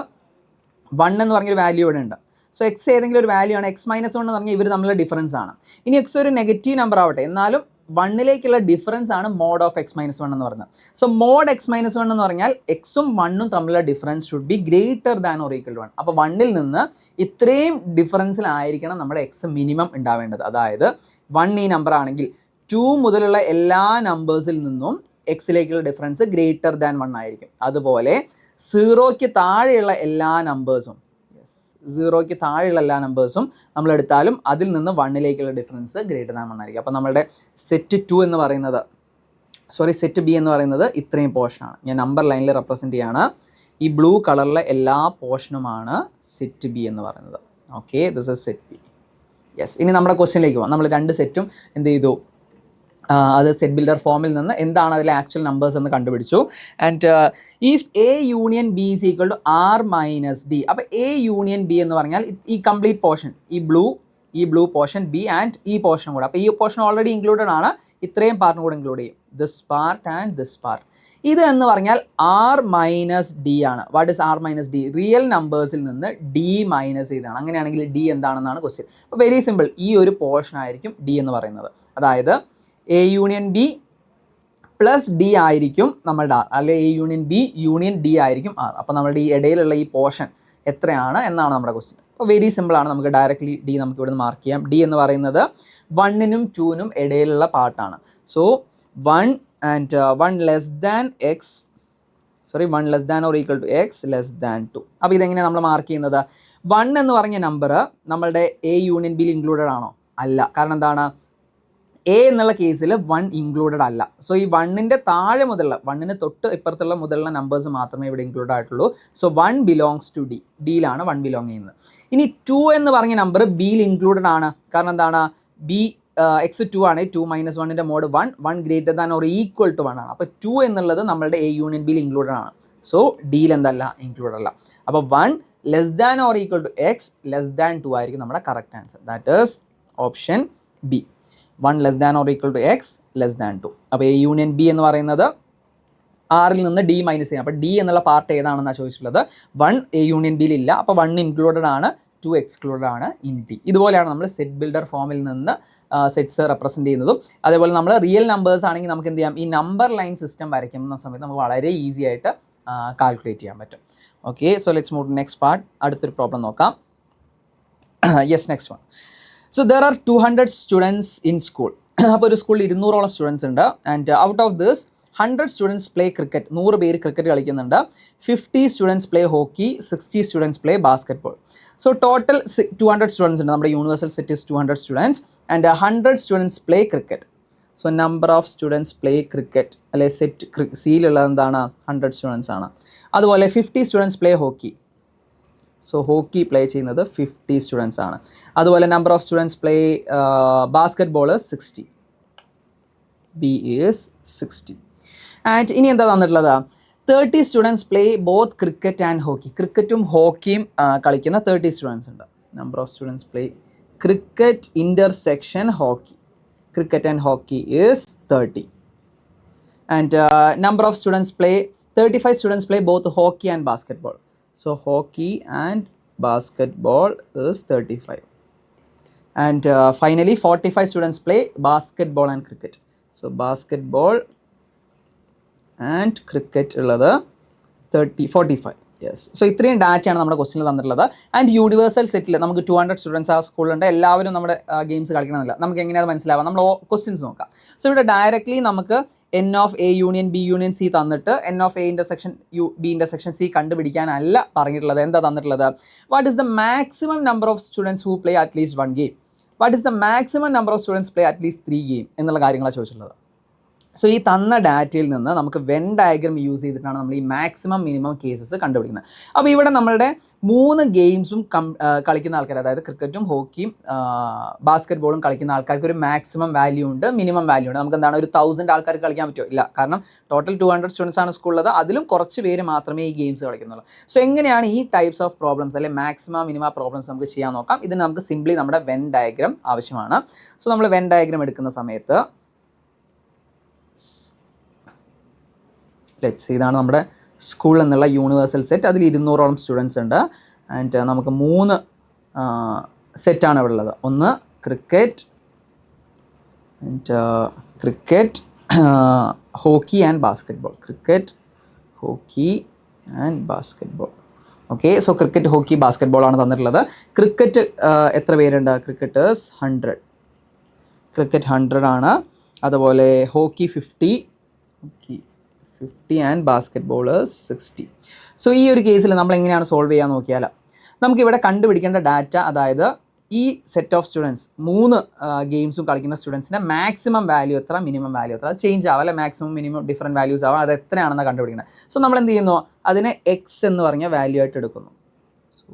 1 എന്ന് പറഞ്ഞൊരു വാല്യൂ ഇവിടെ ഉണ്ട്. സോ എക്സ് ഏതെങ്കിലും ഒരു വാല്യൂ ആണ്, x -1 എന്ന് പറഞ്ഞാൽ ഇവർ തമ്മിലുള്ള ഡിഫറൻസ് ആണ്. ഇനി എക്സ് ഒരു നെഗറ്റീവ് നമ്പർ ആവട്ടെ, എന്നാലും 1ലേക്കുള്ള ഡിഫറൻസ് ആണ് മോഡ് ഓഫ് x -1 എന്ന് പറയുന്നത്. സോ മോഡ് x -1 എന്ന് പറഞ്ഞാൽ എക്സും 1ഉം തമ്മിലുള്ള difference should be greater than or equal to 1. അപ്പോൾ 1ൽ നിന്ന് ഇത്രയും ഡിഫറൻസിലായിരിക്കണം നമ്മുടെ എക്സ് മിനിമം ഉണ്ടാവേണ്ടത്. അതായത് 1 ഈ നമ്പർ ആണെങ്കിൽ 2 മുതലുള്ള എല്ലാ നമ്പേഴ്സിൽ നിന്നും എക്സിലേക്കുള്ള ഡിഫറൻസ് ഗ്രേറ്റർ ദാൻ 1 ആയിരിക്കും. അതുപോലെ 0ക്ക് താഴെയുള്ള എല്ലാ നമ്പേഴ്സും, 0ക്ക് താഴെയുള്ള എല്ലാ നമ്പേഴ്സും നമ്മൾ എടുത്താലും അതിൽ നിന്ന് 1ലേക്കുള്ള ഡിഫറൻസ് ഗ്രേറ്റർ ദാൻ 1 ആയിരിക്കും. അപ്പോൾ നമ്മളുടെ സെറ്റ് ബി എന്ന് പറയുന്നത് ഇത്രയും പോർഷനാണ്. ഞാൻ നമ്പർ ലൈനിൽ റെപ്രസെൻറ്റ് ചെയ്യാണ്. ഈ ബ്ലൂ കളറിലെ എല്ലാ പോർഷനുമാണ് സെറ്റ് ബി എന്ന് പറയുന്നത്. Okay, this is set B. Yes, ഇനി നമ്മുടെ ക്വസ്റ്റ്യനിലേക്ക് പോകാം. നമ്മൾ 2 സെറ്റും എന്ത് ചെയ്തു? അത് സെറ്റ് ബിൽഡർ ഫോമിൽ നിന്ന് എന്താണ് അതിലെ ആക്ച്വൽ നമ്പേഴ്സ് എന്ന് കണ്ടുപിടിച്ചു. And if A union B is equal to R minus D. അപ്പോൾ എ യൂണിയൻ ബി എന്ന് പറഞ്ഞാൽ ഈ കംപ്ലീറ്റ് പോർഷൻ, ഈ ബ്ലൂ പോർഷൻ ബി ആൻഡ് ഈ പോർഷൻ കൂടെ. അപ്പോൾ ഈ പോർഷൻ ഓൾറെഡി ഇൻക്ലൂഡഡ് ആണ്, ഇത്രയും പാർട്ടും കൂടെ ഇൻക്ലൂഡ് ചെയ്യും. This part and this part. ഇത് എന്ന് പറഞ്ഞാൽ ആർ മൈനസ് ഡി ആണ്. What is R minus D? Real നമ്പേഴ്സിൽ നിന്ന് ഡി മൈനസ് ചെയ്താണ്. അങ്ങനെയാണെങ്കിൽ ഡി എന്താണെന്നാണ് ക്വസ്റ്റ്യൻ. അപ്പോൾ വെരി സിമ്പിൾ, ഈ ഒരു പോർഷൻ ആയിരിക്കും ഡി എന്ന് പറയുന്നത്. അതായത് A union B plus D ആയിരിക്കും നമ്മളുടെ ആർ, അല്ലെങ്കിൽ A union B union D ആയിരിക്കും ആർ. അപ്പോൾ നമ്മളുടെ ഈ ഇടയിലുള്ള ഈ പോർഷൻ എത്രയാണ് എന്നാണ് നമ്മുടെ ക്വസ്റ്റ്യൻ. അപ്പോൾ വെരി സിമ്പിളാണ്, നമുക്ക് ഡയറക്റ്റ്ലി ഡി നമുക്ക് ഇവിടുന്ന് മാർക്ക് ചെയ്യാം. ഡി എന്ന് പറയുന്നത് 1നും 2നും ഇടയിലുള്ള പാർട്ടാണ്. So 1 and 1 less than or equal to x less than 2. അപ്പോൾ ഇതെങ്ങനെയാണ് നമ്മൾ മാർക്ക് ചെയ്യുന്നത്? 1 എന്ന് പറഞ്ഞ നമ്പർ നമ്മളുടെ എ യൂണിയൻ ബിയിൽ ഇൻക്ലൂഡഡ് ആണോ? അല്ല. കാരണം എന്താണ്? എ എന്നുള്ള കേസിൽ 1 ഇൻക്ലൂഡഡ് അല്ല. സോ ഈ 1ൻ്റെ താഴെ മുതലുള്ള, 1ന് തൊട്ട് ഇപ്പുറത്തുള്ള മുതലുള്ള നമ്പേഴ്സ് മാത്രമേ ഇവിടെ ഇൻക്ലൂഡ് ആയിട്ടുള്ളൂ. So 1 belongs to D. ഡിയിലാണ് 1 ബിലോങ് ചെയ്യുന്നത്. ഇനി 2 എന്ന് പറഞ്ഞ നമ്പർ ബിയിൽ ഇൻക്ലൂഡഡ് ആണ്. കാരണം എന്താണ്? ബി x 2 ആണ്. 2 - 1ൻ്റെ mod 1 greater than or equal to 1 ആണ്. അപ്പോൾ 2 എന്നുള്ളത് നമ്മളുടെ എ യൂണിയൻ ബിയിൽ ഇൻക്ലൂഡഡ് ആണ്. സോ ഡിയിൽ എന്തല്ല? ഇൻക്ലൂഡ് അല്ല. അപ്പോൾ 1 less than or equal to x less than 2 ആയിരിക്കും നമ്മുടെ correct answer. That is option B. 1 less than or equal to x less than 2. അപ്പോൾ എ യൂണിയൻ ബി എന്ന് പറയുന്നത് ആറിൽ നിന്ന് ഡി മൈനസ് ചെയ്യാം. അപ്പോൾ ഡി എന്നുള്ള പാർട്ട് ഏതാണെന്നാണ് ചോദിച്ചിട്ടുള്ളത്. 1 എ യൂണിയൻ ബിയിൽ ഇല്ല, അപ്പോൾ 1 ഇൻക്ലൂഡഡ് ആണ്, 2 എക്സ്ക്ലൂഡഡ് ആണ് ഇൻ ടി. ഇതുപോലെയാണ് നമ്മൾ സെറ്റ് ബിൽഡർ ഫോമിൽ നിന്ന് സെറ്റ്സ് റെപ്രസെൻറ്റ് ചെയ്യുന്നതും. അതേപോലെ നമ്മൾ റിയൽ നമ്പേഴ്സ് ആണെങ്കിൽ നമുക്ക് എന്ത് ചെയ്യാം, ഈ നമ്പർ ലൈൻ സിസ്റ്റം വരയ്ക്കുന്ന സമയത്ത് നമുക്ക് വളരെ ഈസി ആയിട്ട് കാൽക്കുലേറ്റ് ചെയ്യാൻ പറ്റും. Okay, so let's move to next part. അടുത്തൊരു പ്രോബ്ലം നോക്കാം. Yes, next one. So there are 200 students in school. അപ്പോൾ ഒരു സ്കൂളിൽ 200ഓളം സ്റ്റുഡൻസ് ഉണ്ട്. And out of this 100 students play cricket. 100 പേര് ക്രിക്കറ്റ് കളിക്കുന്നുണ്ട്. 50 students play hockey, 60 students play basketball. So total 200 students ഉണ്ട്. നമ്മുടെ universal set is 200 students and 100 students play cricket. So number of students play cricket അല്ലെ സെറ്റ് സിയിലുള്ളത് എന്താണ്, 100 സ്റ്റുഡൻസ് ആണ്. അതുപോലെ 50 students play hockey. So hockey play ചെയ്യുന്നത് 50 സ്റ്റുഡൻസ് ആണ്. അതുപോലെ number of students play basketball 60. B is 60. And ഇനി എന്താ തന്നിട്ടുള്ളത്, 30 students play both cricket and hockey. ക്രിക്കറ്റും ഹോക്കിയും കളിക്കുന്ന 30 സ്റ്റുഡൻസ് ഉണ്ട്. Number of students play cricket intersection hockey. Cricket and hockey is 30. And number of students play, 35 students play both hockey and basketball. So hockey and basketball is 35. And finally 45 students play basketball and cricket. So basketball and cricket ഉള്ളത് 45. യെസ്. സോ ഇത്രയും ഡാറ്റയാണ് നമ്മുടെ ക്വസ്റ്റിനിൽ തന്നിട്ടുള്ളത്. ആൻഡ് യൂണിവേഴ്സൽ സെറ്റിൽ നമുക്ക് 200 സ്റ്റുഡൻസ് ആ സ്കൂളുണ്ട്. എല്ലാവരും നമ്മുടെ ഗെയിംസ് കളിക്കണമെന്നില്ല. നമുക്ക് എങ്ങനെയാണ് മനസ്സിലാവാം, നമ്മൾ ക്വസ്റ്റ്യൻസ് നോക്കാം. സോ ഇവിടെ ഡയറക്റ്റ്ലി നമുക്ക് n of A union B union C തന്നിട്ട് n of A intersection B intersection C കണ്ടുപിടിക്കാനല്ല പറഞ്ഞിട്ടുള്ളത്. എന്താ തന്നിട്ടുള്ളത്, what is the maximum number of students who play at least 1 game, what is the maximum number of students play at least 3 game എന്നുള്ള കാര്യങ്ങളാണ് ചോദിച്ചിട്ടുള്ളത്. സോ ഈ തന്ന ഡാറ്റയിൽ നിന്ന് നമുക്ക് വെൻ ഡയഗ്രം യൂസ് ചെയ്തിട്ടാണ് നമ്മൾ ഈ മാക്സിമം മിനിമം കേസസ് കണ്ടുപിടിക്കുന്നത്. അപ്പോൾ ഇവിടെ നമ്മളുടെ 3 ഗെയിംസും കളിക്കുന്ന ആൾക്കാർ, അതായത് ക്രിക്കറ്റും ഹോക്കിയും ബാസ്കറ്റ്ബോളും കളിക്കുന്ന ആൾക്കാർക്ക് ഒരു മാക്സിമം വാല്യൂ ഉണ്ട്, മിനിമം വാല്യൂ ഉണ്ട്. നമുക്ക് എന്താണ്, ഒരു 1000 ആൾക്കാർക്ക് കളിക്കാൻ പറ്റുമോ? ഇല്ല, കാരണം ടോട്ടൽ 200 സ്റ്റുഡൻസ് ആണ് സ്കൂളിലുള്ളത്. അതിലും കുറച്ച് പേര് മാത്രമേ ഈ ഗെയിംസ് കളിക്കുന്നുള്ളൂ. സോ എങ്ങനെയാണ് ഈ ടൈപ്സ് ഓഫ് പ്രോബ്ലംസ് അല്ലെങ്കിൽ മാക്സിമം മിനിമം പ്രോബ്ലംസ് നമുക്ക് ചെയ്യാൻ നോക്കാം. ഇതിന് നമുക്ക് സിംപ്ലി നമ്മുടെ വെൻ ഡയഗ്രം ആവശ്യമാണ്. സോ നമ്മൾ വെൻ ഡയഗ്രം എടുക്കുന്ന സമയത്ത് ഇതാണ് നമ്മുടെ സ്കൂൾ എന്നുള്ള യൂണിവേഴ്സൽ സെറ്റ്. അതിൽ 200ഓളം സ്റ്റുഡൻസ് ഉണ്ട്. ആൻഡ് നമുക്ക് 3 സെറ്റാണ് ഇവിടെ ഉള്ളത്. ഒന്ന് cricket hockey and basketball. Cricket hockey and basketball. Okay, so cricket hockey basketball ആണ് തന്നിട്ടുള്ളത്. ക്രിക്കറ്റ് എത്ര പേരുണ്ട്, ക്രിക്കറ്റേഴ്സ് 100. ക്രിക്കറ്റ് 100 ആണ്. അതുപോലെ ഹോക്കി 50 ആൻഡ് ബാസ്കറ്റ്ബോൾ 60. സോ ഈ ഒരു കേസിൽ നമ്മൾ എങ്ങനെയാണ് സോൾവ് ചെയ്യാൻ നോക്കിയാൽ, നമുക്കിവിടെ കണ്ടുപിടിക്കേണ്ട ഡാറ്റ, അതായത് ഈ സെറ്റ് ഓഫ് സ്റ്റുഡൻസ് 3 ഗെയിംസും കളിക്കുന്ന സ്റ്റുഡൻസിൻ്റെ മാക്സിമം വാല്യൂ എത്ര, മിനിമം വാല്യൂ എത്ര, അത് ചേഞ്ച് ആവാം അല്ലെ, മാക്സിമം മിനിമം ഡിഫറെൻറ്റ് വാല്യൂസ് ആവാം. അത് എത്രയാണെന്ന് കണ്ടുപിടിക്കുന്നത്. സോ നമ്മൾ എന്ത് ചെയ്യുന്നു, അതിനെ എക്സ് എന്ന് പറഞ്ഞ വാല്യൂ ആയിട്ട് എടുക്കുന്നു. So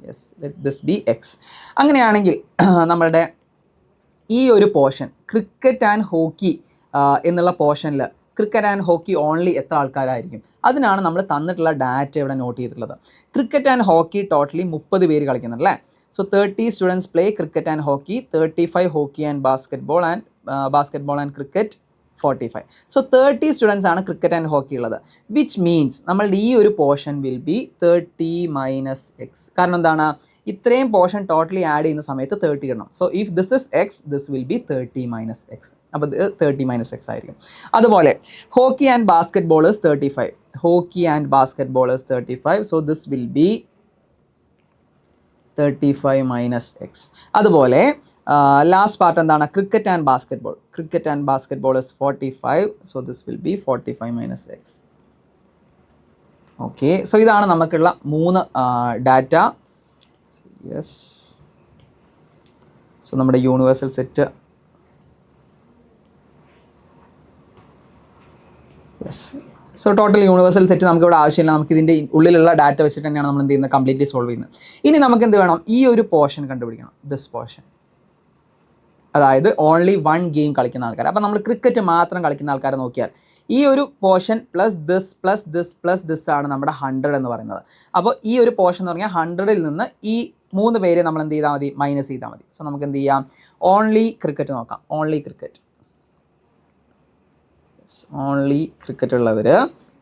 yes, let this B X. അങ്ങനെയാണെങ്കിൽ നമ്മളുടെ ഈ ഒരു പോർഷൻ ക്രിക്കറ്റ് ആൻഡ് ഹോക്കി എന്നുള്ള പോർഷനിൽ ക്രിക്കറ്റ് ആൻഡ് ഹോക്കി ഓൺലി എത്ര ആൾക്കാരായിരിക്കും, അതിനാണ് നമ്മൾ തന്നിട്ടുള്ള ഡാറ്റ ഇവിടെ നോട്ട് ചെയ്തിട്ടുള്ളത്. ക്രിക്കറ്റ് ആൻഡ് ഹോക്കി ടോട്ടലി 30 പേര് കളിക്കുന്നുണ്ട് അല്ലേ. So 30 students play cricket and hockey, 35 hockey and basketball and cricket 45. So 30 students ആണ് ക്രിക്കറ്റ് ആൻഡ് ഹോക്കി ഉള്ളത്. വിച്ച് മീൻസ് നമ്മളുടെ ഈ ഒരു portion will be 30 minus x. കാരണം എന്താണ്, ഇത്രയും പോർഷൻ ടോട്ടലി ആഡ് ചെയ്യുന്ന സമയത്ത് 30 ഇടണം. So if this is X, this will be 30 minus x. അപ്പോൾ ഇത് 30 മൈനസ് എക്സ് ആയിരിക്കും. അതുപോലെ hockey and basketball is 35. Hockey and basketball is 35. So this will B 35 minus X. അതുപോലെ ലാസ്റ്റ് പാർട്ട് എന്താണ്, cricket and basketball is 45. So this will B 45 minus X. Okay, so ഇതാണ് നമുക്കുള്ള 3 ഡാറ്റ. യെസ്, സോ നമ്മുടെ universal set. Yes, so total universal set നമുക്ക് ഇവിടെ ആവശ്യമില്ല. നമുക്ക് ഇതിൻ്റെ ഉള്ളിലുള്ള ഡാറ്റ വെച്ചിട്ട് തന്നെയാണ് നമ്മൾ എന്ത് ചെയ്യുന്നത്, കംപ്ലീറ്റ്ലി സോൾവ് ചെയ്യുന്നത്. ഇനി നമുക്ക് എന്ത് വേണം, ഈ ഒരു പോർഷൻ കണ്ടുപിടിക്കണം. ദിസ് പോർഷൻ, അതായത് ഓൺലി 1 ഗെയിം കളിക്കുന്ന ആൾക്കാർ. അപ്പോൾ നമ്മൾ ക്രിക്കറ്റ് മാത്രം കളിക്കുന്ന ആൾക്കാരെ നോക്കിയാൽ ഈ ഒരു പോർഷൻ പ്ലസ് ദിസ് ആണ് നമ്മുടെ 100 എന്ന് പറയുന്നത്. അപ്പോൾ ഈ ഒരു പോർഷൻ എന്ന് പറഞ്ഞാൽ 100ൽ നിന്ന് ഈ 3 പേരെ നമ്മൾ എന്ത് ചെയ്താൽ മതി, മൈനസ് ചെയ്താൽ മതി. സോ നമുക്ക് എന്ത് ചെയ്യാം, ഓൺലി ക്രിക്കറ്റ് നോക്കാം. Only cricket. ഓൺലി ക്രിക്കറ്റ് ഉള്ളവർ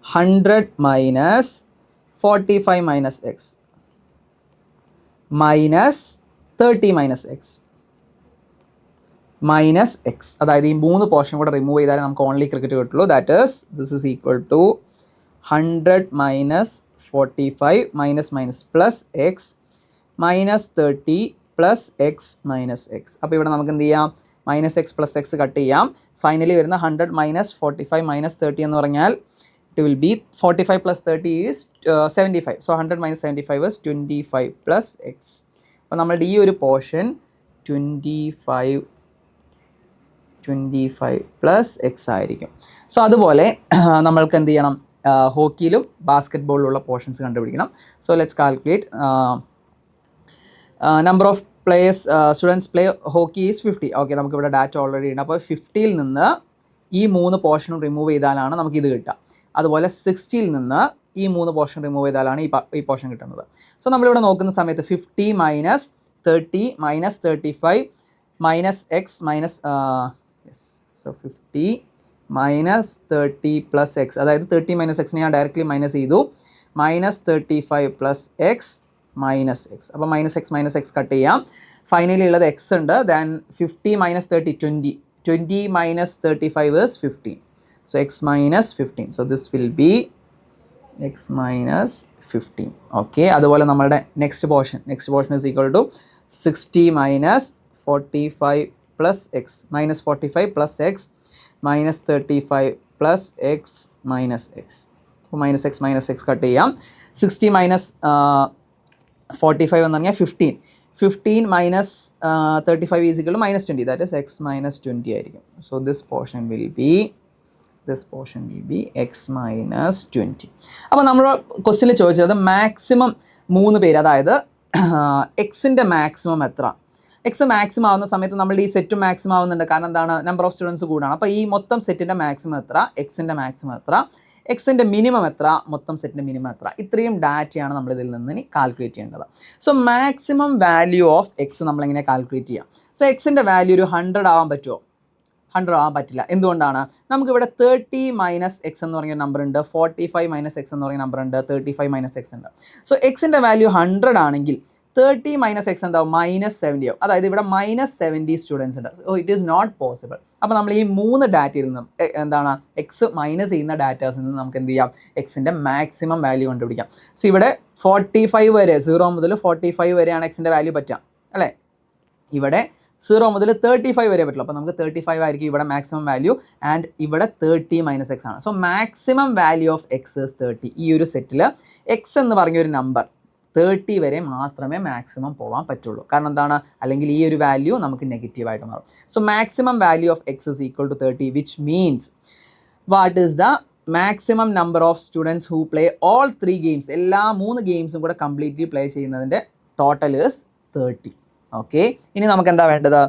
100 minus 45 minus x minus 30 minus x minus x. അതായത് ഈ 3 പോർഷൻ കൂടെ റിമൂവ് ചെയ്താലേ നമുക്ക് ഓൺലി ക്രിക്കറ്റ് കിട്ടുള്ളൂ. That is this is equal to 100 minus 45 minus minus plus x minus 30 plus x minus x. അപ്പോൾ ഇവിടെ നമുക്ക് എന്ത് ചെയ്യാം, minus x plus x cut ചെയ്യാം. ഫൈനലി വരുന്ന 100 മൈനസ് 45 മൈനസ് 30 എന്ന് പറഞ്ഞാൽ it will be 45 plus 30 is 75. So 100 minus 75 is 25 plus x. അപ്പോൾ നമ്മളുടെ ഈ ഒരു പോർഷൻ 25 പ്ലസ് എക്സ് ആയിരിക്കും. സോ അതുപോലെ നമ്മൾക്ക് എന്ത് ചെയ്യണം, ഹോക്കിയിലും ബാസ്കറ്റ് ബോളിലുള്ള പോർഷൻസ് കണ്ടുപിടിക്കണം. So let's calculate number of players students play hockey is 50. Okay, നമുക്കിവിടെ ഡാറ്റ ഓൾറെഡി ഉണ്ട്. അപ്പോൾ 50ൽ നിന്ന് ഈ 3 പോർഷനും റിമൂവ് ചെയ്താലാണ് നമുക്കിത് കിട്ടുക. അതുപോലെ 60ൽ നിന്ന് ഈ 3 പോർഷൻ റിമൂവ് ചെയ്താലാണ് ഈ പോർഷൻ കിട്ടുന്നത്. സോ നമ്മളിവിടെ നോക്കുന്ന സമയത്ത് 50 minus 30 minus 35 minus x minus so 50 minus 30 plus X, അതായത് 30 മൈനസ് എക്സിനെ ഞാൻ ഡയറക്റ്റ്ലി മൈനസ് ചെയ്തു, minus 35 plus x minus x. അപ്പോൾ മൈനസ് എക്സ് കട്ട് ചെയ്യാം. ഫൈനലി ഉള്ളത് എക്സ് ഉണ്ട്. Then 50 minus 30 20 minus 35 is 15. So x minus 15. So this will be x minus 15. Okay. അതുപോലെ നമ്മളുടെ next portion is equal to 60 minus 45 plus x minus 45 plus x minus 35 plus x minus x. അപ്പോൾ minus x കട്ട് ചെയ്യാം. 60 minus 45 എന്ന് പറഞ്ഞാൽ 15 minus 35 is equal to minus 20. That is x minus 20 ആയിരിക്കും. So this portion will be x minus 20. അപ്പോൾ നമ്മൾ ക്വസ്റ്റ്യനിൽ ചോദിച്ചത് മാക്സിമം 3 പേര്, അതായത് എക്സിൻ്റെ മാക്സിമം എത്ര. എക്സ് മാക്സിമം ആവുന്ന സമയത്ത് നമ്മളുടെ ഈ സെറ്റും മാക്സിമം ആവുന്നുണ്ട്. കാരണം എന്താണ്, നമ്പർ ഓഫ് സ്റ്റുഡൻസ് കൂടാണ്. അപ്പോൾ ഈ മൊത്തം സെറ്റിൻ്റെ മാക്സിമം എത്ര, എക്സിൻ്റെ മാക്സിമം എത്ര, എക്സിൻ്റെ മിനിമം എത്ര, മൊത്തം സെറ്റിൻ്റെ മിനിമം എത്ര, ഇത്രയും ഡാറ്റയാണ് നമ്മൾ ഇതിൽ നിന്ന് ഇനി കാൽക്കുലേറ്റ് ചെയ്യേണ്ടത്. So maximum value of X നമ്മളെങ്ങനെ കാൽക്കുലേറ്റ് ചെയ്യാം. സോ എക്സിൻ്റെ വാല്യൂ ഒരു 100 ആവാൻ പറ്റുമോ? 100 ആവാൻ പറ്റില്ല. എന്തുകൊണ്ടാണ്? നമുക്കിവിടെ 30 മൈനസ് എക്സ് എന്ന് പറഞ്ഞ നമ്പർ ഉണ്ട്, 45 മൈനസ് എക്സ് എന്ന് പറയുന്ന നമ്പർ ഉണ്ട്, 35 മൈനസ് എക്സ് ഉണ്ട്. സോ എക്സിൻ്റെ വാല്യൂ 100 ആണെങ്കിൽ 30 മൈനസ് എക്സ് എന്താവും, -70 ആവും. അതായത് ഇവിടെ -70 സ്റ്റുഡൻസ് ഉണ്ട്. So it is not possible. അപ്പോൾ നമ്മൾ ഈ 3 ഡാറ്റയിൽ നിന്നും എന്താണ് എക്സ് മൈനസ് ചെയ്യുന്ന ഡാറ്റാസിൽ നിന്ന് നമുക്ക് എന്ത് ചെയ്യാം, എക്സിൻ്റെ മാക്സിമം വാല്യൂ കണ്ടുപിടിക്കാം. സോ ഇവിടെ 45 വരെ, 0 മുതൽ 45 വരെയാണ് എക്സിൻ്റെ വാല്യൂ പറ്റുക അല്ലേ. ഇവിടെ 0 മുതൽ 35 വരെ പറ്റുള്ളൂ. അപ്പോൾ നമുക്ക് 35 ആയിരിക്കും ഇവിടെ മാക്സിമം വാല്യൂ. ആൻഡ് ഇവിടെ 30 മൈനസ് എക്സ് ആണ്. So maximum value of x is 30. ഈ ഒരു സെറ്റിൽ എക്സ് എന്ന് പറഞ്ഞൊരു നമ്പർ 30 വരെ മാത്രമേ മാക്സിമം പോകാൻ പറ്റുള്ളൂ. കാരണം എന്താണ്, അല്ലെങ്കിൽ ഈ ഒരു വാല്യൂ നമുക്ക് നെഗറ്റീവായിട്ട് മാറും. So maximum value of x is equal to 30, which means what is the maximum number of students who play all 3 games. എല്ലാ 3 ഗെയിംസും കൂടെ കംപ്ലീറ്റ്ലി പ്ലേ ചെയ്യുന്നതിൻ്റെ ടോട്ടൽ ഇസ് 30. ഓക്കെ, ഇനി നമുക്ക് എന്താ വേണ്ടത്,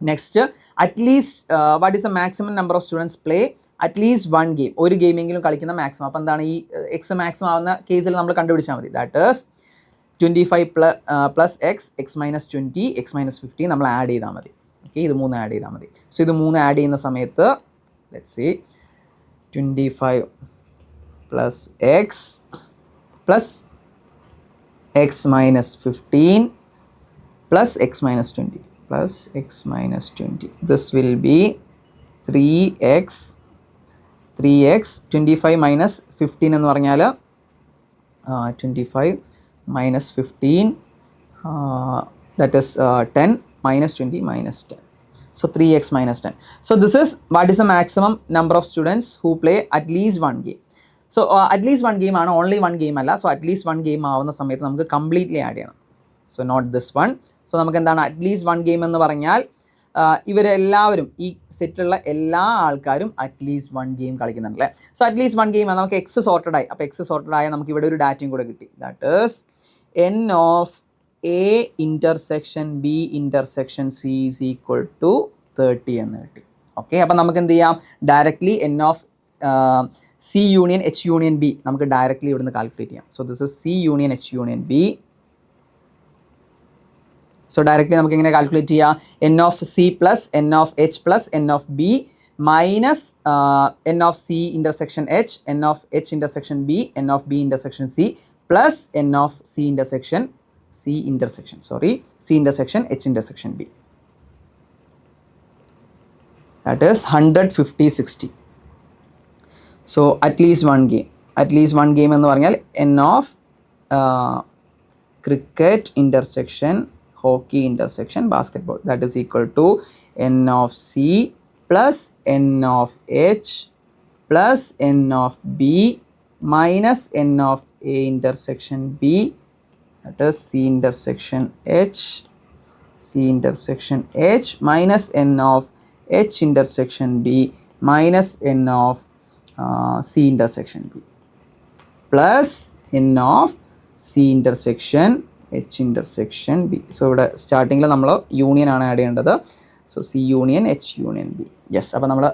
next at least what is the maximum number of students play at least 1 game, ഒരു ഗെയിമെങ്കിലും കളിക്കുന്ന മാക്സിമം. അപ്പോൾ എന്താണ്, ഈ എക്സ് മാക്സിമം ആവുന്ന കേസിൽ നമ്മൾ കണ്ടുപിടിച്ചാൽ മതി. That is 25 plus x minus 20 X minus 15 നമ്മൾ ആഡ് ചെയ്താൽ മതി. ഓക്കെ, ഇത് 3 ആഡ് ചെയ്താൽ മതി. സോ ഇത് 3 ആഡ് ചെയ്യുന്ന സമയത്ത് let's see 25 plus x minus 15 plus x minus 20 plus x minus 20. This will be 3x 25 minus 15 എന്ന് പറഞ്ഞാൽ 25 minus 15 that is 10 minus 20 minus 10. So 3x minus 10. So this is what is the maximum number of students who play at least 1 game. So at least 1 game ആണ്, only 1 game അല്ല. So at least 1 game ആവുന്ന സമയത്ത് നമുക്ക് കംപ്ലീറ്റ്ലി ആഡ് ചെയ്യണം. So not this one. So നമുക്ക് എന്താണ് അറ്റ്ലീസ്റ്റ് 1 ഗെയിം എന്ന് പറഞ്ഞാൽ ഇവരെല്ലാവരും, ഈ സെറ്റിലുള്ള എല്ലാ ആൾക്കാരും അറ്റ്ലീസ്റ്റ് 1 ഗെയിം കളിക്കുന്നുണ്ടല്ലേ. സോ അറ്റ്ലീസ്റ്റ് 1 ഗെയിം നമുക്ക് എക്സ് സോർട്ടഡ് ആയി. അപ്പോൾ എക്സ് സോർട്ടഡ് ആയാൽ നമുക്ക് ഇവിടെ ഒരു ഡാറ്റയും കൂടെ കിട്ടി. That is n of A intersection B intersection C is equal to 30 എന്ന് കിട്ടി. ഓക്കെ, അപ്പോൾ നമുക്ക് എന്ത് ചെയ്യാം, directly n of C union H union B നമുക്ക് ഡയറക്റ്റ്ലി ഇവിടുന്ന് കാൽക്കുലേറ്റ് ചെയ്യാം. So this is C union H union B. So directly നമുക്ക് എങ്ങനെ കാൽക്കുലേറ്റ് ചെയ്യാം, n of C plus n of H plus n of B minus n of c intersection h, n of h intersection b, n of b intersection c plus n of c intersection h intersection b. That is 150, 60. So at least one game എന്ന് പറഞ്ഞാൽ n of cricket intersection hockey intersection basketball, that is equal to n of c plus n of h plus n of b minus n of a intersection b, that is c intersection h minus n of h intersection b minus n of c intersection b plus n of c intersection h intersection b. So ഇവിടെ സ്റ്റാർട്ടിങ്ങിൽ നമ്മൾ യൂണിയൻ ആണ് ആഡ് ചെയ്യേണ്ടത്. So c union h union b. Yes, അപ്പോൾ നമ്മൾ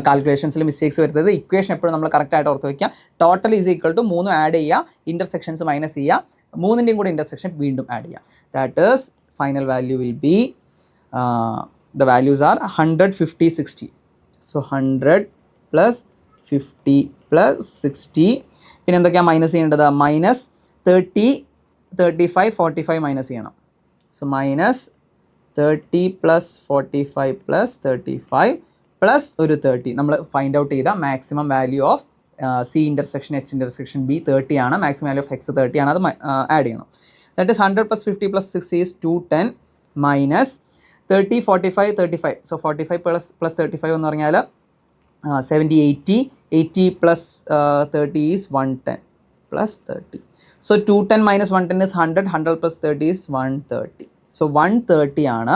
കാൽക്കുലേഷൻസിൽ മിസ്റ്റേക്സ് വരുന്നത് ഇക്വേഷൻ എപ്പോഴും നമ്മൾ കറക്റ്റായിട്ട് ഓർത്ത് വയ്ക്കുക. Total is equal to 3 add ചെയ്യുക, ഇൻ്റർസെക്ഷൻസ് മൈനസ് ചെയ്യുക, 3ൻ്റെയും കൂടി ഇൻ്റർസെക്ഷൻ വീണ്ടും ആഡ് ചെയ്യുക. That is final value will be the values are 100, 50, 60. So 100 plus 50 plus 60. പിന്നെ എന്തൊക്കെയാണ് മൈനസ് ചെയ്യേണ്ടത്? മൈനസ് 30, 35, 45 മൈനസ് ചെയ്യണം. So minus 30 plus 45 plus 35 plus ഒരു 30. നമ്മൾ ഫൈൻഡ് ഔട്ട് ചെയ്ത maximum value of C intersection H intersection B 30 ആണ്. മാക്സിമം വാല്യൂ ഓഫ് എക്സ് 30 ആണ്. അത് ആഡ് ചെയ്യണം. That is 100 plus 50 plus 60 is 210 minus 30, 45, 35. So 45 plus 35 എന്ന് പറഞ്ഞാൽ 70, 80. 80 plus 30 is 110 plus 30. So 210 minus 110 is 100. 100 plus 30 is 130. So 130 ആണ്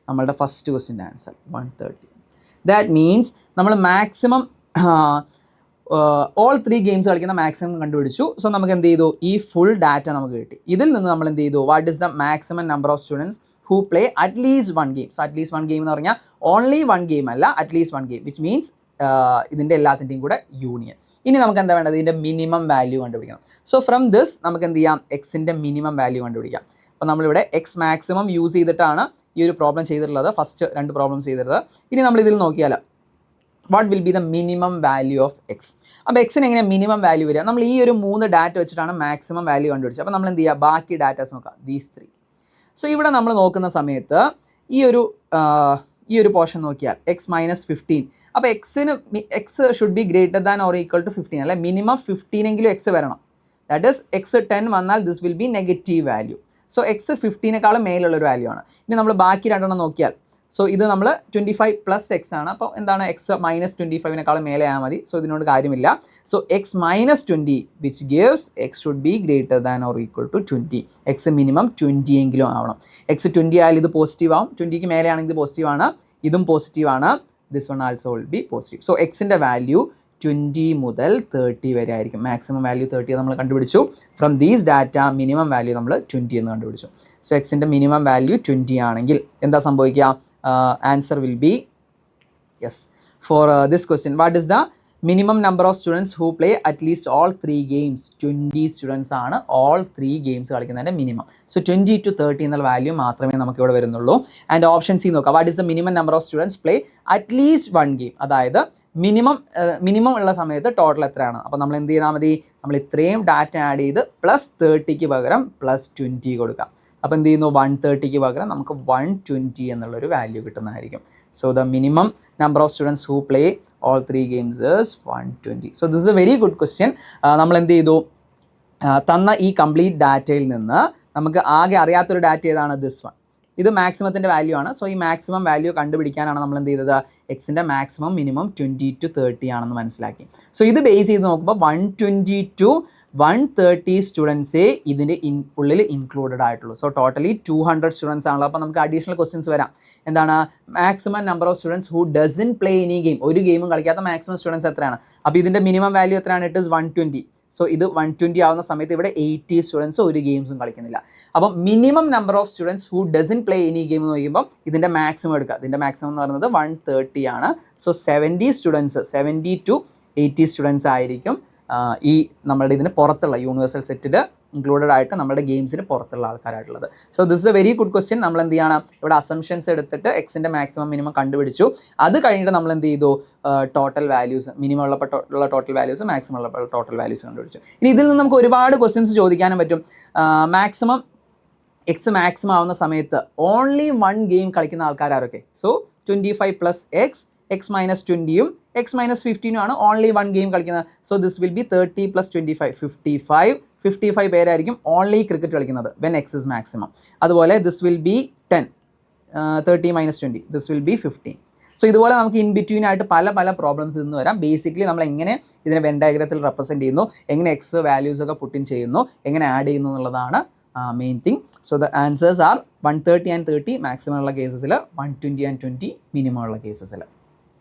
നമ്മളുടെ ഫസ്റ്റ് ക്വസ്റ്റിൻ്റെ ആൻസർ. 130. ദാറ്റ് മീൻസ് നമ്മൾ മാക്സിമം ഓൾ 3 ഗെയിംസ് കളിക്കുന്ന മാക്സിമം കണ്ടുപിടിച്ചു. സോ നമുക്ക് എന്ത് ചെയ്തു? ഈ ഫുൾ ഡാറ്റ നമുക്ക് കിട്ടി. ഇതിൽ നിന്ന് നമ്മൾ എന്ത് ചെയ്തു? What is the maximum number of students who play at least one game. So at least one game എന്ന് പറഞ്ഞാൽ ഓൺലി വൺ ഗെയിം അല്ല, at least one game, which means ഇതിൻ്റെ എല്ലാത്തിൻ്റെയും കൂടെ യൂണിയൻ. ഇനി നമുക്ക് എന്താ വേണ്ടത്? ഇതിൻ്റെ മിനിമം വാല്യൂ കണ്ടുപിടിക്കണം. സോ ഫ്രം ദിസ് നമുക്ക് എന്ത് ചെയ്യാം? എക്സിൻ്റെ മിനിമം വാല്യൂ കണ്ടുപിടിക്കാം. അപ്പോൾ നമ്മളിവിടെ എക്സ് മാക്സിമം യൂസ് ചെയ്തിട്ടാണ് ഈ ഒരു പ്രോബ്ലം ചെയ്തിട്ടുള്ളത്, ഫസ്റ്റ് 2 പ്രോബ്ലം ചെയ്തിട്ടുള്ളത്. ഇനി നമ്മൾ ഇതിൽ നോക്കിയാൽ what will be the minimum value of X. അപ്പോൾ എക്സിന് എങ്ങനെയാണ് മിനിമം വാല്യൂ വരിക? നമ്മൾ ഈ ഒരു 3 ഡാറ്റ വെച്ചിട്ടാണ് മാക്സിമം വാല്യൂ കണ്ടുപിടിച്ചത്. അപ്പോൾ നമ്മൾ എന്ത് ചെയ്യുക? ബാക്കി ഡാറ്റാസ് നോക്കാം, ദീസ് 3. സോ ഇവിടെ നമ്മൾ നോക്കുന്ന സമയത്ത് ഈ ഒരു പോർഷൻ നോക്കിയാൽ എക്സ് മൈനസ് 15. അപ്പോൾ x should be greater than or equal to 15, അല്ലെ? മിനിമം 15 എങ്കിലും എക്സ് വരണം. ദാറ്റ് ഈസ് എക്സ് 10 വന്നാൽ this will be negative value. So x 15നേക്കാളും മേലുള്ളൊരു വാല്യൂ ആണ്. ഇനി നമ്മൾ ബാക്കി 2 നോക്കിയാൽ, സോ ഇത് നമ്മൾ 25 പ്ലസ് എക്സ് ആണ്. അപ്പോൾ എന്താണ്? എക്സ് മൈനസ് 25നേക്കാളും മേലെ ആയാൽ മതി. സോ ഇതിനോട് കാര്യമില്ല. So x minus 20 which gives x should be greater than or equal to 20. X minimum 20 എങ്കിലും ആവണം. എക്സ് 20 ആയാലും ഇത് പോസിറ്റീവ് ആവും. 20ക്ക് മേലെ ആണെങ്കിൽ ഇത് പോസിറ്റീവ് ആണ്, ഇതും പോസിറ്റീവ് ആണ്. This one also will be positive. So എക്സിൻ്റെ വാല്യൂ 20 മുതൽ 30 വരെ ആയിരിക്കും. മാക്സിമം വാല്യൂ 30 നമ്മൾ കണ്ടുപിടിച്ചു. From these data minimum value നമ്മൾ 20 എന്ന് കണ്ടുപിടിച്ചു. സോ എക്സിൻ്റെ മിനിമം വാല്യൂ 20 ആണെങ്കിൽ എന്താ സംഭവിക്കുക? Answer will be yes. For this question, what is the minimum number of students who play at least all 3 games? 20 students ആണ് all 3 games കളിക്കുന്നതിൻ്റെ മിനിമം. സോ 20 to 30 എന്നുള്ള വാല്യൂ മാത്രമേ നമുക്ക് ഇവിടെ വരുന്നുള്ളൂ. ആൻഡ് ഓപ്ഷൻ സി നോക്കാം. What is the minimum number of students play at least 1 game? അതായത് മിനിമം ഉള്ള സമയത്ത് ടോട്ടൽ എത്രയാണ്? അപ്പോൾ നമ്മൾ എന്ത് ചെയ്താൽ മതി? നമ്മൾ ഇത്രയും ഡാറ്റ ആഡ് ചെയ്ത് പ്ലസ് 30ക്ക് പകരം പ്ലസ് 20 കൊടുക്കാം. അപ്പോൾ എന്ത് ചെയ്യുന്നു? 130ക്ക് പകരം നമുക്ക് 120 എന്നുള്ളൊരു വാല്യൂ കിട്ടുന്നതായിരിക്കും. So the minimum number of students who play all 3 games is 120. So this is a very good question. നമ്മൾ എന്ത് ചെയ്തു? തന്ന ഈ കംപ്ലീറ്റ് ഡാറ്റയിൽ നിന്ന് നമുക്ക് ആകെ അറിയാത്തൊരു ഡാറ്റ ഏതാണ്? This one. ഇത് മാക്സിമത്തിൻ്റെ വാല്യൂ ആണ്. സോ ഈ മാക്സിമം വാല്യൂ കണ്ടുപിടിക്കാനാണ് നമ്മൾ എന്ത് ചെയ്തത്? എക്സിൻ്റെ മാക്സിമം മിനിമം 20 to 30 ആണെന്ന് മനസ്സിലാക്കി. സോ ഇത് ബേസ് ചെയ്ത് നോക്കുമ്പോൾ 120 to 130 സ്റ്റുഡൻസേ ഇതിൻ്റെ ഉള്ളിൽ ഇൻക്ലൂഡഡ് ആയിട്ടുള്ളൂ. സോ ടോട്ടലി 200 സ്റ്റുഡൻസ് ആണല്ലോ. അപ്പോൾ നമുക്ക് അഡീഷണൽ ക്വസ്റ്റ്യൻസ് വരാം. എന്താണ്? Maximum number of students who doesn't play any game. ഒരു ഗെയിമും കളിക്കാത്ത മാക്സിമം സ്റ്റുഡൻസ് എത്രയാണ്? അപ്പോൾ ഇതിൻ്റെ മിനിമം വാല്യൂ എത്രയാണ്? It is 120. സോ ഇത് 120 ആവുന്ന സമയത്ത് ഇവിടെ 80 സ്റ്റുഡൻസ് ഒരു ഗെയിംസും കളിക്കുന്നില്ല. അപ്പം minimum number of students who doesn't play any game എന്ന് നോക്കുമ്പോൾ ഇതിൻ്റെ മാക്സിമം എടുക്കുക. ഇതിൻ്റെ മാക്സിമം എന്ന് പറയുന്നത് 130 ആണ്. സോ 70 to 80 സ്റ്റുഡൻസ് ആയിരിക്കും ഈ നമ്മളുടെ ഇതിന് പുറത്തുള്ള യൂണിവേഴ്സൽ സെറ്റിൽ ഇൻക്ലൂഡഡ് ആയിട്ട് നമ്മുടെ ഗെയിംസിന് പുറത്തുള്ള ആൾക്കാരായിട്ടുള്ളത്. So this is a very good question. നമ്മൾ എന്ത് ചെയ്യണം, ഇവിടെ അസംഷൻസ് എടുത്തിട്ട് എക്സിൻ്റെ മാക്സിമം മിനിമം കണ്ടുപിടിച്ചു. അത് കഴിഞ്ഞിട്ട് നമ്മൾ എന്ത് ചെയ്തു, ടോട്ടൽ വാല്യൂസ്, മിനിമം ഉള്ള ടോട്ടൽ വാല്യൂസ്, മാക്സിമം ഉള്ള ടോട്ടൽ വാല്യൂസ് കണ്ടുപിടിച്ചു. ഇനി ഇതിൽ നിന്ന് നമുക്ക് ഒരുപാട് ക്വസ്റ്റ്യൻസ് ചോദിക്കാനും പറ്റും. മാക്സിമം എക്സ് മാക്സിമം ആവുന്ന സമയത്ത് ഓൺലി 1 ഗെയിം കളിക്കുന്ന ആൾക്കാരൊക്കെ. സോ 25 പ്ലസ് എക്സ് മൈനസ് 20യും എക്സ് മൈനസ് 15 ആണ് ഓൺലി 1 ഗെയിം കളിക്കുന്നത്. So this will be 30 plus 25 55 പേരായിരിക്കും ഓൺലി ക്രിക്കറ്റ് കളിക്കുന്നത് വെൻ എക്സ് ഇസ് മാക്സിമം. അതുപോലെ this will be 10 30 minus 20 this will be 15. So ഇതുപോലെ നമുക്ക് ഇൻ ബിറ്റ്വീൻ ആയിട്ട് പല പ്രോബ്ലംസ് നിന്ന് വരാം. ബേസിക്കലി നമ്മൾ എങ്ങനെ ഇതിനെ വെൻ ഡയഗ്രത്തിൽ റെപ്രസെൻറ്റ് ചെയ്യുന്നു, എങ്ങനെ എക്സ് വാല്യൂസ് ഒക്കെ പുട്ട് ഇൻ ചെയ്യുന്നു, എങ്ങനെ ആഡ് ചെയ്യുന്നു എന്നുള്ളതാണ് main thing. So the answers are 130 and 30 maximum ഉള്ള കേസസിൽ, 120 and 20 മിനിമം ഉള്ള കേസസിൽ.